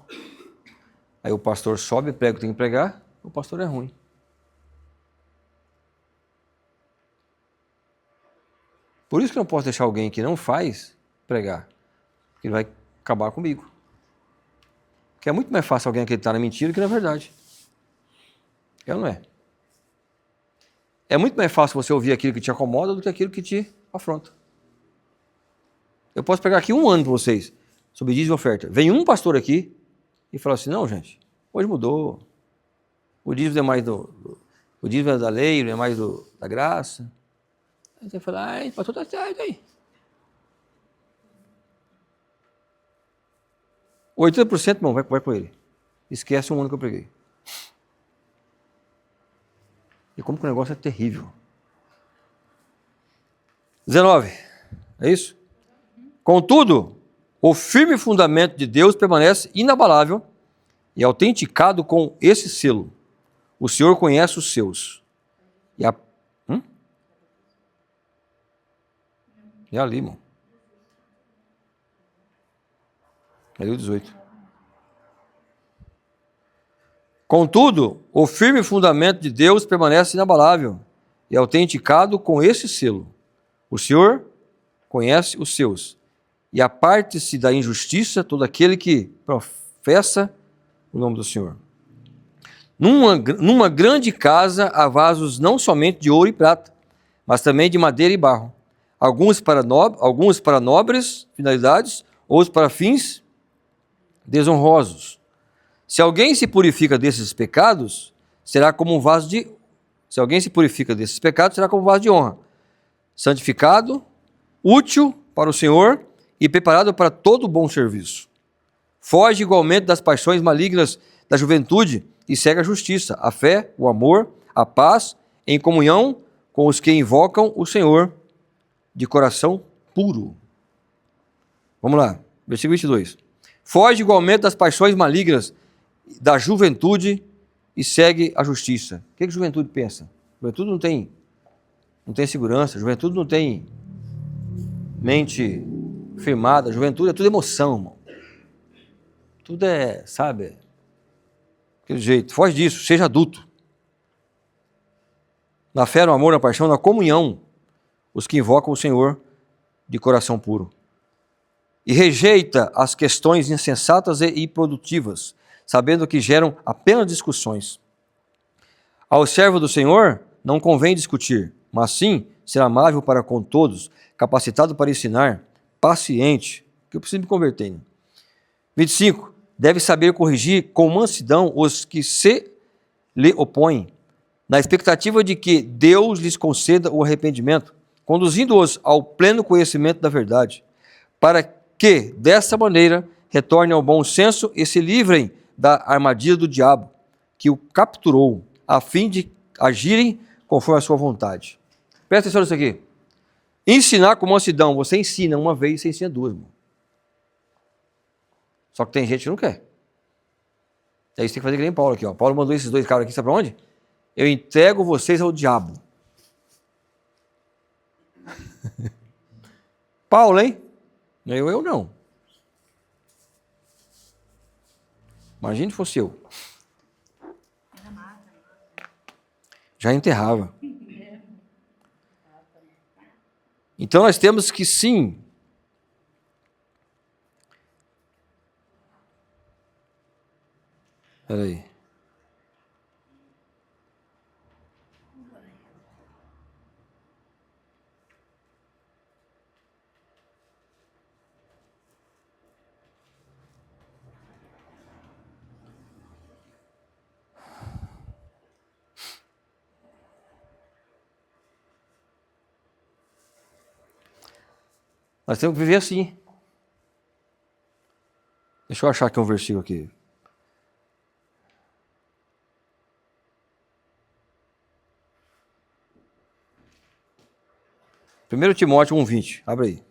Speaker 1: Aí o pastor sobe, prega o que tem que pregar, o pastor é ruim. Por isso que eu não posso deixar alguém que não faz pregar, porque ele vai acabar comigo. Porque é muito mais fácil alguém acreditar na mentira que na verdade. É ou não é? É muito mais fácil você ouvir aquilo que te acomoda do que aquilo que te afronta. Eu posso pegar aqui 1 ano para vocês, sobre dízimo e oferta. Vem um pastor aqui e fala assim, não, gente, hoje mudou. O dízimo é mais o dízimo é da lei, não é mais da graça. Aí você fala, ai, o pastor está certo aí. 80%, irmão, vai com ele. Esquece 1 ano que eu preguei. E como que o negócio é terrível. 19, é isso? Contudo, o firme fundamento de Deus permanece inabalável e autenticado com esse selo. O Senhor conhece os seus. É ali, irmão. É ali o 18. Contudo, o firme fundamento de Deus permanece inabalável e autenticado com esse selo. O Senhor conhece os seus. E aparte-se da injustiça todo aquele que Confessa o nome do Senhor. Numa grande casa há vasos não somente de ouro e prata, mas também de madeira e barro. Alguns para nobres finalidades, outros para fins desonrosos. Se alguém se purifica desses pecados, será como um vaso de honra, santificado, útil para o Senhor e preparado para todo bom serviço. Foge igualmente das paixões malignas da juventude e segue a justiça, a fé, o amor, a paz, em comunhão com os que invocam o Senhor de coração puro. Vamos lá, versículo 22. Foge igualmente das paixões malignas da juventude e segue a justiça. O que a juventude pensa? A juventude não tem segurança, a juventude não tem mente firmada, a juventude é tudo emoção, irmão. Tudo é, sabe, aquele jeito. Foge disso, seja adulto. Na fé, no amor, na paixão, na comunhão, os que invocam o Senhor de coração puro. E rejeita as questões insensatas e improdutivas, sabendo que geram apenas discussões. Ao servo do Senhor não convém discutir, mas sim ser amável para com todos, capacitado para ensinar, paciente, que eu preciso me converter. 25. Deve saber corrigir com mansidão os que se lhe opõem, na expectativa de que Deus lhes conceda o arrependimento, conduzindo-os ao pleno conhecimento da verdade, para que, dessa maneira, retornem ao bom senso e se livrem da armadilha do diabo, que o capturou, a fim de agirem conforme a sua vontade. Presta atenção nisso aqui. Ensinar com mansidão. Você ensina uma vez, você ensina duas, irmão. Só que tem gente que não quer. Aí você tem que fazer que nem Paulo aqui. Ó. Paulo mandou esses dois caras aqui, sabe para onde? Eu entrego vocês ao diabo. Paulo, hein? Eu não. Imagine se fosse eu. Já enterrava. Então nós temos que sim Espera aí. Nós temos que viver assim. Deixa eu achar aqui um versículo aqui. Primeiro Timóteo 1:20. Abre aí.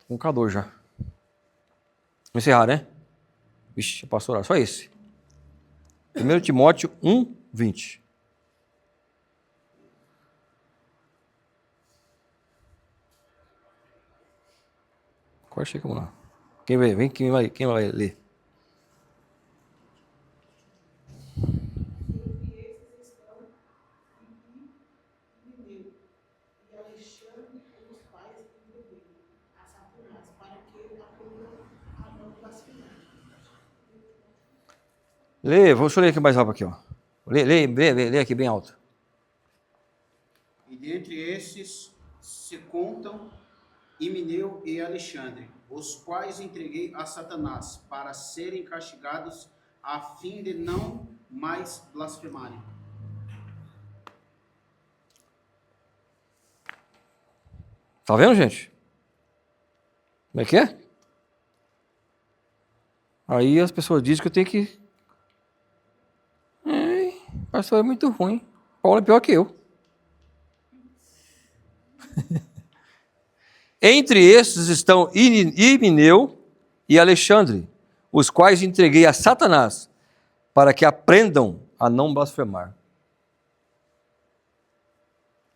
Speaker 1: Tô com calor já. Vamos encerrar, né? Vixe, passou lá. Só esse. 1 Timóteo 1:20. Corte aí, vamos lá. Quem vai ler? Deixa eu ler aqui mais alto aqui, ó. Lê aqui bem alto.
Speaker 7: E dentre esses se contam Himeneu e Alexandre, os quais entreguei a Satanás para serem castigados a fim de não mais blasfemarem.
Speaker 1: Tá vendo, gente? Como é que é? Aí as pessoas dizem que eu tenho que... pastor é muito ruim. Paulo é pior que eu. Entre estes estão Himeneu e Alexandre, os quais entreguei a Satanás para que aprendam a não blasfemar.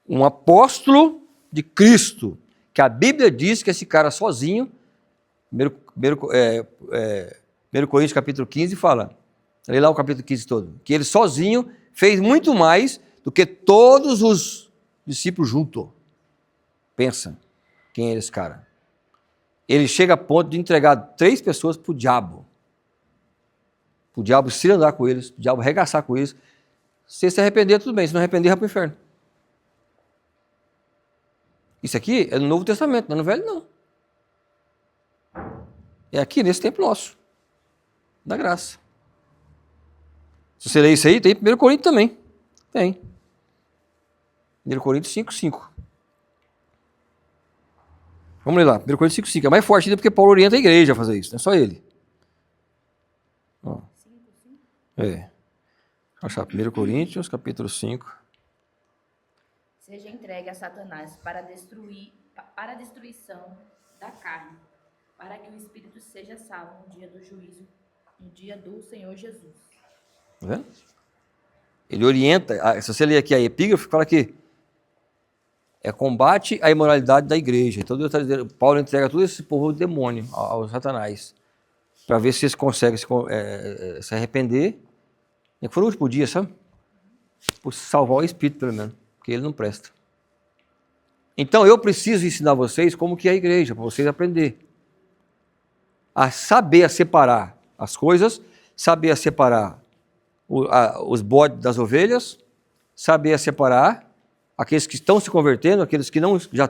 Speaker 1: Um apóstolo de Cristo, que a Bíblia diz que esse cara sozinho, 1 Coríntios capítulo 15 fala, lê lá o capítulo 15 todo, que ele sozinho fez muito mais do que todos os discípulos juntos. Pensa, quem é esse cara? Ele chega a ponto de entregar 3 pessoas para o diabo. O diabo se andar com eles, o diabo arregaçar com eles. Se se arrepender, tudo bem. Se não arrepender, vai para o inferno. Isso aqui é no Novo Testamento, não é no Velho, não. É aqui, nesse tempo nosso. Da graça. Se você ler isso aí, tem 1 Coríntios também. Tem. 1 Coríntios 5:5. Vamos ler lá. 1 Coríntios 5:5. É mais forte ainda porque Paulo orienta a igreja a fazer isso, não é só ele. Ó. É. Deixa eu achar. 1 Coríntios, capítulo 5.
Speaker 5: Seja entregue a Satanás para a destruição da carne, para que o espírito seja salvo no dia do juízo, no dia do Senhor Jesus.
Speaker 1: Tá vendo? Ele orienta, se você ler aqui a epígrafe, fala que é combate à imoralidade da igreja. Então Deus está dizendo, Paulo entrega todo esse povo ao demônio, ao Satanás, para ver se eles conseguem se arrepender. E que foi o último dia, sabe? Por salvar o espírito, pelo menos, porque ele não presta. Então eu preciso ensinar vocês como que é a igreja, para vocês aprenderem a saber separar as coisas, saber separar os bodes das ovelhas, saber separar aqueles que estão se convertendo, aqueles que não já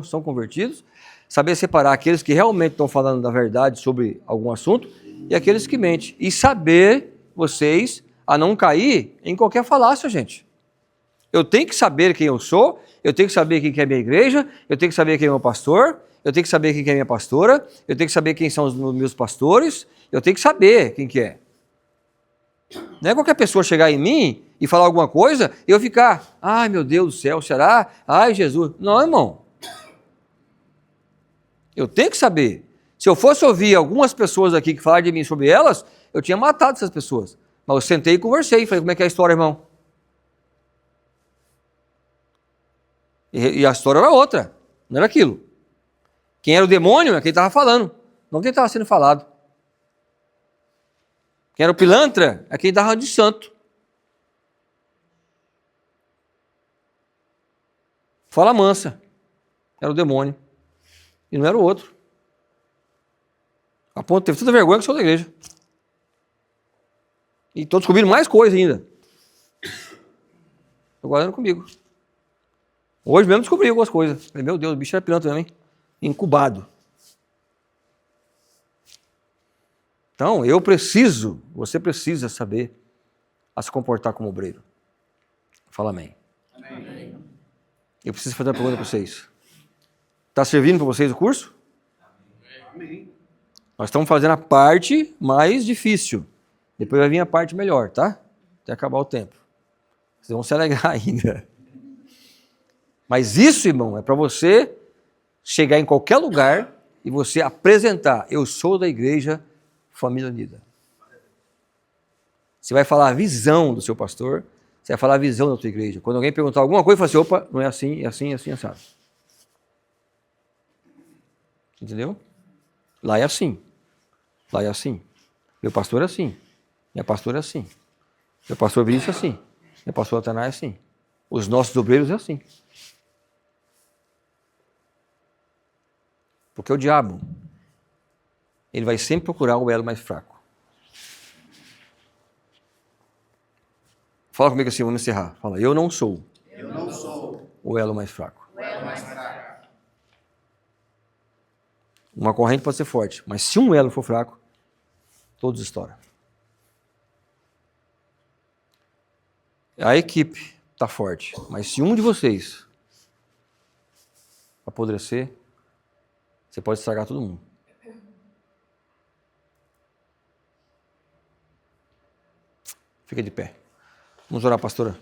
Speaker 1: são convertidos, saber separar aqueles que realmente estão falando da verdade sobre algum assunto e aqueles que mentem. E saber vocês a não cair em qualquer falácia, gente. Eu tenho que saber quem eu sou, eu tenho que saber quem que é a minha igreja, eu tenho que saber quem é o meu pastor, eu tenho que saber quem que é a minha pastora, eu tenho que saber quem são os meus pastores, eu tenho que saber quem que é. Não é qualquer pessoa chegar em mim e falar alguma coisa e eu ficar, ai meu Deus do céu, será? Ai Jesus. Não, irmão. Eu tenho que saber. Se eu fosse ouvir algumas pessoas aqui que falaram de mim sobre elas, eu tinha matado essas pessoas. Mas eu sentei e conversei, falei, como é que é a história, irmão? E a história era outra, não era aquilo. Quem era o demônio é quem estava falando, não quem estava sendo falado. Quem era o pilantra é quem estava de santo. Fala mansa, era o demônio. E não era o outro. A ponto teve tanta vergonha que saiu da igreja. E estou descobrindo mais coisa ainda. Estou guardando comigo. Hoje mesmo descobri algumas coisas. Falei, meu Deus, o bicho era pilantra também. Incubado. Então, você precisa saber a se comportar como obreiro. Fala amém.
Speaker 7: Amém.
Speaker 1: Eu preciso fazer uma pergunta para vocês. Está servindo para vocês o curso?
Speaker 7: Amém.
Speaker 1: Nós estamos fazendo a parte mais difícil. Depois vai vir a parte melhor, tá? Até acabar o tempo. Vocês vão se alegrar ainda. Mas isso, irmão, é para você chegar em qualquer lugar e você apresentar, eu sou da igreja Família Unida. Você vai falar a visão do seu pastor, você vai falar a visão da tua igreja. Quando alguém perguntar alguma coisa, você fala assim, opa, não é assim, é assim, é assim, assado. Entendeu? Lá é assim. Lá é assim. Meu pastor é assim. Minha pastora é assim. Meu pastor Vinícius é assim. Meu pastor Atanás é assim. Os nossos obreiros é assim. Porque o diabo, ele vai sempre procurar o elo mais fraco. Fala comigo assim, vamos encerrar. Fala, eu não sou o elo mais fraco. Uma corrente pode ser forte, mas se um elo for fraco, todos estouram. A equipe está forte, mas se um de vocês apodrecer, você pode estragar todo mundo. Fica de pé. Vamos orar, pastora.